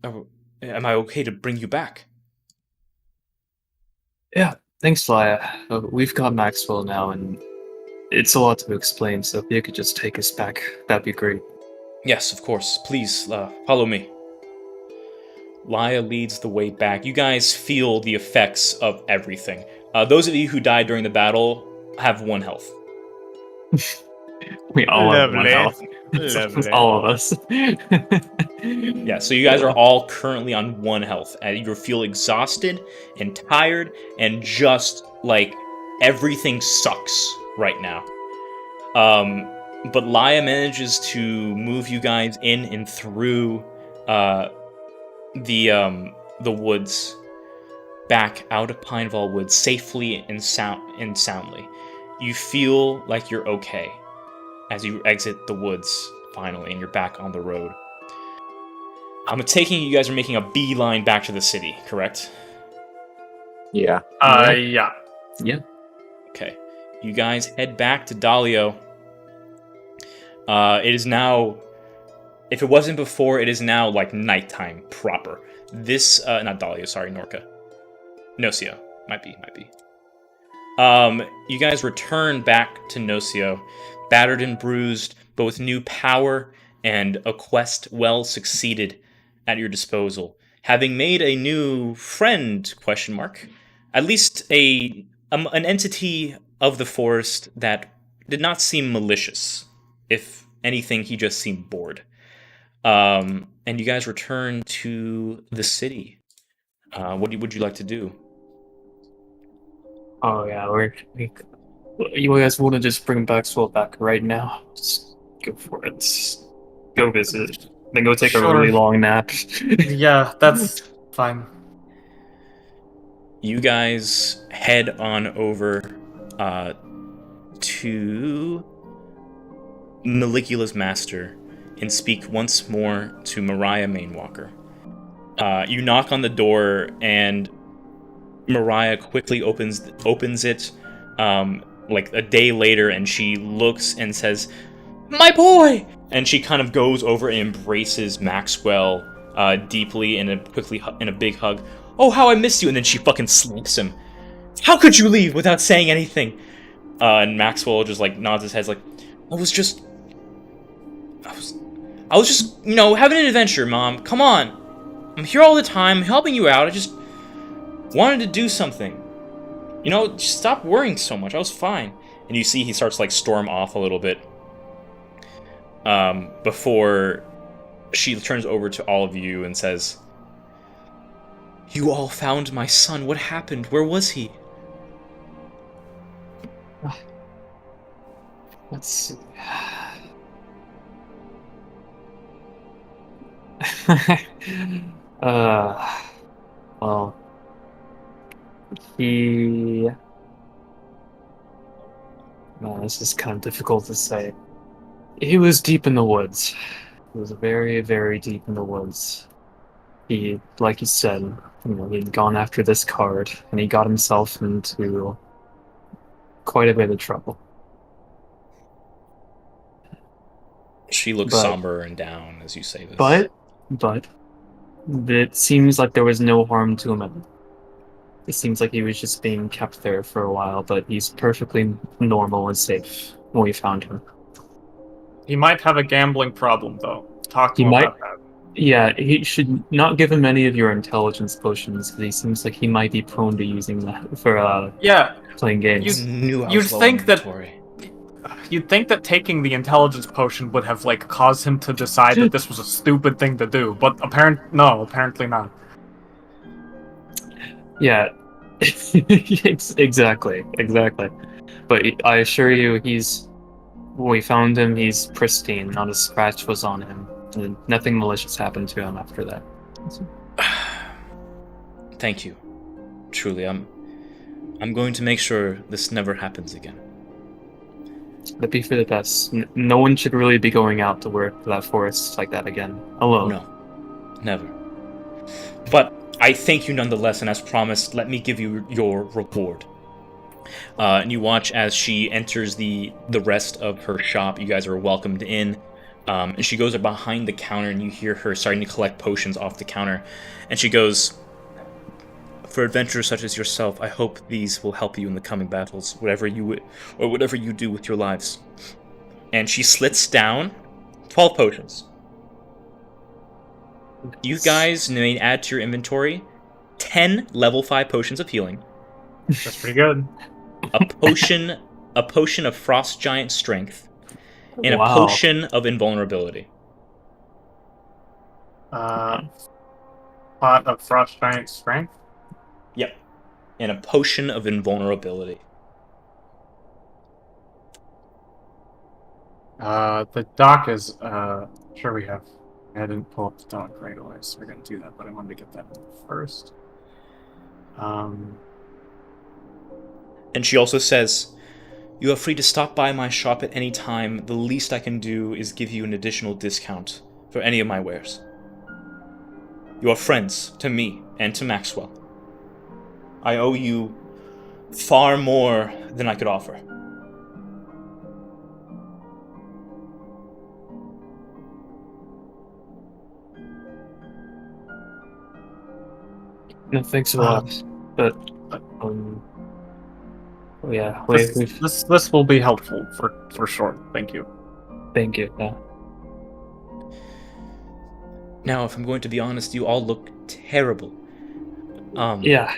am I okay to bring you back? Yeah, thanks, Laya. We've got Maxwell now, and it's a lot to explain, so if you could just take us back, that'd be great. Yes, of course. Please, follow me. Laya leads the way back. You guys feel the effects of everything. Those of you who died during the battle have 1 health. We all have 1 health. Lovely. All of us. Yeah, so you guys are all currently on 1 health. You feel exhausted and tired and just like everything sucks right now. But Laya manages to move you guys in and through the woods back out of Pineville Woods safely and soundly. You feel like you're okay as you exit the woods finally, and you're back on the road. I'm taking you guys are making a beeline back to the city, correct? Yeah. Yeah. Yeah. Okay. You guys head back to Dalio. It is now, if it wasn't before, it is now like nighttime proper. This, not Dalio, sorry, Norca. Nocio. Might be. You guys return back to Nocio, battered and bruised, but with new power and a quest well succeeded at your disposal. Having made a new friend, ? At least an entity of the forest that did not seem malicious. If anything, he just seemed bored. And you guys return to the city. What would you like to do? Oh yeah, you guys want to just bring Maxwell back right now? Just go for it. Just go visit. Then go take a Sure. really long nap. Yeah, that's fine. You guys head on over to Maligula's master and speak once more to Mariah Mainwalker. You knock on the door, and Mariah quickly opens it like a day later, and she looks and says, "My boy!" And she kind of goes over and embraces Maxwell deeply in a big hug. "Oh, how I missed you!" And then she fucking slaps him. "How could you leave without saying anything?" And Maxwell just like nods his head, like, I was just, having an adventure, Mom. Come on, I'm here all the time, helping you out. I just wanted to do something. Just stop worrying so much. I was fine. And you see he starts like storm off a little bit. Before she turns over to all of you and says, "You all found my son. What happened? Where was he?" Let's see. Well, this is kind of difficult to say. He was deep in the woods. He was very, very deep in the woods. He, like you said, he'd gone after this card, and he got himself into quite a bit of trouble. She looks somber and down as you say this. But it seems like there was no harm to him. It seems like he was just being kept there for a while, but he's perfectly normal and safe when we found him. He might have a gambling problem, though. Talk to him about that. Yeah, he should not give him any of your intelligence potions, because he seems like he might be prone to using that for playing games. You'd think that taking the intelligence potion would have caused him to decide that this was a stupid thing to do, but apparently not. Yeah, Exactly. But I assure you, when we found him, he's pristine. Not a scratch was on him, and nothing malicious happened to him after that. Thank you. Truly, I'm going to make sure this never happens again. That'd be for the best. No one should really be going out to work that forest like that again, alone. No, never. But I thank you nonetheless, and as promised, let me give you your reward. And you watch as she enters the rest of her shop. You guys are welcomed in. And she goes behind the counter, and you hear her starting to collect potions off the counter. And she goes, "For adventurers such as yourself, I hope these will help you in the coming battles, whatever you do with your lives." And she slits down 12 potions. You guys may add to your inventory 10 level 5 potions of healing. That's pretty good. A potion of Frost Giant Strength, and Wow. a potion of Invulnerability. Pot of Frost Giant Strength. Yep. And a potion of Invulnerability. The dock is, sure we have. I didn't pull up the dock right away, so we're gonna do that, but I wanted to get that first. And she also says, "You are free to stop by my shop at any time. The least I can do is give you an additional discount for any of my wares. You are friends to me and to Maxwell. I owe you far more than I could offer." No, thanks a lot. But yeah, This will be helpful for sure. Thank you. thank you. Yeah. Now, if I'm going to be honest, you all look terrible. Yeah.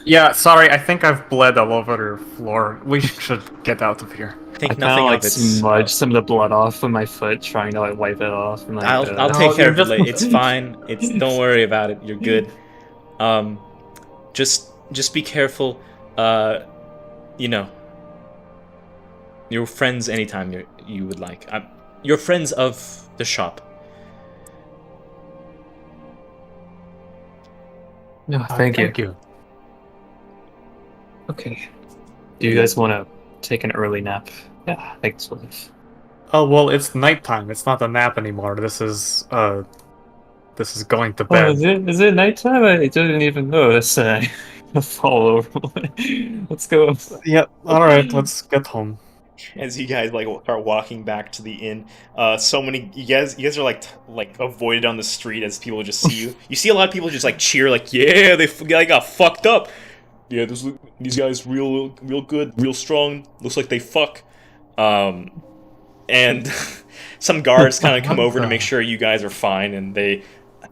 Yeah, sorry, I think I've bled all over the floor. We should get out of here. Think I kind nothing of of like it. smudge some of the blood off with my foot, trying to like wipe it off. And, like, I'll No, take care of you're it later. It's fine. Don't worry about it. You're good. Just be careful. You know, your friends anytime you would like. You're friends of the shop. No, thank you. Thank you. Okay. Do you guys want to take an early nap? Yeah, thanks for this. Oh well, it's nighttime. It's not a nap anymore. This is going to Oh, bed. is it nighttime? I didn't even notice. I fall over. Let's go. Yep. All right, let's get home. As you guys like start walking back to the inn, so many you guys are like avoided on the street as people just see you. You see a lot of people just like cheer, like, yeah, they got fucked up. Yeah, these guys real good, real strong. Looks like they fuck. And some guards kind of come over to make sure you guys are fine, and they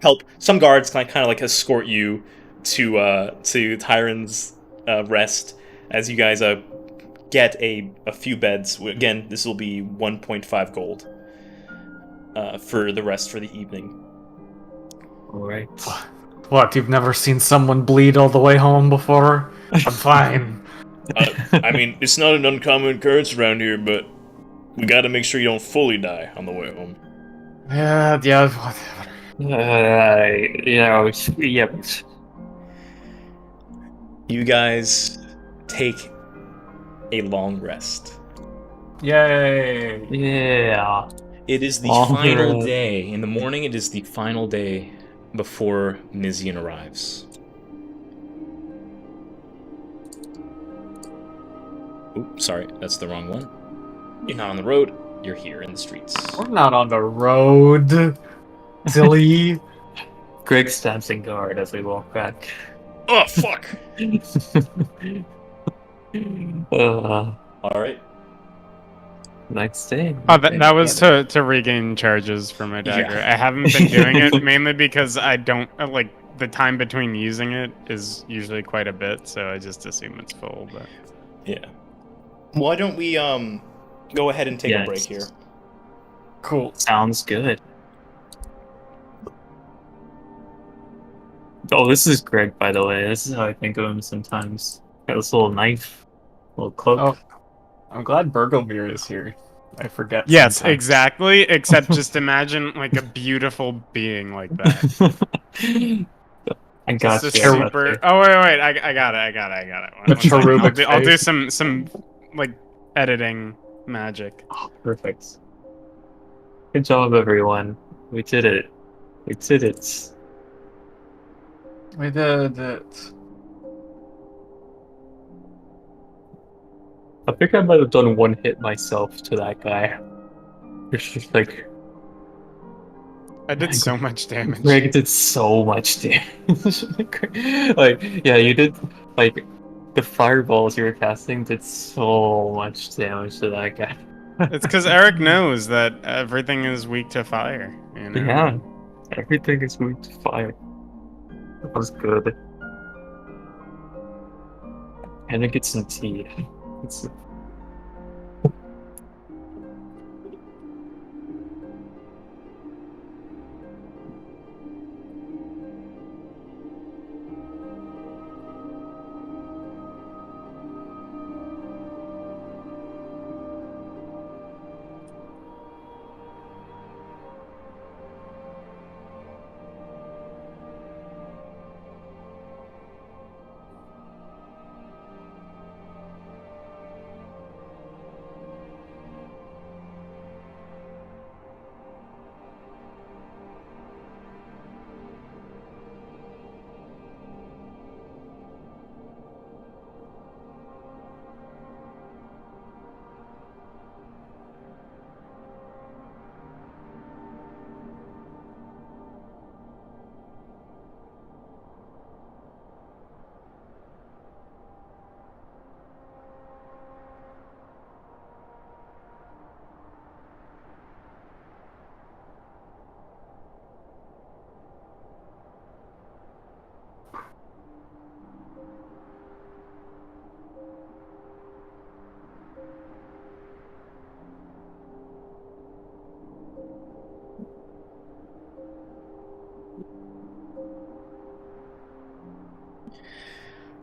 help. Some guards kind of like escort you to Tyron's rest as you guys get a few beds. Again, this will be 1.5 gold for the rest for the evening. All right. What? You've never seen someone bleed all the way home before? I'm fine. I mean, it's not an uncommon occurrence around here, but we gotta make sure you don't fully die on the way home. Yeah, whatever. Yep. You guys take a long rest. Yay! Yeah. It is the Long final rest. day. In the morning, it is the final day before Mizian arrives. Oops, sorry, that's the wrong one. You're not on the road, you're here in the streets. We're not on the road, silly. Greg stands in guard as we walk back. Oh, fuck! Alright. Next day. Oh, that was to regain charges for my dagger. Yeah. I haven't been doing it mainly because I don't like the time between using it is usually quite a bit, so I just assume it's full. But Yeah. Why don't we go ahead and take a break here? Cool. Sounds good. Oh, this is Greg, by the way. This is how I think of him sometimes. Got this little knife, little cloak. Oh, I'm glad Bergelmir is here. I forget. Yes, sometimes. exactly. Except just imagine like a beautiful being like that. I got Just a you. super. Oh wait, I got it. A One second. cherubic I'll do face. some like editing magic. Oh, perfect. Good job, everyone. We did it. We did it. We did it. I think I might have done one hit myself to that guy. It's just like I did so much damage. Greg did so much damage. Like, yeah, you did like the fireballs you were casting did so much damage to that guy. It's because Eric knows that everything is weak to fire. You know? Yeah, everything is weak to fire. That was good. And it gets some tea. It's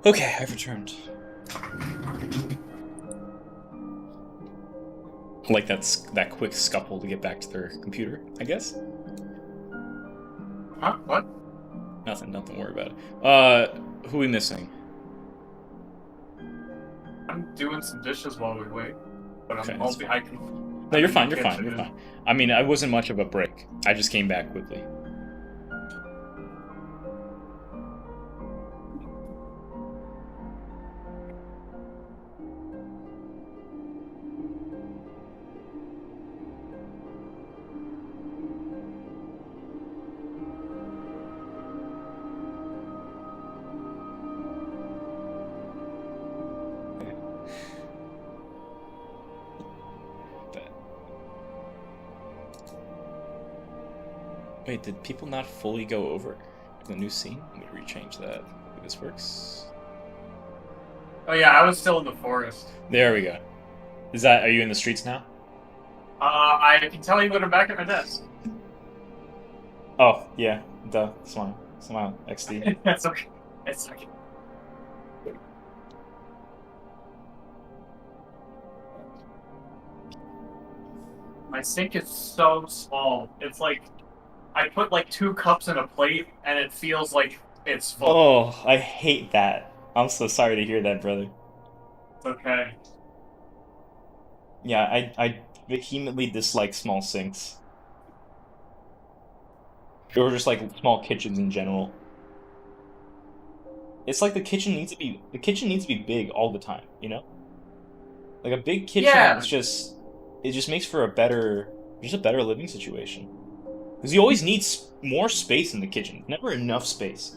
Okay, I've returned. Like that quick scuffle to get back to their computer, I guess. Huh? What? Nothing to worry about. Who are we missing? I'm doing some dishes while we wait, but Okay, I can. No, you're fine. You're fine. I mean, I wasn't much of a break. I just came back quickly. Wait, did people not fully go over the new scene? Let me rechange that. Maybe this works. Oh yeah, I was still in the forest. There we go. Are you in the streets now? I can tell you when I'm back at my desk. Oh, yeah. Duh. Smile. XD. It's okay. It's okay. My sink is so small. It's like I put like 2 cups in a plate, and it feels like it's full. Oh, I hate that. I'm so sorry to hear that, brother. It's okay. Yeah, I vehemently dislike small sinks. Or just like small kitchens in general. It's like the kitchen needs to be big all the time, you know? Like a big kitchen Yeah. it just makes for a better living situation. Because you always need more space in the kitchen. Never enough space.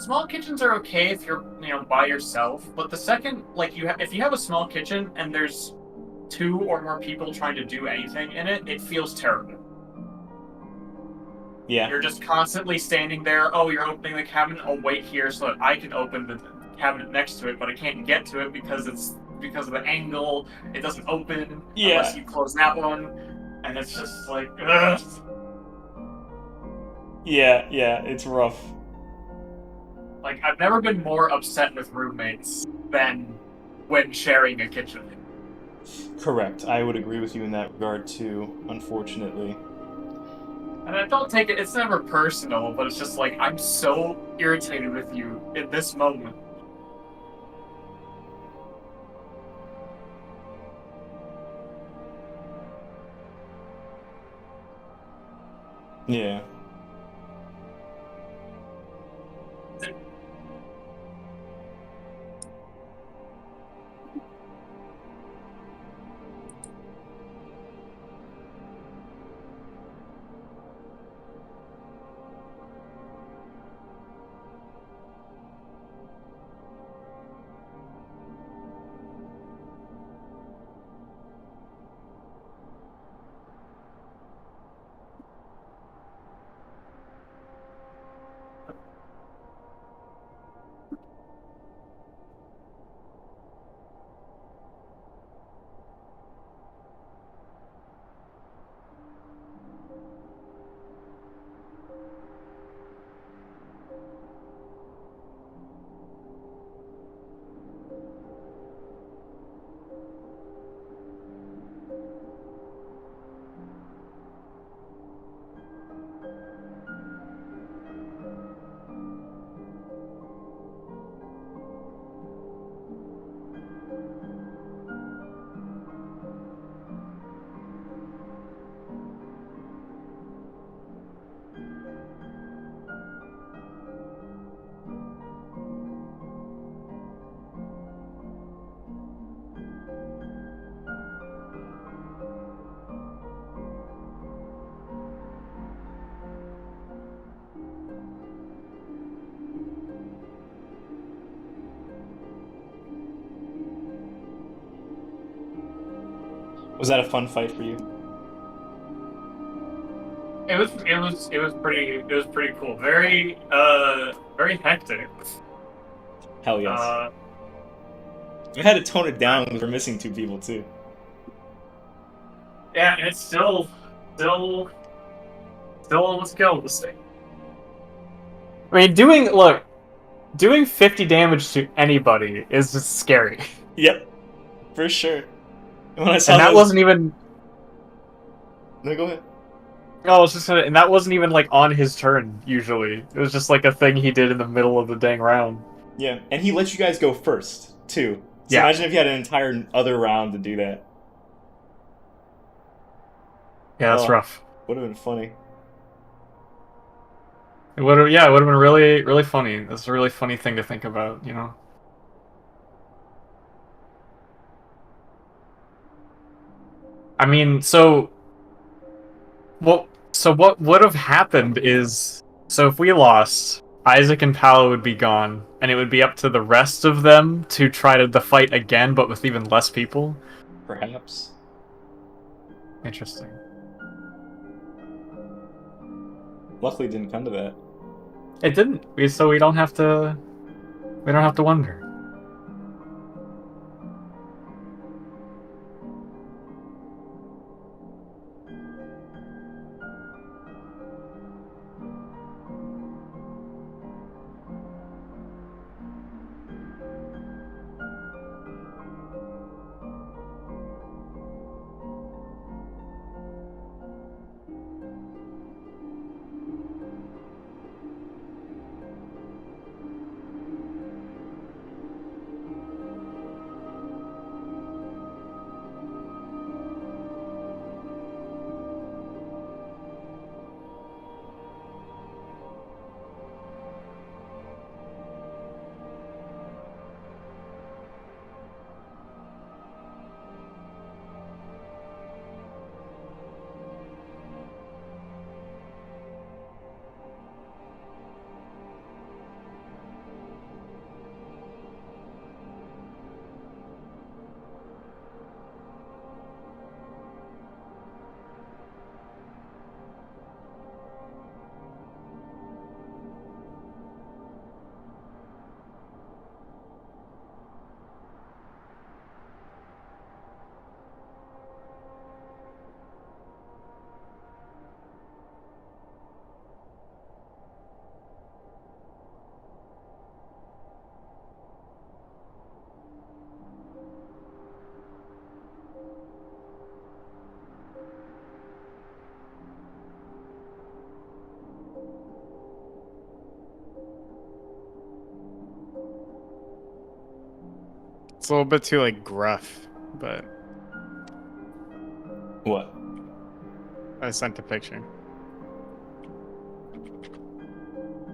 Small kitchens are okay if you're, by yourself, but the second, like, if you have a small kitchen and there's 2 or more people trying to do anything in it, it feels terrible. Yeah. You're just constantly standing there. Oh, you're opening the cabinet. I'll wait here so that I can open the cabinet next to it, but I can't get to it because of the angle. It doesn't open unless you close that one, and it's just like, ugh. Yeah, it's rough. Like, I've never been more upset with roommates than when sharing a kitchen. Correct. I would agree with you in that regard too, unfortunately. And I don't take it, it's never personal, but it's just like, I'm so irritated with you in this moment. Yeah. Was that a fun fight for you? It was pretty cool. Very hectic. Hell yes. Uh, I had to tone it down because we're missing 2 people too. yeah, and it's still almost killed this thing. I mean, doing 50 damage to anybody is just scary. Yep. For sure. When I saw And that wasn't even. No, go ahead. Oh, I was just gonna, and that wasn't even like on his turn. Usually, it was just like a thing he did in the middle of the dang round. Yeah, and he let you guys go first, too. So Yeah. imagine if you had an entire other round to do that. Yeah, that's Oh. rough. Would have been funny. It would have been really, really funny. It's a really funny thing to think about, you know. I mean, so what would have happened is, so if we lost, Isaac and Paolo would be gone, and it would be up to the rest of them to try to the fight again, but with even less people. Perhaps. Interesting. Luckily, it didn't come to that. It didn't. So we don't have to. We don't have to wonder. It's a little bit too like gruff, but What? I sent a picture.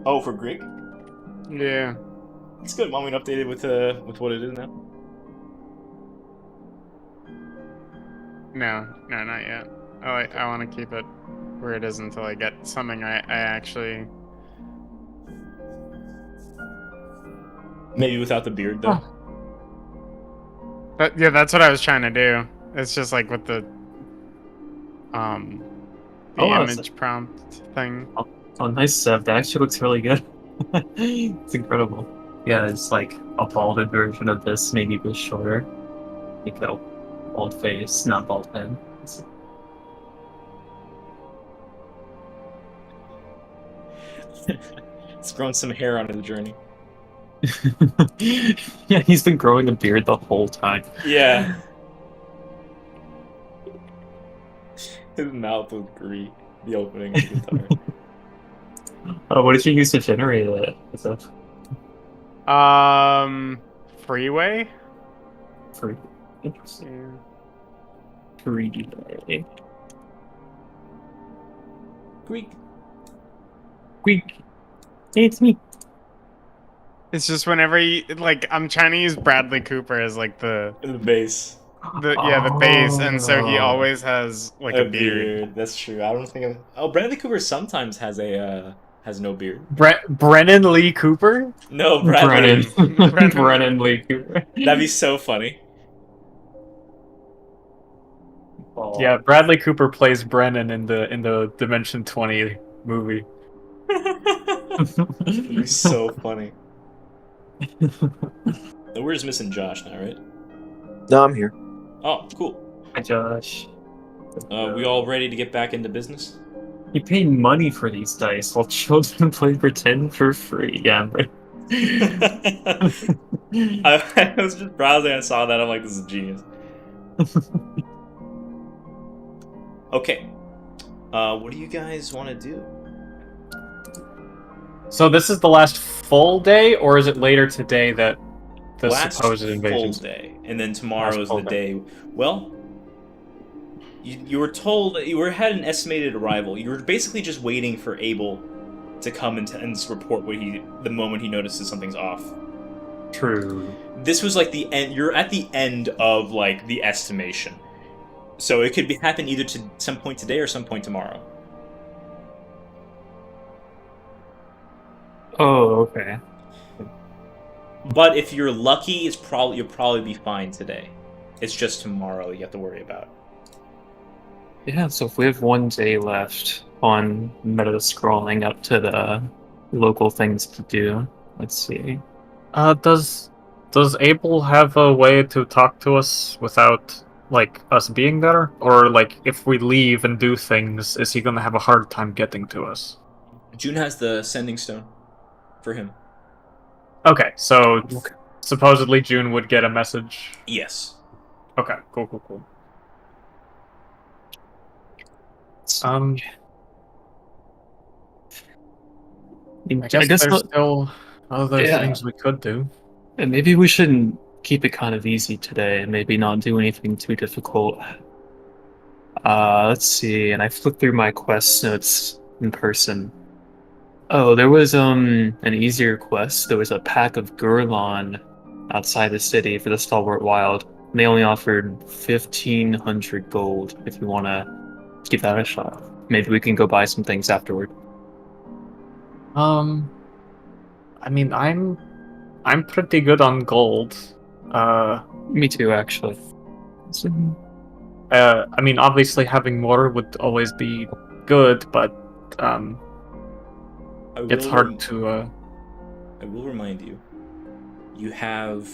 Oh, for Greek? Yeah. It's good. Want me to update it with what it is now? No, not yet. I want to keep it where it is until I get something I actually. Maybe without the beard though. But yeah, that's what I was trying to do. It's just like with the image prompt thing. Oh, nice, Sev. That actually looks really good. It's incredible. Yeah, it's like a balded version of this, maybe a bit shorter. Like a bald face, not bald head. It's grown some hair on his journey. Yeah, he's been growing a beard the whole time. Yeah. His mouth was green. The opening of the guitar. Oh, what did you use to generate it? What's Freeway. Free. Interesting. Yeah. Freeway. Greek. Squeak. Hey, it's me. It's just whenever you like, I'm trying to use Bradley Cooper as like the bass. the bass, and so he always has like a beard. That's true. I don't think. Oh, Bradley Cooper sometimes has no beard. Brennan Lee Cooper? No, Bradley. Brennan Lee Cooper. That'd be so funny. Yeah, Bradley Cooper plays Brennan in the Dimension 20 movie. It'd be so funny. We're just missing Josh now, right? No, I'm here. Oh, cool. Hi, Josh. We all ready to get back into business? You pay money for these dice while children play pretend for free. Yeah, right. I was just browsing. I saw that. I'm like, this is genius. Okay. What do you guys want to do? So this is the last full day, or is it later today that the Last supposed full invasion? day, and then tomorrow is full the day. Well, you were told you had an estimated arrival. You were basically just waiting for Abel to come and report the moment he notices something's off. True. This was like the end. You're at the end of like the estimation, so it could happen either to some point today or some point tomorrow. Oh, okay. But if you're lucky, you'll probably be fine today. It's just tomorrow you have to worry about. Yeah, so if we have one day left on meta scrolling up to the local things to do, let's see. Does Abel have a way to talk to us without like us being there? Or like if we leave and do things, is he gonna have a hard time getting to us? June has the sending stone for him. Okay, so supposedly June would get a message. Yes. Okay, cool. I I guess there's not- still other Yeah. things we could do. and maybe we shouldn't keep it kind of easy today and maybe not do anything too difficult. Let's see, and I flipped through my quest notes in person. Oh, there was an easier quest. There was a pack of Gurlon outside the city for the Stalwart Wild. And they only offered 1,500 gold if you want to give that a shot. Maybe we can go buy some things afterward. I mean, I'm pretty good on gold. Me too, actually. I mean, obviously having more would always be good, but it's hard to. I will remind you. You have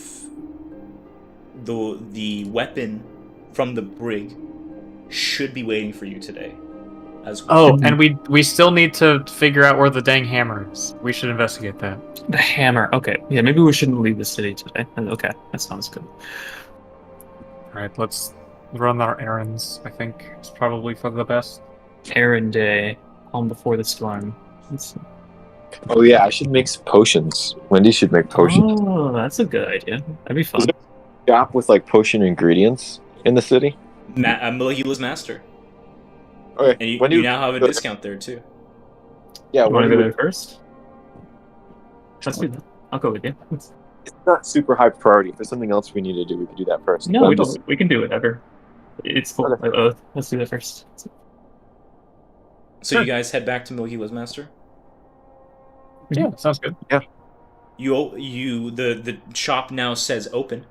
the weapon from the brig should be waiting for you today, as well. Oh, and we still need to figure out where the dang hammer is. We should investigate that. The hammer. Okay. Yeah, maybe we shouldn't leave the city today. Okay, that sounds good. All right, let's run our errands. I think it's probably for the best. Errand day. Calm before the storm. Let's see. Oh yeah, I should make some potions. Wendy should make potions. Oh, that's a good idea. That'd be fun. shop with like potion ingredients in the city? Malihula's Master. Okay. And When do you now have a discount there too. Yeah, You when want to do go you- there first? Let's do that. I'll go with you. it's not super high priority. If there's something else we need to do, we could do that first. No, But we I'm just- don't. We can do whatever. It's cool. Okay. Let's do that first. So you guys head back to Malihula's Master. Yeah, sounds good. The shop now says open.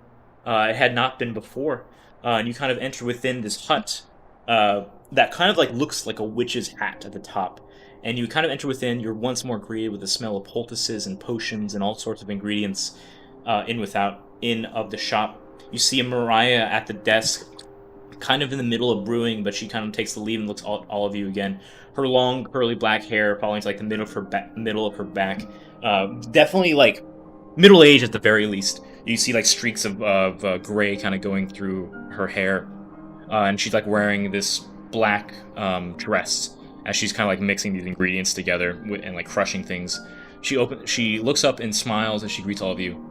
It had not been before, and you kind of enter within this hut that kind of like looks like a witch's hat at the top. And you kind of enter within. You're once more greeted with the smell of poultices and potions and all sorts of ingredients in of the shop. You see a Mariah at the desk, kind of in the middle of brewing, but she kind of takes the lead and looks all of you again. Her long curly black hair falling to like the middle of her back. Definitely like middle age at the very least. You see like streaks of gray kind of going through her hair, and she's like wearing this black dress as she's kind of like mixing these ingredients together and like crushing things. She looks up and smiles as she greets all of you.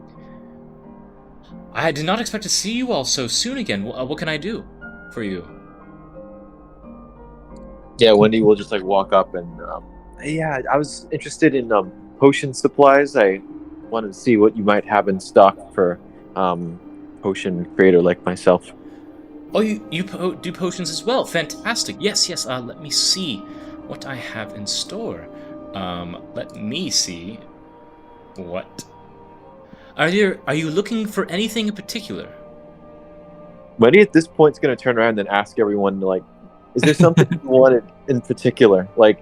I did not expect to see you all so soon again. What can I do for you? Yeah, Wendy will just like walk up and yeah, I was interested in potion supplies. I wanted to see what you might have in stock for potion creator like myself. Oh, you do potions as well. Fantastic. Yes. Let me see what I have in store. Let me see. What? Are you looking for anything in particular? Wendy at this point is going to turn around and ask everyone like, is there something you wanted in particular? Like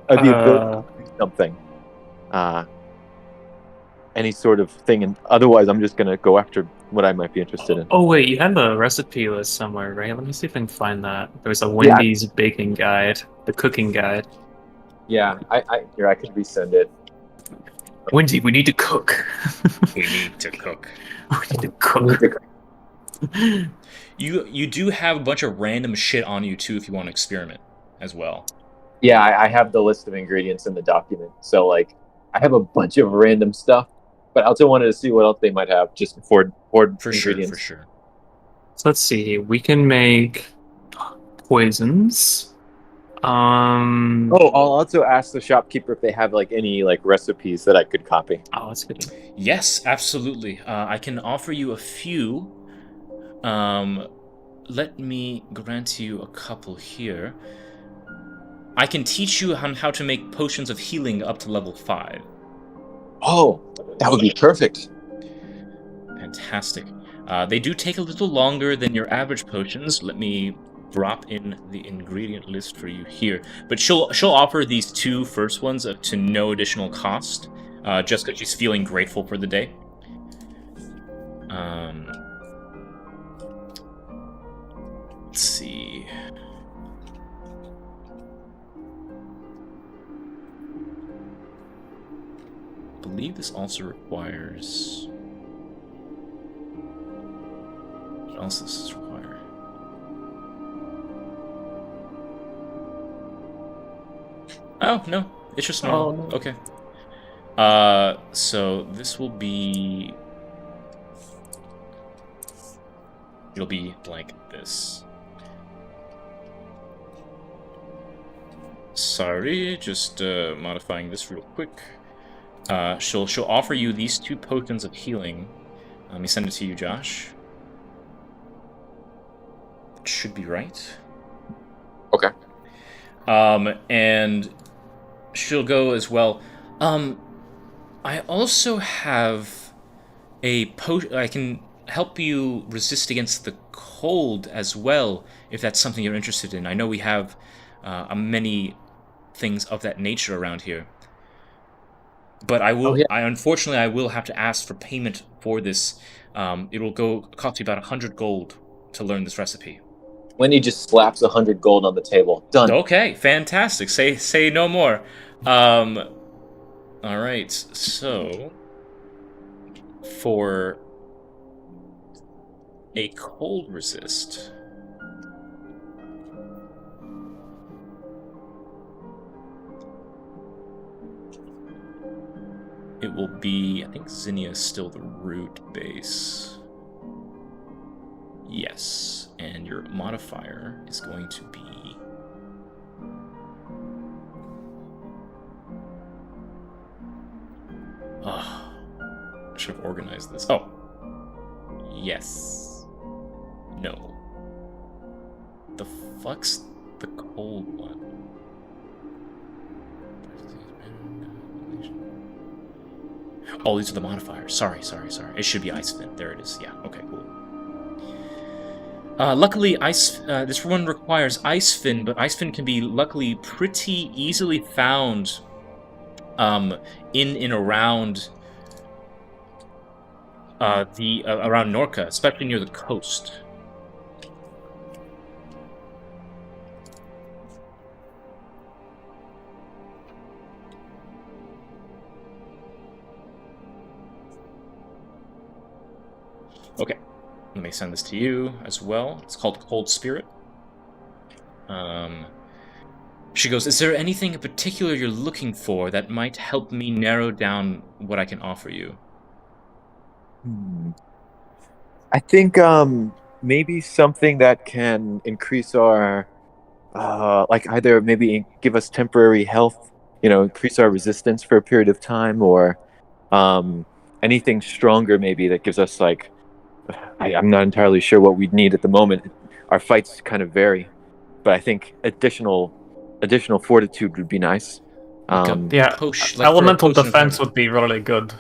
the ability to do something. Any sort of thing, and otherwise I'm just going to go after what I might be interested in. Oh wait, you had the recipe list somewhere, right? Let me see if I can find that. There's a Wendy's baking guide, the cooking guide. Yeah, I could resend it. Wendy, we need to cook. We need to cook. We need to cook. You do have a bunch of random shit on you too if you want to experiment as well. Yeah, I have the list of ingredients in the document. So like, I have a bunch of random stuff, but I also wanted to see what else they might have just for ingredients. For sure. So let's see. We can make poisons. Oh, I'll also ask the shopkeeper if they have like any like recipes that I could copy. Oh, that's good. Yes, absolutely. I can offer you a few. Let me grant you a couple here. I can teach you on how to make potions of healing up to level 5. Oh, that would be perfect. Fantastic. They do take a little longer than your average potions. Let me drop in the ingredient list for you here. But she'll offer these 2 first ones to no additional cost, just because she's feeling grateful for the day. Let's see. I believe this also requires... What else does this require? Oh, no. It's just normal. Oh, no. Okay. So this will be... It'll be like this. Sorry, just modifying this real quick. She'll offer you these 2 potions of healing. Let me send it to you, Josh. It should be right. Okay. And she'll go as well. I also have a potion. I can help you resist against the cold as well, if that's something you're interested in. I know we have many things of that nature around here. But I will. Oh, yeah. Unfortunately, I will have to ask for payment for this. It will cost you about 100 gold to learn this recipe. Wendy just slaps 100 gold on the table. Done. Okay, fantastic. Say no more. All right. So for a cold resist, it will be, I think Zinnia is still the root base. Yes, and your modifier is going to be... Oh, I should have organized this. Oh. Yes. No. The fuck's the cold one? Oh, these are the modifiers. Sorry. It should be Icefin. There it is. Yeah, okay, cool. Luckily, this one requires Icefin, but Icefin can be luckily pretty easily found in and around around Norca, especially near the coast. Okay, let me send this to you as well. It's called Cold Spirit. She goes, is there anything in particular you're looking for that might help me narrow down what I can offer you? I think maybe something that can increase our like either maybe give us temporary health, increase our resistance for a period of time, or anything stronger maybe that gives us like I'm not entirely sure what we'd need at the moment. Our fights kind of vary, but I think additional fortitude would be nice. Elemental defense would be really good.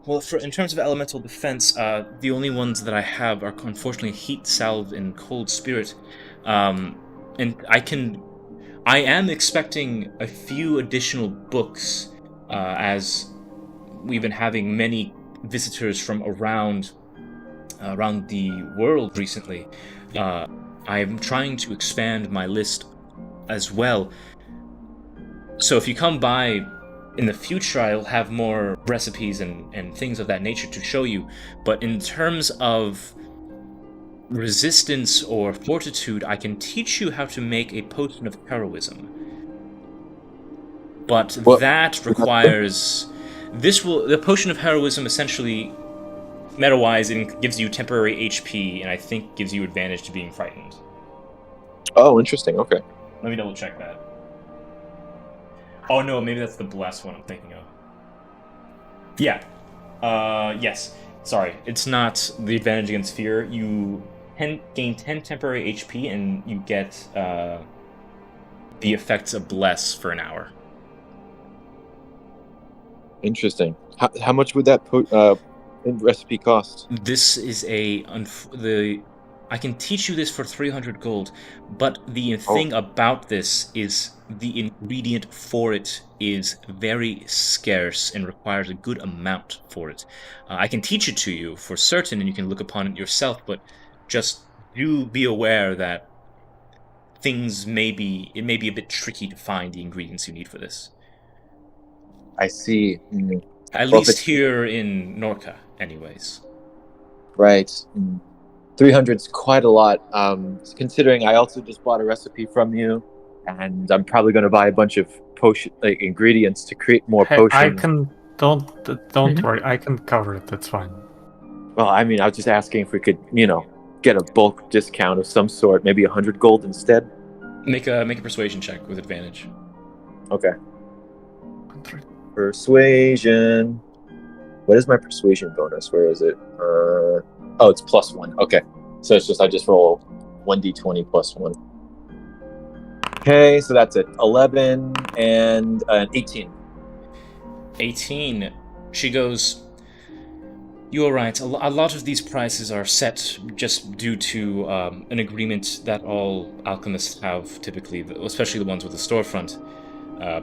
Well, in terms of elemental defense, the only ones that I have are unfortunately Heat Salve and Cold Spirit, and I am expecting a few additional books, as we've been having many visitors from around the world recently. I'm trying to expand my list as well. So if you come by in the future, I'll have more recipes and things of that nature to show you. But in terms of resistance or fortitude, I can teach you how to make a potion of heroism. But that requires... The potion of heroism essentially, meta-wise, it gives you temporary HP, and I think gives you advantage to being frightened. Oh, interesting. Okay. Let me double check that. Oh no, maybe that's the blessed one I'm thinking of. Yeah. Yes. Sorry, it's not the advantage against fear. You gain 10 temporary HP, and you get the effects of bless for an hour. Interesting. How much would that recipe cost? This is I can teach you this for 300 gold, but the thing about this is the ingredient for it is very scarce and requires a good amount for it. I can teach it to you for certain, and you can look upon it yourself, but just do be aware that it may be a bit tricky to find the ingredients you need for this. I see. At least here in Norca, anyways. Right. 300's quite a lot. Considering I also just bought a recipe from you, and I'm probably going to buy a bunch of potion ingredients to create more potions. I can don't worry. I can cover it. That's fine. Well, I mean, I was just asking if we could, get a bulk discount of some sort, maybe 100 gold instead. Make a persuasion check with advantage. Okay. Persuasion. What is my persuasion bonus? Where is it? It's +1. Okay. So I just roll 1d20 +1. Okay, so that's it. 11 and 18. 18. She goes, you are right. A lot of these prices are set just due to an agreement that all alchemists have typically, especially the ones with the storefront,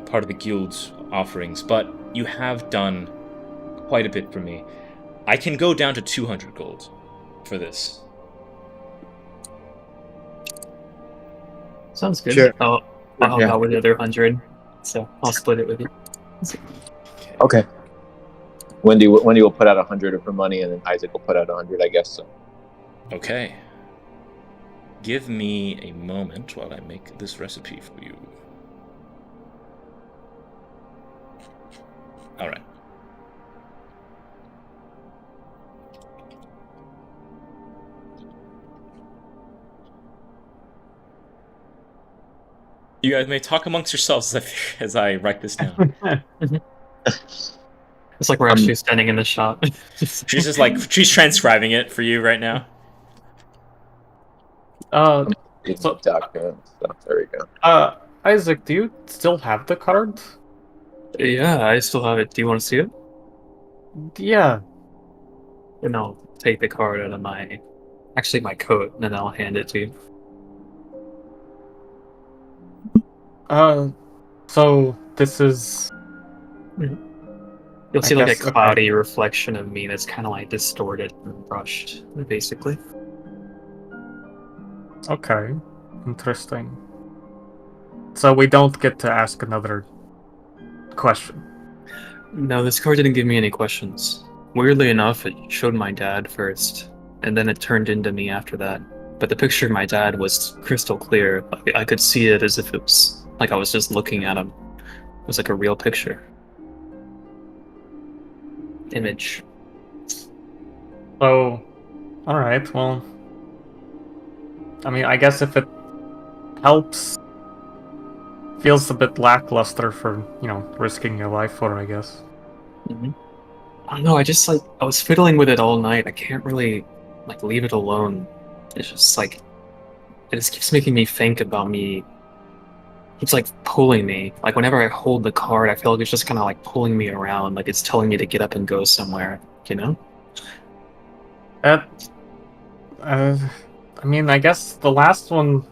part of the guild's offerings. But you have done quite a bit for me. I can go down to 200 gold for this. Sounds good. Sure. I'll help out with the other 100, so I'll split it with you. Okay. Wendy will put out 100 of her money, and then Isaac will put out 100, I guess. So. Okay. Give me a moment while I make this recipe for you. All right. You guys may talk amongst yourselves as I write this down. It's like we're actually standing in the shop. She's just like she's transcribing it for you right now. So- document stuff. There we go. Isaac, do you still have the card? Yeah, I still have it. Do you want to see it? Yeah. And I'll take the card out of my coat, and then I'll hand it to you. So this is. You'll I see like a guess, okay. cloudy reflection of me that's kind of like distorted and brushed, basically. Okay. Interesting. So we don't get to ask another question. No, this card didn't give me any questions. Weirdly enough, it showed my dad first, and then it turned into me after that. But the picture of my dad was crystal clear. I could see it as if it was like I was just looking at him. It was like a real picture. Image. So, alright, well. I mean, I guess if it helps, feels a bit lackluster for, risking your life for, I guess. Mm-hmm. I don't know, I was fiddling with it all night. I can't really, leave it alone. It's just it just keeps making me think about me. It's pulling me. Whenever I hold the card, I feel like it's just kind of pulling me around. Like it's telling me to get up and go somewhere, you know? I mean, I guess the last one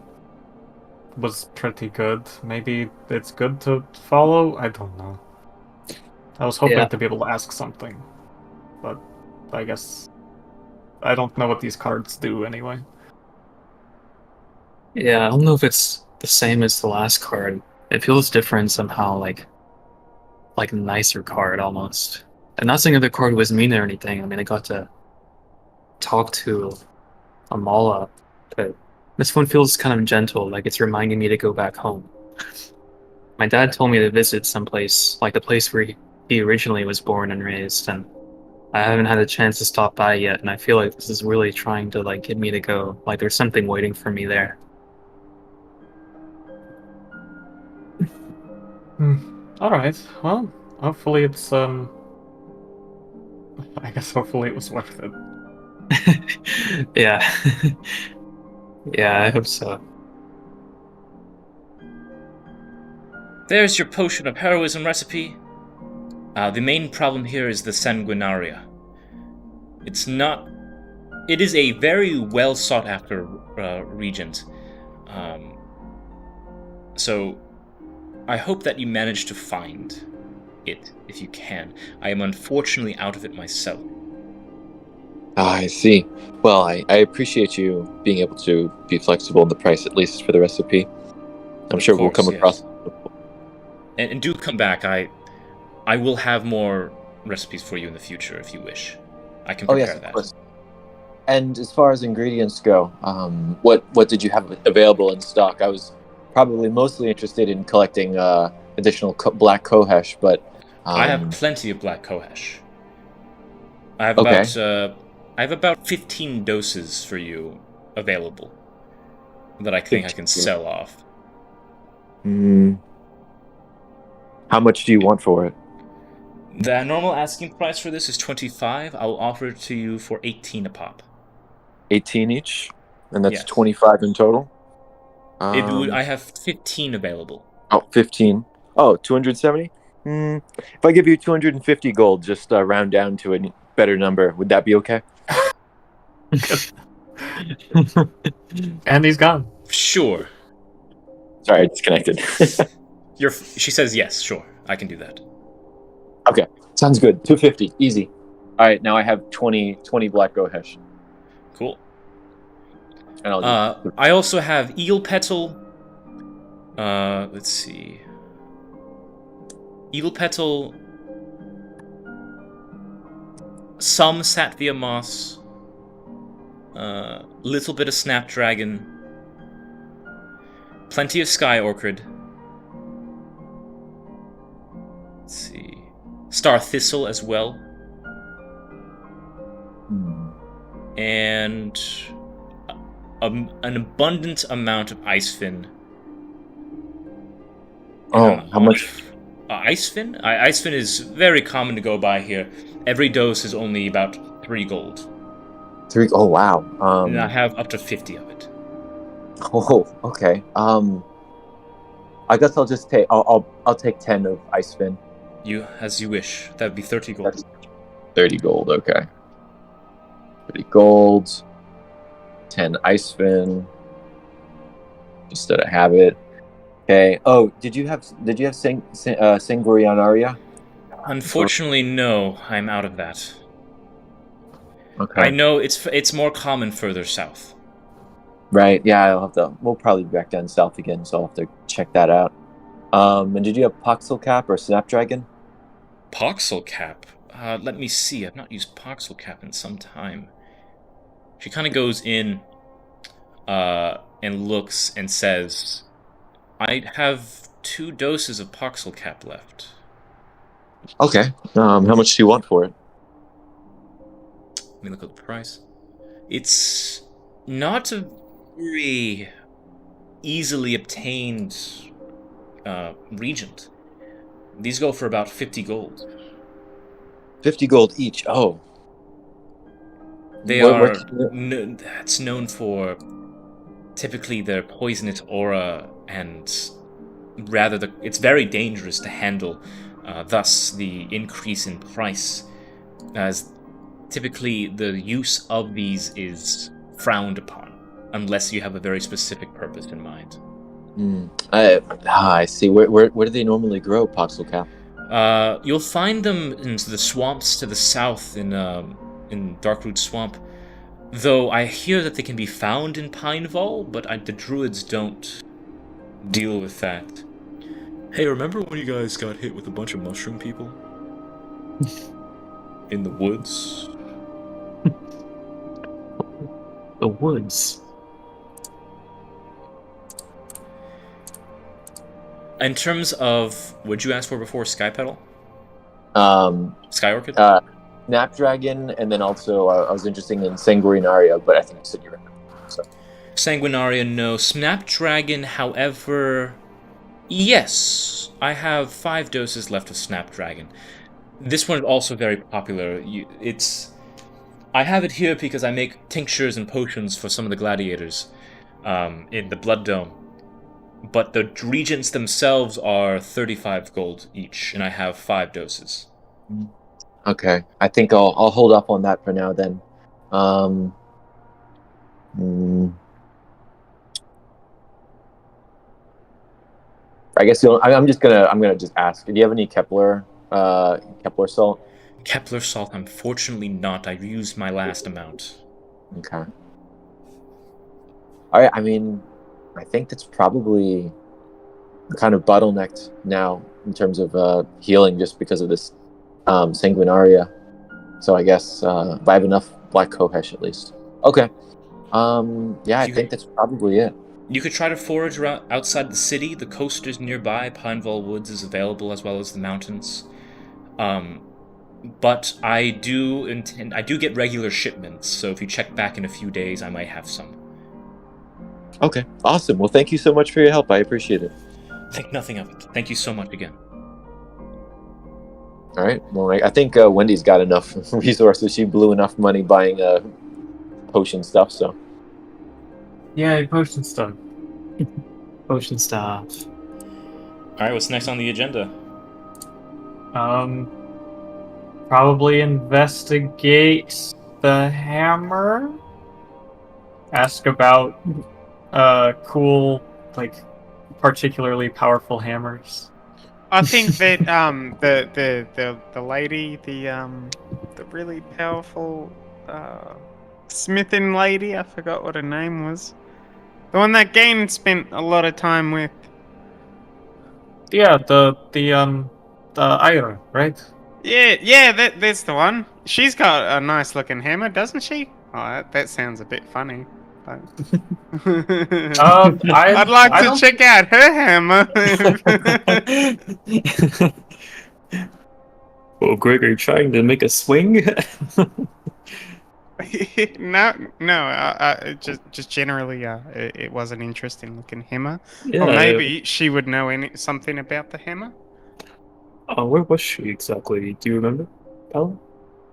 was pretty good. Maybe it's good to follow? I don't know. I was hoping to be able to ask something. But I guess I don't know what these cards do anyway. Yeah, I don't know if it's the same as the last card. It feels different somehow, like a nicer card almost. I'm not saying that the card was mean or anything. I mean, I got to talk to Amala, but this one feels kind of gentle, like it's reminding me to go back home. My dad told me to visit someplace, like the place where he originally was born and raised, and I haven't had a chance to stop by yet, and I feel like this is really trying to get me to go. Like there's something waiting for me there. Alright, well, hopefully it's, I guess hopefully it was worth it. Yeah. Yeah, I hope so. There's your potion of heroism recipe. The main problem here is the sanguinaria. It is a very well sought after regent. So I hope that you manage to find it, if you can. I am unfortunately out of it myself. I see. Well, I appreciate you being able to be flexible in the price, at least for the recipe. I'm sure we'll come across. And do come back. I will have more recipes for you in the future if you wish. I can prepare that. Of course. And as far as ingredients go, what did you have available in stock? I was probably mostly interested in collecting additional black kohesh, but I have plenty of black kohesh. I have about 15 doses for you available that I think I can sell off. How much do you want for it? The normal asking price for this is 25. I'll offer it to you for 18 a pop. 18 each? And that's 25 in total? I have 15 available. Oh, 15. Oh, 270? If I give you 250 gold, just round down to a better number, would that be okay? And he's gone. Sure. Sorry, I disconnected. She says yes, sure. I can do that. Okay, sounds good. 250, easy. All right, now I have 20 black kohesh. Cool. And I also have eel petal. Let's see. Eel petal. Some Satvia moss. Little bit of snapdragon. Plenty of sky orchid. Let's see. Star thistle as well. And an abundant amount of icefin. Oh, how much? Icefin? Icefin is very common to go by here. Every dose is only about 3 gold. 3. Oh, wow. And I have up to 50 of it. Oh, okay. I guess I'll just take. I'll take 10 of Icefin. You, as you wish. That would be 30 gold. That's 30 gold. Okay. 30 gold. 10 Icefin. Just that I have it. Okay. Oh, did you have Sanguinaria? Unfortunately, no. I'm out of that. Okay. I know it's more common further south. Right. Yeah. I'll have to. We'll probably be back down south again, so I'll have to check that out. And did you have Poxel Cap or Snapdragon? Poxel Cap? Let me see. I've not used Poxel Cap in some time. She kind of goes in and looks and says, I have 2 doses of Poxel Cap left. Okay. How much do you want for it? Let me look at the price. It's not a very easily obtained regent. These go for about 50 gold. 50 gold each. Oh. They are. That's known for typically their poisonous aura, and rather it's very dangerous to handle. Thus, the increase in price, as typically the use of these is frowned upon, unless you have a very specific purpose in mind. I see. Where do they normally grow, Poxel Cap? You'll find them in the swamps to the south in Darkroot Swamp. Though I hear that they can be found in Pinevall, but the druids don't deal with that. Hey, remember when you guys got hit with a bunch of mushroom people? In the woods? The woods. In terms of, what'd you ask for before, Sky Petal? Sky Orchid? Snapdragon, and then also I was interested in Sanguinaria, but I think you said you're right. So. Sanguinaria, no. Snapdragon, however, yes. I have 5 doses left of Snapdragon. This one is also very popular. I have it here because I make tinctures and potions for some of the gladiators in the Blood Dome. But the regents themselves are 35 gold each, and I have 5 doses. Okay, I think I'll hold up on that for now then. I guess I'm gonna just ask. Do you have any Kepler salt? Kepler salt, unfortunately not. I used my last amount. Okay. All right. I mean, I think that's probably kind of bottlenecked now in terms of healing, just because of this Sanguinaria. So I guess if I have enough Black Kohesh at least. Okay. Yeah, I think that's probably it. You could try to forage around outside the city. The coast is nearby. Pinevall Woods is available, as well as the mountains. But I do get regular shipments, so if you check back in a few days, I might have some. Okay, awesome. Well, thank you so much for your help. I appreciate it. Think nothing of it. Thank you so much again. All right. Well, I think Wendy's got enough resources. She blew enough money buying potion stuff, so. Yeah, potion stuff. Potion stuff. Alright, what's next on the agenda? Probably investigate the hammer. Ask about cool, particularly powerful hammers. I think that the lady, the really powerful smithing lady, I forgot what her name was. The one that Gain spent a lot of time with. Yeah, the iron, right? Yeah, that's the one. She's got a nice looking hammer, doesn't she? Oh, that sounds a bit funny. But... I'd like to check out her hammer. Well, Greg, are you trying to make a swing? just generally, it was an interesting looking hammer. Yeah. Or maybe she would know something about the hammer. Where was she exactly? Do you remember? Paolo?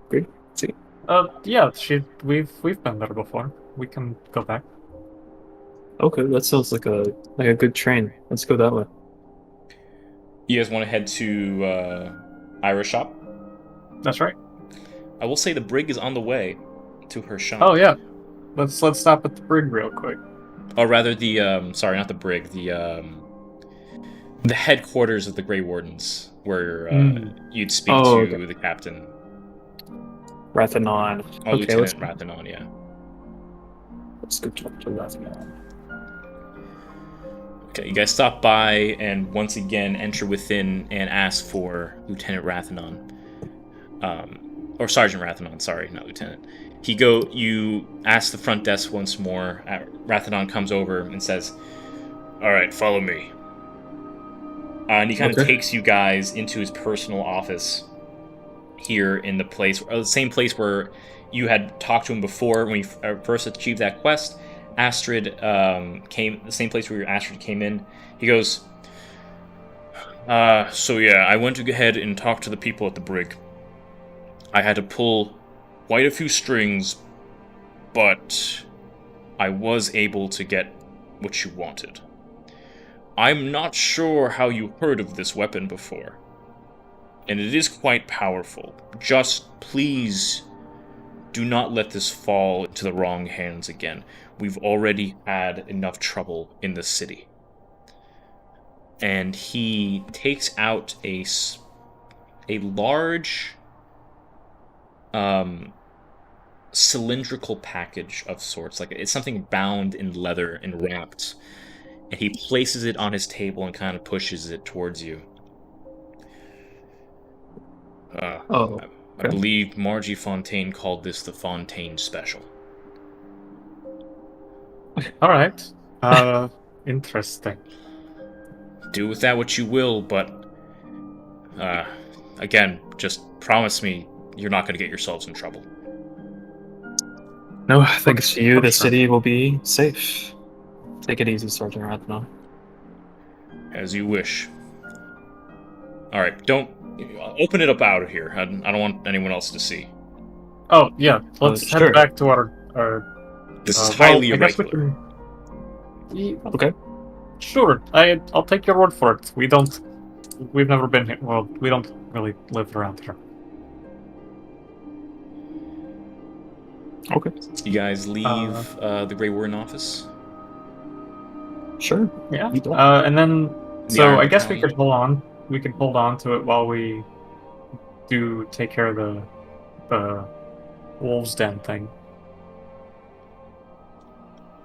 Great. See. Yeah, we've been there before. We can go back. Okay, that sounds like a good train. Let's go that way. You guys want to head to Ira's shop? That's right. I will say the brig is on the way to her shop. Oh yeah. Let's stop at the brig real quick. Or rather, sorry, not the brig. The headquarters of the Grey Wardens, where you'd speak to okay. the captain. Rathanon. Oh, Okay, Lieutenant Rathanon, yeah. Let's go talk to Rathanon. Okay, you guys stop by and once again enter within and ask for Lieutenant Rathanon. Or Sergeant Rathanon, sorry, not Lieutenant. You ask the front desk once more. Rathanon comes over and says, "Alright, follow me." And he kind of takes you guys into his personal office here in the same place where you had talked to him before when you first achieved that quest. Astrid the same place where Astrid came in. He goes, so yeah, I went to go ahead and talk to the people at the brig. I had to pull quite a few strings, but I was able to get what you wanted. I'm not sure how you heard of this weapon before, and it is quite powerful. Just please do not let this fall into the wrong hands again. We've already had enough trouble in the city. And he takes out a large cylindrical package of sorts. Like it's something bound in leather and wrapped. And he places it on his table and kind of pushes it towards you. I believe Margie Fontaine called this the Fontaine Special. All right. Interesting. Do with that what you will, but again, just promise me you're not going to get yourselves in trouble. No, thanks to you, the city will be safe. Take it easy, Sergeant Rathanon. As you wish. Alright, don't... Open it up out of here. I don't want anyone else to see. Oh, yeah. Let's head back to our this is highly irregular. Okay. Sure. I'll take your word for it. We've never been here. Well, we don't really live around here. Okay. You guys leave the Grey Warden office? Sure. Yeah. And then, so I guess we could hold on. We can hold on to it while we do take care of the Wolves Den thing.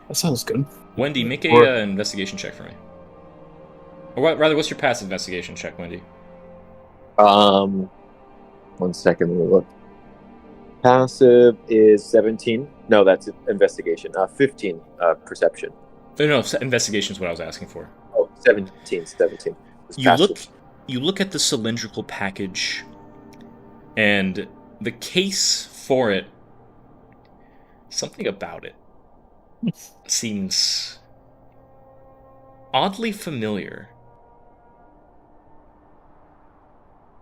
That sounds good. Wendy, make a investigation check for me. Or rather, what's your passive investigation check, Wendy? 1 second, let me look. Passive is 17. No, that's investigation. 15 perception. No, investigation is what I was asking for. Oh, 17. You look at the cylindrical package, and the case for it, something about it seems oddly familiar.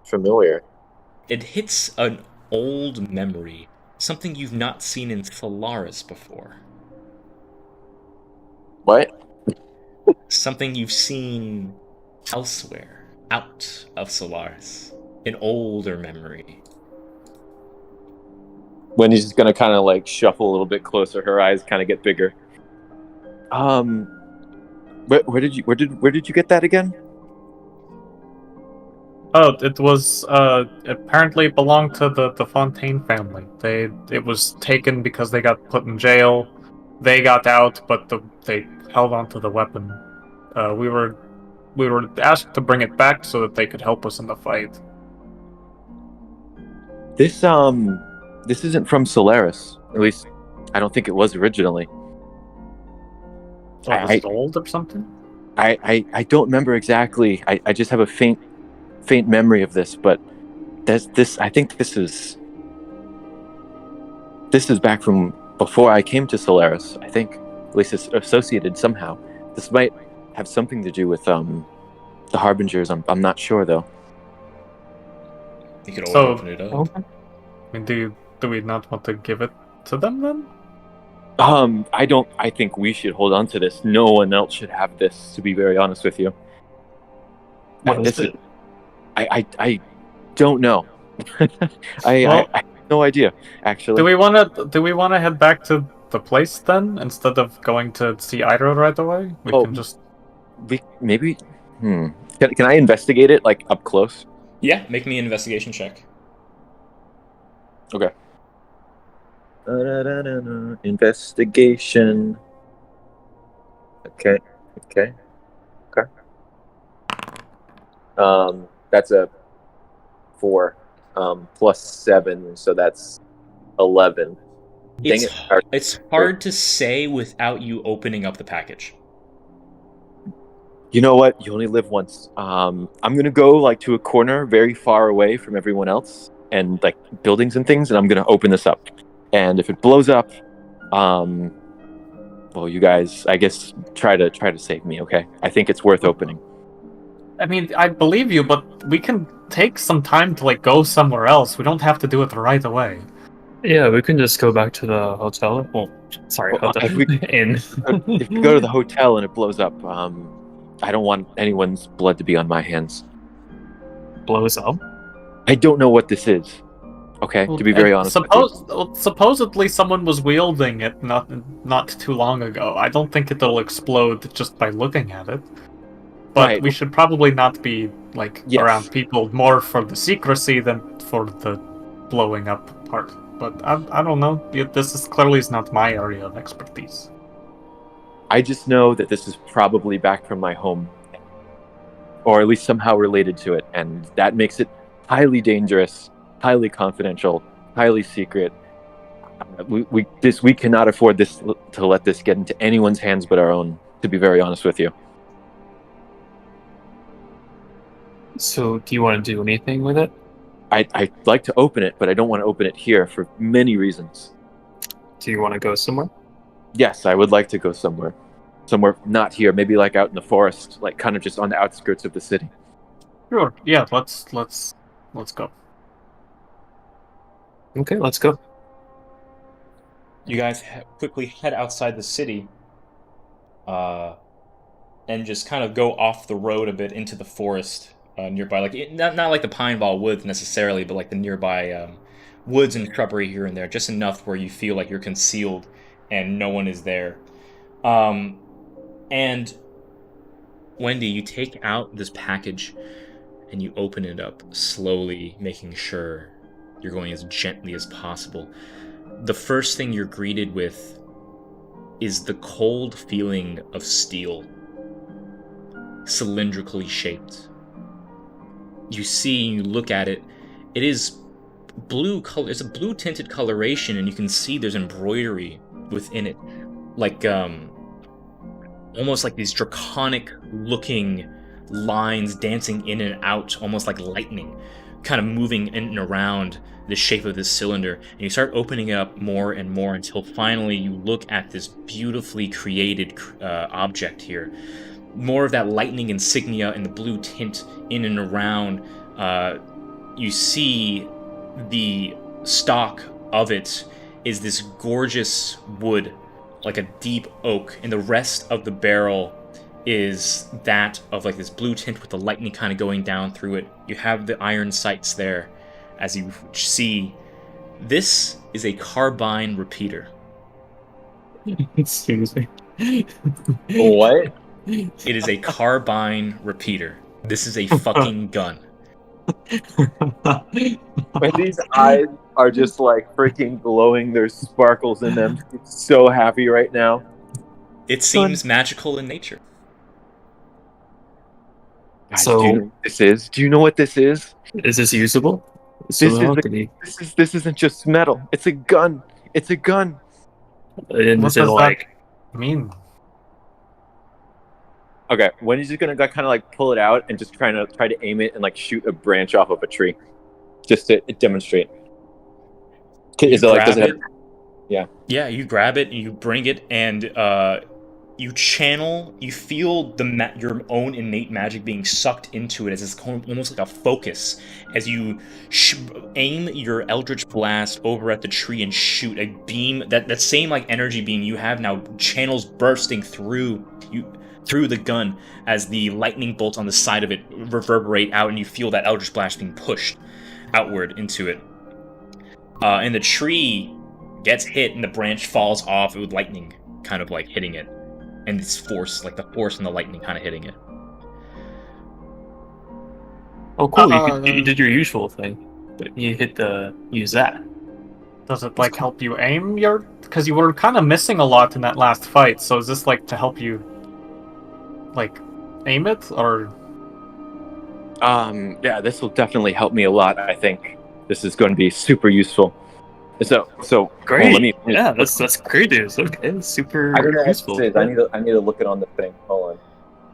Familiar? It hits an old memory, something you've not seen in Solaris before. What? Something you've seen elsewhere, out of Solaris. An older memory. Wendy's just gonna kind of like shuffle a little bit closer. Her eyes kind of get bigger. Where did you get that again? Oh, it was apparently belonged to the Fontaine family. It was taken because they got put in jail. They got out, but they held on to the weapon. We were asked to bring it back so that they could help us in the fight. This isn't from Solaris. At least, I don't think it was originally. Was it old or something? I don't remember exactly. I just have a faint memory of this, but I think this this is back from before I came to Solaris, I think. At least it's associated somehow. This might have something to do with the Harbingers. I'm not sure though. You could always So- open it up. Okay. I mean, do we not want to give it to them then? I think we should hold on to this. No one else should have this, to be very honest with you. What is This it? I don't know. I have no idea, actually. Do we want to head back to the place then instead of going to see Iroh right away? We Oh. can just. Maybe. Can I investigate it like up close? Yeah, make me an investigation check. Okay. Investigation. Okay. That's a 4. Plus 7, so that's 11. Dang it. It's hard to say without you opening up the package. You know what? You only live once. I'm gonna go like to a corner very far away from everyone else and like buildings and things, and I'm gonna open this up. And if it blows up, well, you guys, I guess try to save me, okay? I think it's worth opening. I mean, I believe you, but we can take some time to like go somewhere else. We don't have to do it right away. Yeah, we can just go back to the hotel. Well, sorry, Well, hotel. if we- Inn. If you go to the hotel and it blows up, I don't want anyone's blood to be on my hands. Blows up. I don't know what this is. Okay, to be very honest. with you. Supposedly someone was wielding it not too long ago. I don't think it'll explode just by looking at it. But Right. we should probably not be like Yes. around people more for the secrecy than for the blowing up part. But I don't know. This is clearly not my area of expertise. I just know that this is probably back from my home, or at least somehow related to it, and that makes it highly dangerous, highly confidential, highly secret. We cannot afford this to let this get into anyone's hands but our own. To be very honest with you. So, do you want to do anything with it? I'd like to open it, but I don't want to open it here for many reasons. Do you want to go somewhere? Yes, I would like to go somewhere not here, maybe like out in the forest, like kind of just on the outskirts of the city. Sure. Yeah. Let's go. Okay, let's go. You guys quickly head outside the city, and just kind of go off the road a bit into the forest nearby. Like not like the Pine Ball Woods necessarily, but like the nearby woods and shrubbery here and there, just enough where you feel like you're concealed and no one is there. And Wendy, you take out this package and you open it up slowly, making sure you're going as gently as possible. The first thing you're greeted with is the cold feeling of steel, cylindrically shaped. You see, you look at it, it is blue color. It's a blue tinted coloration, and you can see there's embroidery within it, like almost like these draconic looking lines dancing in and out, almost like lightning, kind of moving in and around the shape of this cylinder. And you start opening it up more and more until finally you look at this beautifully created object here. More of that lightning insignia and the blue tint in and around. You see the stock of it is this gorgeous wood, like a deep oak, and the rest of the barrel is that of like this blue tint with the lightning kind of going down through it. You have the iron sights there, as you see. This is a carbine repeater. Excuse me. What? It is a carbine repeater. This is a fucking gun. Wendy's eyes are just like freaking glowing. There's sparkles in them. She's so happy right now. It seems magical in nature. Guys, So- do you know what this is? Do you know what this is? Is this usable? This is Alchemy. This isn't just metal. It's a gun. It's a gun. And What is it does that like mean? Okay, Wendy's just gonna kind of like pull it out and just try to aim it and like shoot a branch off of a tree, just to demonstrate. Is it like does Grab it? Yeah, you grab it, you bring it, and you channel. You feel your own innate magic being sucked into it as it's almost like a focus. As you aim your Eldritch Blast over at the tree and shoot a beam, that same like energy beam you have now, channels bursting through the gun as the lightning bolts on the side of it reverberate out, and you feel that Eldritch Blast being pushed outward into it. And the tree gets hit, and the branch falls off with lightning kind of like hitting it, and this force, like the force and the lightning kind of hitting it. Oh, cool! You did your usual thing, but you use that. Does it like help you aim your? Because you were kind of missing a lot in that last fight. So is this like to help you, like, aim it or? Yeah, this will definitely help me a lot. I think this is going to be super useful. So Great. Well, yeah, that's great news. Okay, super I don't know useful. what this is. I need to look it on the thing. Hold on.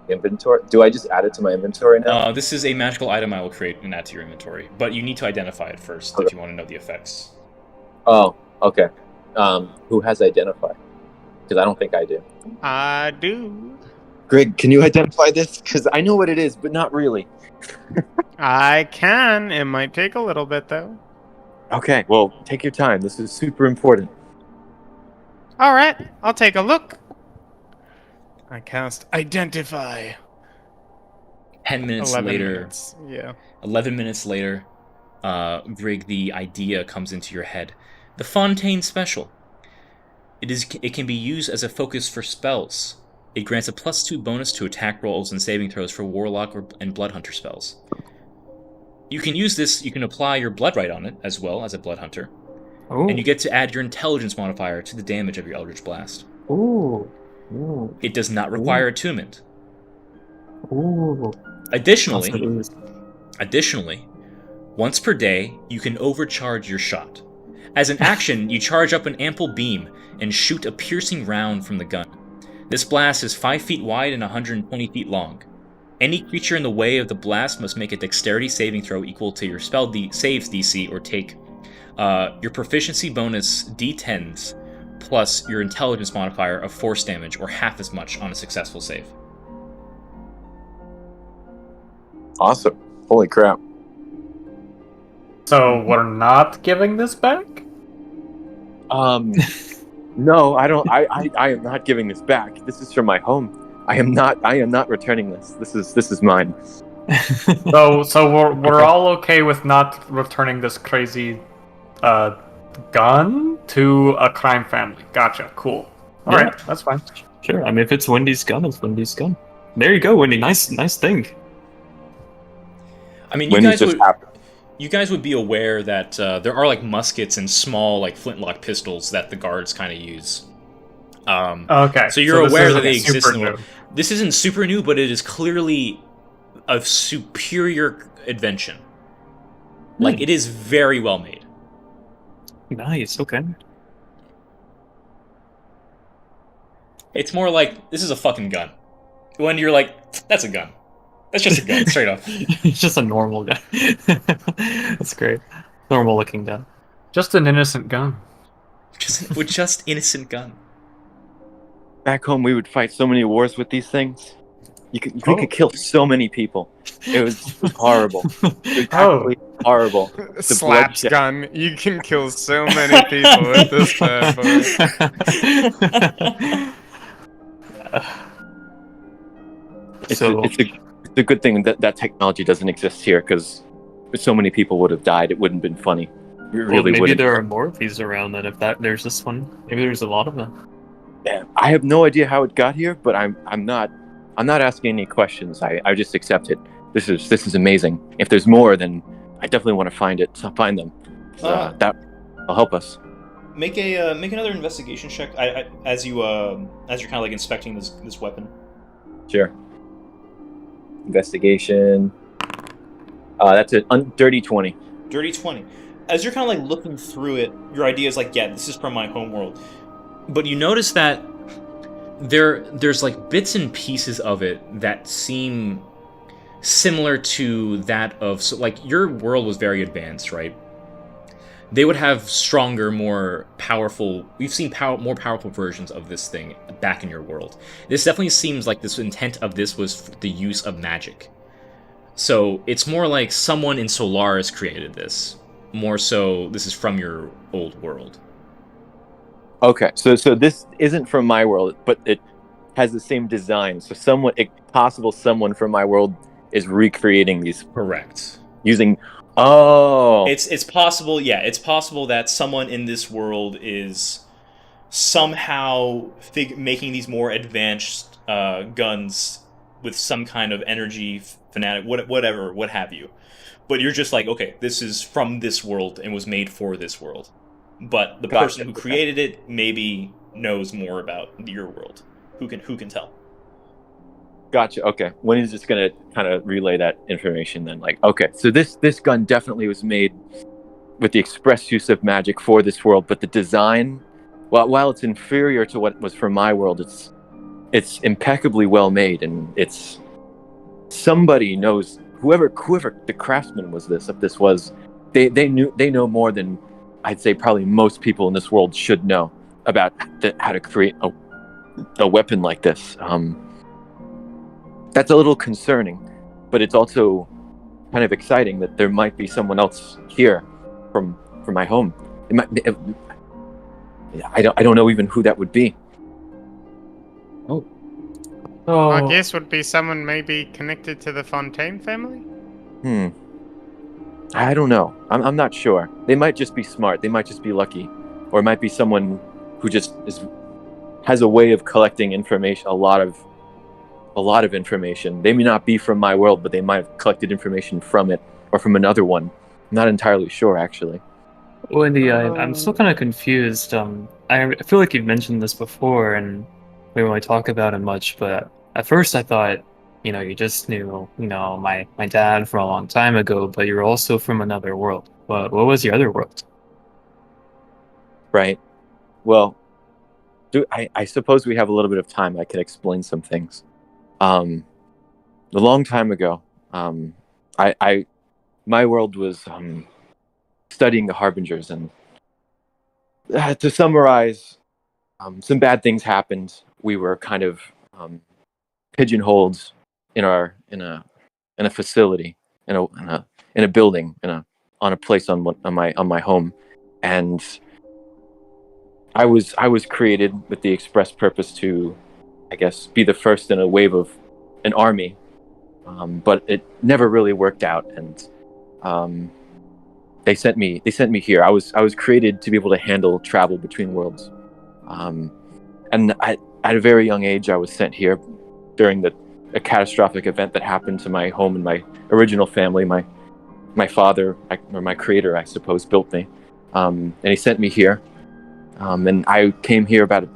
Inventory. Do I just add it to my inventory now? This is a magical item I will create and add to your inventory, but you need to identify it first if you want to know the effects. Oh, okay. Who has identify? Because I don't think I do. I do. Greg, can you identify this? Because I know what it is, but not really. I can. It might take a little bit, though. Okay, well, take your time. This is super important. All right, I'll take a look. I cast Identify. 10 minutes 11 later, minutes. Yeah. 11 minutes later, Grig, the idea comes into your head. The Fontaine Special. It can be used as a focus for spells. It grants a +2 bonus to attack rolls and saving throws for Warlock and Blood Hunter spells. You can use this, you can apply your Bloodright on it as well as a Blood Hunter. Ooh. And you get to add your Intelligence modifier to the damage of your Eldritch Blast. Ooh. Ooh. It does not require attunement. Ooh. Additionally, once per day, you can overcharge your shot. As an action, you charge up an ample beam and shoot a piercing round from the gun. This blast is 5 feet wide and 120 feet long. Any creature in the way of the blast must make a dexterity saving throw equal to your spell saves DC, or take your proficiency bonus D10s plus your intelligence modifier of force damage, or half as much on a successful save. Awesome. Holy crap. So we're not giving this back? No, I don't. I am not giving this back. This is from my home. I am not returning this. This is mine. So we're all okay with not returning this crazy gun to a crime family. Gotcha. Cool. All right, that's fine. Sure. I mean, if it's Wendy's gun, it's Wendy's gun. There you go, Wendy. Nice thing. I mean, Wendy's you guys would be aware that there are like muskets and small like flintlock pistols that the guards kind of use. Okay. So you're this aware isn't that they exist. super new. This isn't super new, but it is clearly a superior invention. Like, it is very well made. Nice. Okay. It's more like, this is a fucking gun. When you're like, that's a gun. That's just a gun, straight up. It's just a normal gun. That's great. Normal looking gun. Just an innocent gun. Just innocent gun. Back home, we would fight so many wars with these things. We could kill so many people. It was horrible. It was absolutely horrible. The Slaps bloodshed. gun. You can kill so many people with this bad boy. It's a good thing that technology doesn't exist here, because so many people would have died. It wouldn't have been funny. It really maybe wouldn't. there are more of these around. Then if there's this one, maybe there's a lot of them. Yeah, I have no idea how it got here, but I'm not asking any questions. I just accept it. This is amazing. If there's more, then I definitely want to find them. That will help us. Make another investigation check. As you're kind of like inspecting this weapon. Sure. Investigation. That's a dirty 20. Dirty 20. As you're kind of like looking through it, your idea is like, yeah, this is from my homeworld. But you notice that there's like bits and pieces of it that seem similar to that of, so like, your world was very advanced, right? they would have stronger, more powerful. We've seen more powerful versions of this thing back in your world. This definitely seems like this intent of this was the use of magic. So it's more like someone in Solaris created this. More so, this is from your old world. Okay, so this isn't from my world, but it has the same design. So someone from my world is recreating these Correct. using. Oh, It's possible, yeah. It's possible that someone in this world is somehow making these more advanced guns with some kind of energy fanatic, whatever, what have you. But you're just like, okay, this is from this world and was made for this world. But the person who created it maybe knows more about your world. Who can tell? Gotcha. Okay, when he's just gonna kind of relay that information, then like, okay, so this gun definitely was made with the express use of magic for this world, but the design, while it's inferior to what was from my world, it's impeccably well made, and it's somebody knows whoever the craftsman was this. If this was, they know more than I'd say probably most people in this world should know about how to create a weapon like this. That's a little concerning, but it's also kind of exciting that there might be someone else here from my home. I don't know even who that would be. Oh. My guess would be someone maybe connected to the Fontaine family? I don't know. I'm not sure. They might just be smart. They might just be lucky. Or it might be someone who just has a way of collecting information, a lot of information. They may not be from my world, but they might have collected information from it or from another one. I'm not entirely sure, actually. Wendy, I'm still kind of confused. I feel like you've mentioned this before, and we don't really talk about it much, but at first I thought, you just knew, my dad from a long time ago, but you're also from another world. But what was your other world? Right. Well, I suppose we have a little bit of time. I can explain some things. A long time ago, my world was studying the Harbingers, and to summarize, some bad things happened. We were kind of pigeonholed in a facility, in a building, on a place on my home, and I was created with the express purpose to, I guess, be the first in a wave of an army, but it never really worked out, and they sent me here. I was created to be able to handle travel between worlds, and at a very young age, I was sent here during a catastrophic event that happened to my home and my original family. My father, or my creator, I suppose, built me, and he sent me here, and I came here about a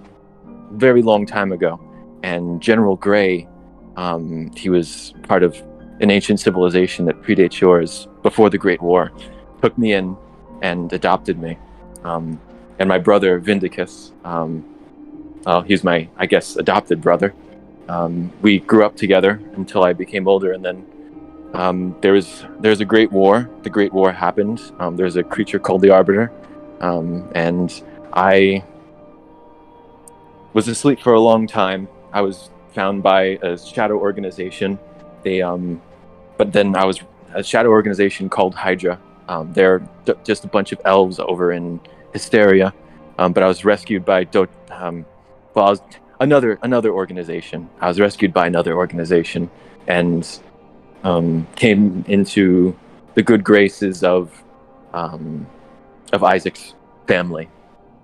very long time ago. And General Gray, he was part of an ancient civilization that predates yours, before the Great War, took me in and adopted me. And my brother Vindicus, he's my, I guess, adopted brother. We grew up together until I became older, and then there's a Great War. The Great War happened. There's a creature called the Arbiter, and I was asleep for a long time. I was found by a shadow organization. But then I was a shadow organization called Hydra. They're just a bunch of elves over in Hysteria. But I was rescued by another organization. I was rescued by another organization, and came into the good graces of Isaac's family.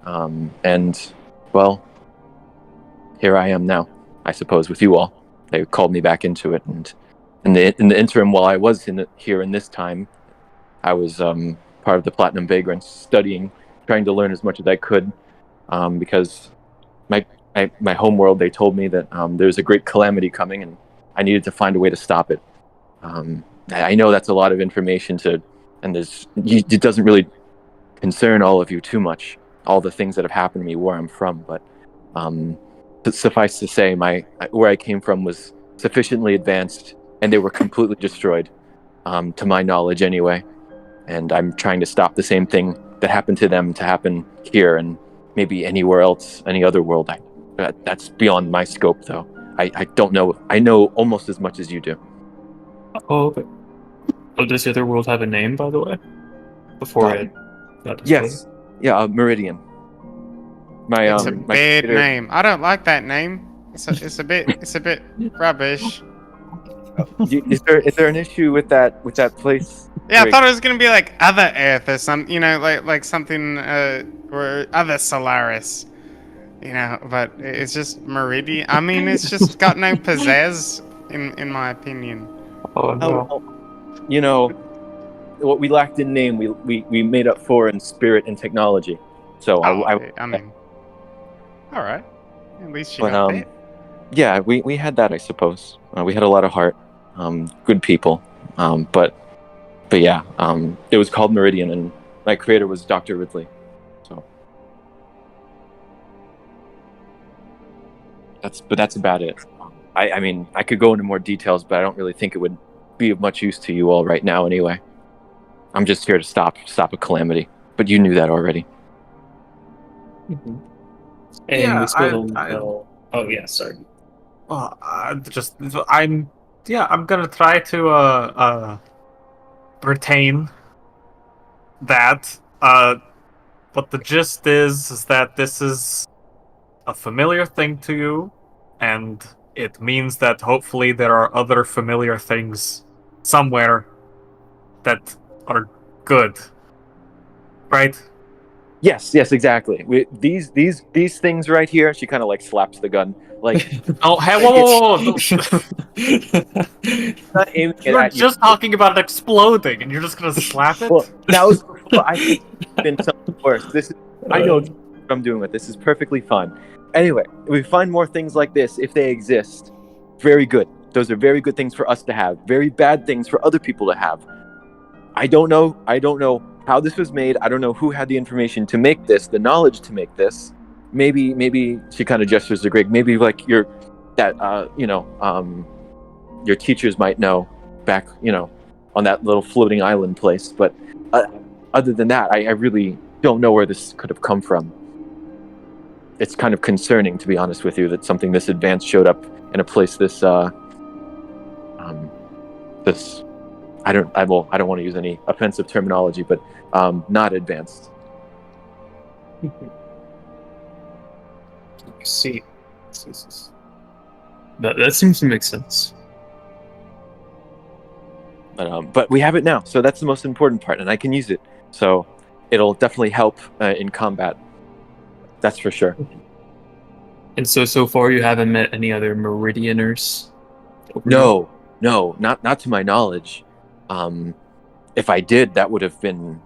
And well, here I am now, I suppose, with you all. They called me back into it, and in the interim, while I was here in this time, I was part of the Platinum Vagrants, studying, trying to learn as much as I could, because my homeworld, they told me that there's a great calamity coming, and I needed to find a way to stop it. I know that's a lot of information and it doesn't really concern all of you too much, all the things that have happened to me, where I'm from, but suffice to say, where I came from was sufficiently advanced, and they were completely destroyed, to my knowledge anyway. And I'm trying to stop the same thing that happened to them to happen here and maybe anywhere else, any other world. That's beyond my scope, though. I don't know. I know almost as much as you do. Oh, okay. Oh, does the other world have a name, by the way? Before it got destroyed? Yes. Yeah, Meridian. My It's a my bad computer- name. I don't like that name. It's a bit rubbish. Is there an issue with that place? Yeah, I Wait. thought it was gonna be like other Earth or something. You know, like something or other Solaris. You know, but it's just Meridian. I mean, it's just got no pizzazz in my opinion. Oh, no. Well, you know, what we lacked in name, we made up for in spirit and technology. So I mean, all right. At least you But, got that. yeah, we had that, I suppose. We had a lot of heart, good people. But yeah, it was called Meridian, and my creator was Dr. Ridley. So that's about it. I mean, I could go into more details, but I don't really think it would be of much use to you all right now. Anyway, I'm just here to stop a calamity. But you knew that already. Mhm. And Yeah, we still I- don't. Oh yeah, sorry. Well, I'm gonna try to retain that. But the gist is that this is a familiar thing to you, and it means that hopefully there are other familiar things somewhere that are good. Right? Yes, exactly. These things right here. She kind of like slaps the gun, like Oh, hey, whoa! not aiming it You're at you. just talking about it exploding, and you're just gonna slap it? Well, that was. Well, I think it's been something worse. This is. I know what I'm doing with this. Is perfectly fine. Anyway, we find more things like this if they exist. Very good. Those are very good things for us to have. Very bad things for other people to have. I don't know how this was made. I don't know who had the information to make this, the knowledge to make this. Maybe she kind of gestures to Greg. Maybe like your teachers might know back, on that little floating island place. But other than that, I really don't know where this could have come from. It's kind of concerning, to be honest with you, that something this advanced showed up in a place this I don't want to use any offensive terminology, but not advanced. See. That seems to make sense. But we have it now, so that's the most important part, and I can use it. So it'll definitely help in combat. That's for sure. And so far you haven't met any other Meridianers? No, not to my knowledge. If I did, that would have been,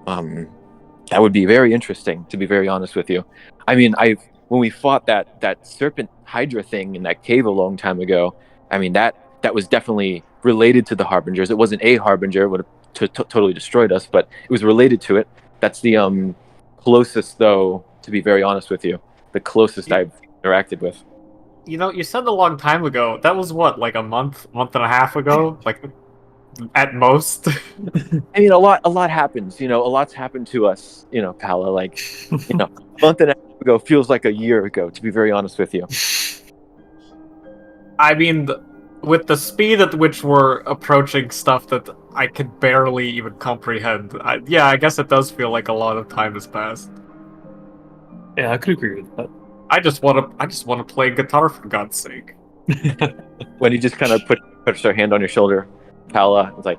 that would be very interesting, to be very honest with you. I mean, when we fought that serpent Hydra thing in that cave a long time ago, I mean, that was definitely related to the Harbingers. It wasn't a Harbinger, it would have totally destroyed us, but it was related to it. That's the closest, though, to be very honest with you, the closest I've interacted with. You know, you said a long time ago. That was what, like a month and a half ago? Like, at most? I mean, a lot happens, a lot's happened to us, Pala, like, a month and a half ago feels like a year ago, to be very honest with you. I mean, with the speed at which we're approaching stuff that I could barely even comprehend, I guess it does feel like a lot of time has passed. Yeah, I could agree with that. I just want to play guitar, for God's sake. When he just kind of puts her hand on your shoulder, Pala was like,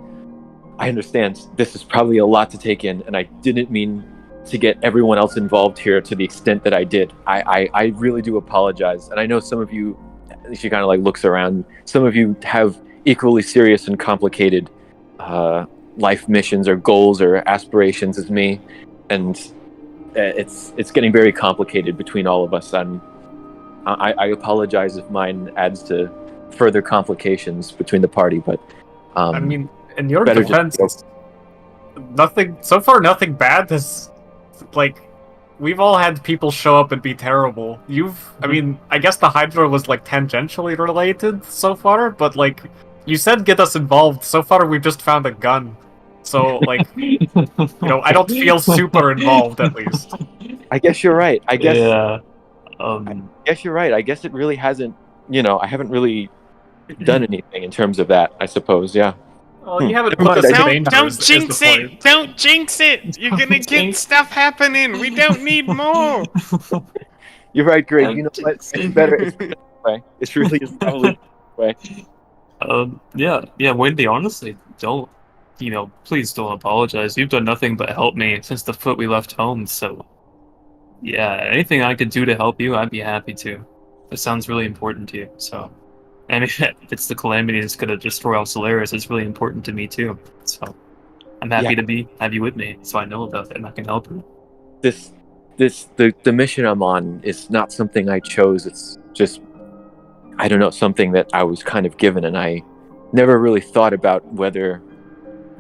I understand this is probably a lot to take in, and I didn't mean to get everyone else involved here to the extent that I did. I really do apologize. And I know some of you, she kind of like looks around, some of you have equally serious and complicated life missions or goals or aspirations as me. And it's getting very complicated between all of us. And I apologize if mine adds to further complications between the party, but I mean, in your better defense, just nothing bad has, like, we've all had people show up and be terrible. I mean, I guess the Hydra was, like, tangentially related so far, but, like, you said get us involved. So far, we've just found a gun. So, like, I don't feel super involved, at least. I guess you're right. I guess Yeah. you're right. I guess it really hasn't. I haven't really done anything in terms of that. I suppose. Yeah. Well, you haven't Never put mind, us I in think- danger. Don't is the jinx point. it! Don't jinx it! You're gonna get stuff happening. We don't need more. You're right, Greg. Don't You know what? jinx It's it. better. It's better this way. It really is probably this way. Yeah, Wendy, honestly, don't, please don't apologize. You've done nothing but help me since the foot we left home, so yeah, anything I could do to help you, I'd be happy to. It sounds really important to you, so. And if it's the calamity that's gonna destroy all Solaris, it's really important to me too. So I'm happy to have you with me, so I know about it and I can help you. The mission I'm on is not something I chose. It's just, I don't know, something that I was kind of given, and I never really thought about whether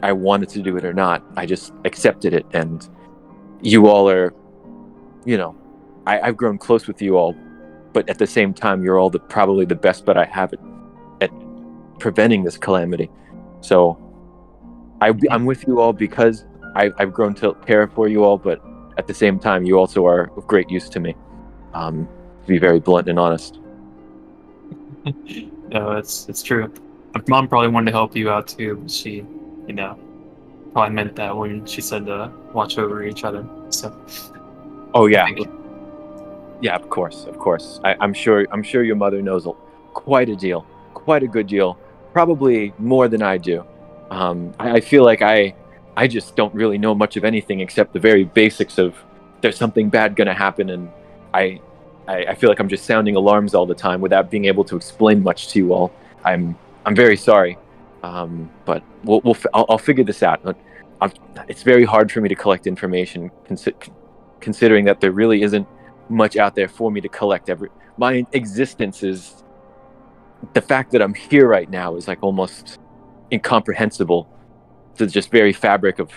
I wanted to do it or not. I just accepted it, and you all are, I've grown close with you all, but at the same time, you're all probably the best bet I have at preventing this calamity. So I'm with you all because I've grown to care for you all, but at the same time, you also are of great use to me. To be very blunt and honest. No, it's true. My mom probably wanted to help you out too. But she, probably meant that when she said to watch over each other. So. Oh yeah, yeah. Of course. I'm sure your mother knows quite a good deal, probably more than I do. I feel like I just don't really know much of anything except the very basics of there's something bad going to happen, and I feel like I'm just sounding alarms all the time without being able to explain much to you all. I'm very sorry, but I'll figure this out. It's very hard for me to collect information, considering that there really isn't much out there for me to collect. My existence is, the fact that I'm here right now is like almost incomprehensible to the just very fabric of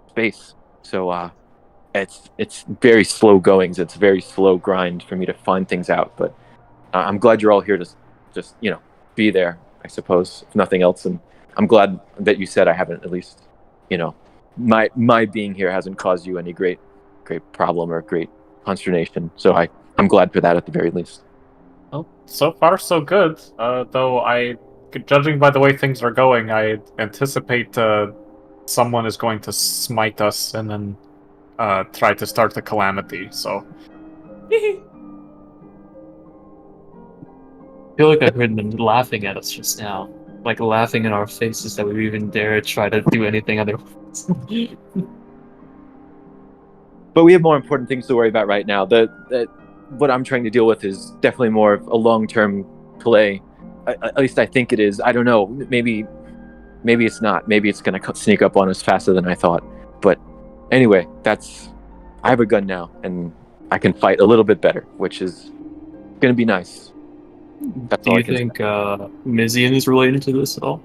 space. So it's very slow goings. It's a very slow grind for me to find things out. But I'm glad you're all here to just be there, I suppose, if nothing else. And I'm glad that you said I haven't, at least, my being here hasn't caused you any great problem or great consternation. So I'm glad for that at the very least. Well, so far so good. Though judging by the way things are going, I anticipate someone is going to smite us and then try to start the calamity. So. I feel like I heard them laughing at us just now. Like laughing in our faces that we even dare try to do anything otherwise. But we have more important things to worry about right now. What I'm trying to deal with is definitely more of a long-term play. At least I think it is. I don't know. Maybe it's not. Maybe it's going to sneak up on us faster than I thought. But anyway, I have a gun now, and I can fight a little bit better, which is going to be nice. That's Do all you think Mizian is related to this at all?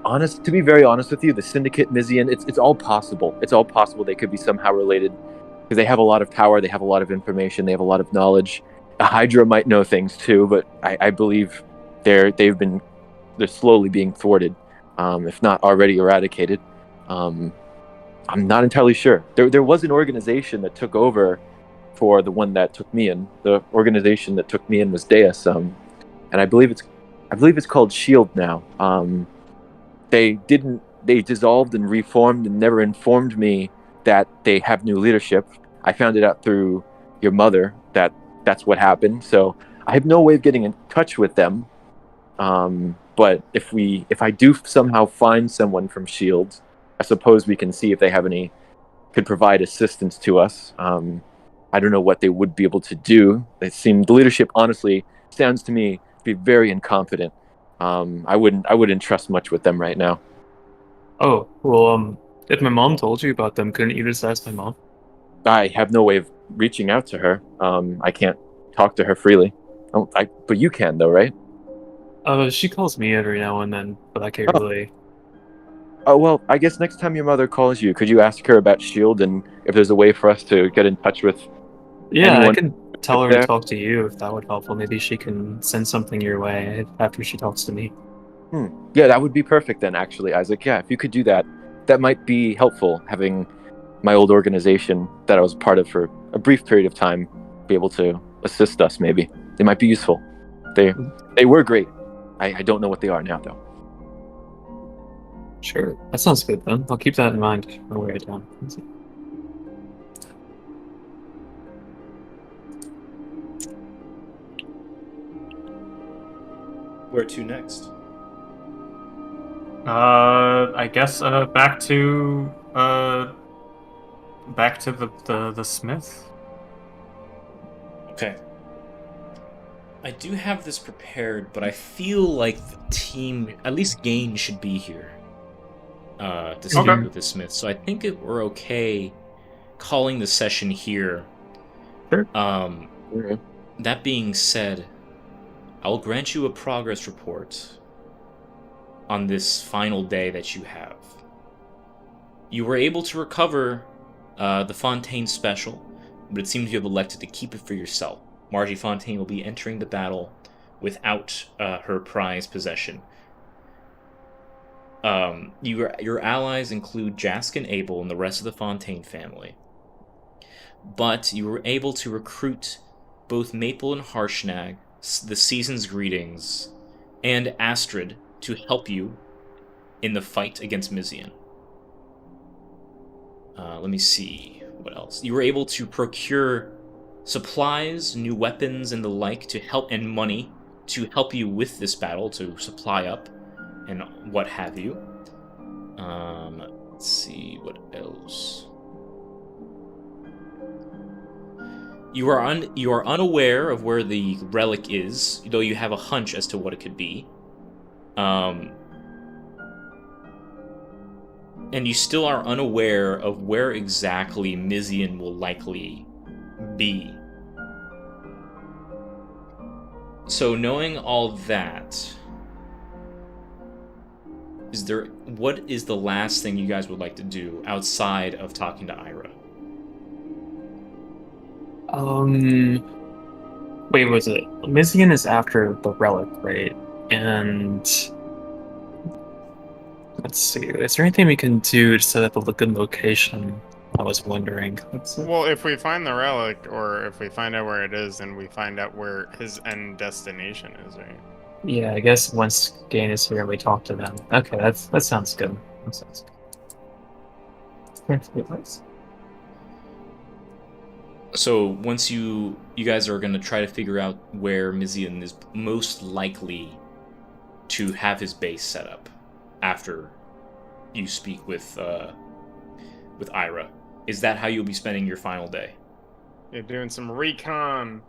To be very honest with you, the Syndicate, Mizian, it's all possible. It's all possible they could be somehow related, because they have a lot of power, they have a lot of information, they have a lot of knowledge. A Hydra might know things too, but I believe they're slowly being thwarted, if not already eradicated. I'm not entirely sure. There was an organization that took over for the one that took me in. The organization that took me in was Deus, and I believe it's called Shield now. They dissolved and reformed and never informed me that they have new leadership. I found it out through your mother that that's what happened. So I have no way of getting in touch with them. But if I do somehow find someone from Shield, I suppose we can see if they could provide assistance to us. I don't know what they would be able to do. The leadership honestly sounds to me to be very incompetent. I wouldn't trust much with them right now. Oh, well, if my mom told you about them, couldn't you just ask my mom? I have no way of reaching out to her. I can't talk to her freely. But you can, though, right? She calls me every now and then, but I can't really. Oh, well, I guess next time your mother calls you, could you ask her about S.H.I.E.L.D. and if there's a way for us to get in touch with Yeah, anyone I can tell her there? to talk to you if that would help. Or maybe she can send something your way after she talks to me. Yeah, that would be perfect then, actually, Isaac. Yeah, if you could do that, that might be helpful, having my old organization that I was part of for a brief period of time be able to assist us, maybe. They might be useful. They were great. I don't know what they are now, though. Sure. That sounds good then. I'll keep that in mind. I'll write it down. Where to next? I guess back to the smith. Okay. I do have this prepared, but I feel like the team, at least Gain, should be here to speak Okay. with the Smith. So I think we're okay calling the session here. Sure. Okay. That being said, I'll grant you a progress report on this final day that you have. You were able to recover the Fontaine special, but it seems you have elected to keep it for yourself. Margie Fontaine will be entering the battle without her prized possession. Your allies include Jask and Abel and the rest of the Fontaine family. But you were able to recruit both Maple and Harshnag, the Season's Greetings, and Astrid to help you in the fight against Mizian. Let me see what else. You were able to procure supplies, new weapons, and the like to help, and money to help you with this battle, to supply up and what have you. Let's see what else. You are unaware of where the relic is, though you have a hunch as to what it could be. And you still are unaware of where exactly Mizian will likely be. So knowing all that, what is the last thing you guys would like to do outside of talking to Ira? Wait, was it? Mizian is after the relic, right? And let's see. Is there anything we can do to set up a good location? I was wondering. Well, if we find the relic, or if we find out where it is, then we find out where his end destination is, right? Yeah, I guess once Gain is here, we talk to them. Okay, that sounds good. That sounds good. So once you guys are going to try to figure out where Mizian is most likely to have his base set up after you speak with Ira. Is that how you'll be spending your final day? You're doing some recon.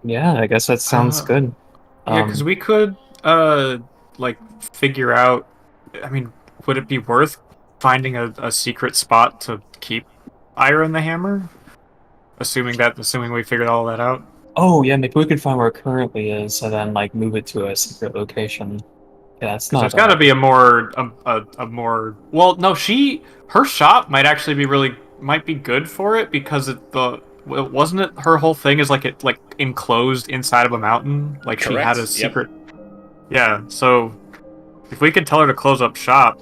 Yeah, I guess that sounds good. Yeah, because we could figure out. I mean, would it be worth finding a secret spot to keep Ira and the hammer? Assuming we figured all that out. Oh yeah, maybe we could find where it currently is, and then move it to a secret location. Yeah, it's not. There's got to be a more. Well, no, her shop might be good for it because wasn't it her whole thing is enclosed inside of a mountain, like Correct. She had a secret. Yep. Yeah, so if we could tell her to close up shop,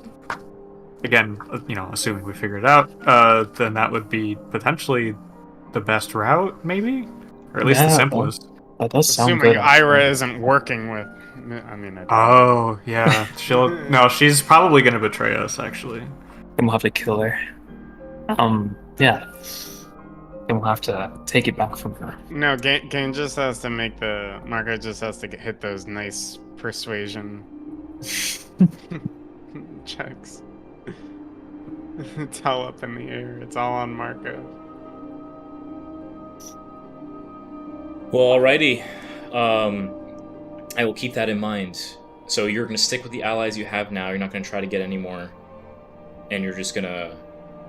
again, assuming we figure it out, then that would be potentially the best route, maybe, or at least the simplest. That does sound Assuming good. Ira isn't working with. I mean. Oh yeah, no, she's probably gonna betray us. Actually, Then we'll have to kill her. Yeah. Then we'll have to take it back from her. No, Gain just has to make Marco just has to hit those nice persuasion checks. It's all up in the air. It's all on Marco. Well, alrighty. I will keep that in mind. So you're going to stick with the allies you have now. You're not going to try to get any more. And you're just going to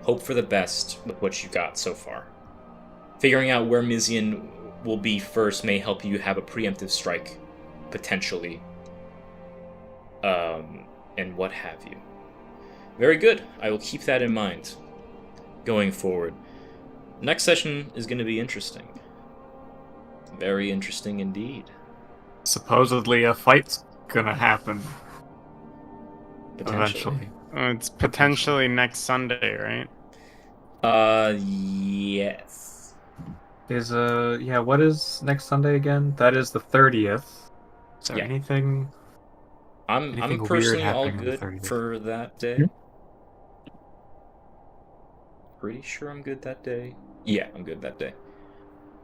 hope for the best with what you got so far. Figuring out where Mizian will be first may help you have a preemptive strike, potentially. And what have you. Very good. I will keep that in mind going forward. Next session is going to be interesting. Very interesting indeed. supposedly a fight's gonna happen. eventually. It's potentially next Sunday, right? Yes. Is what is next Sunday again? That is the 30th. Is there Yeah. anything I'm weird personally all happening on the good 30th? for that day. Pretty sure I'm good that day. Yeah, I'm good that day.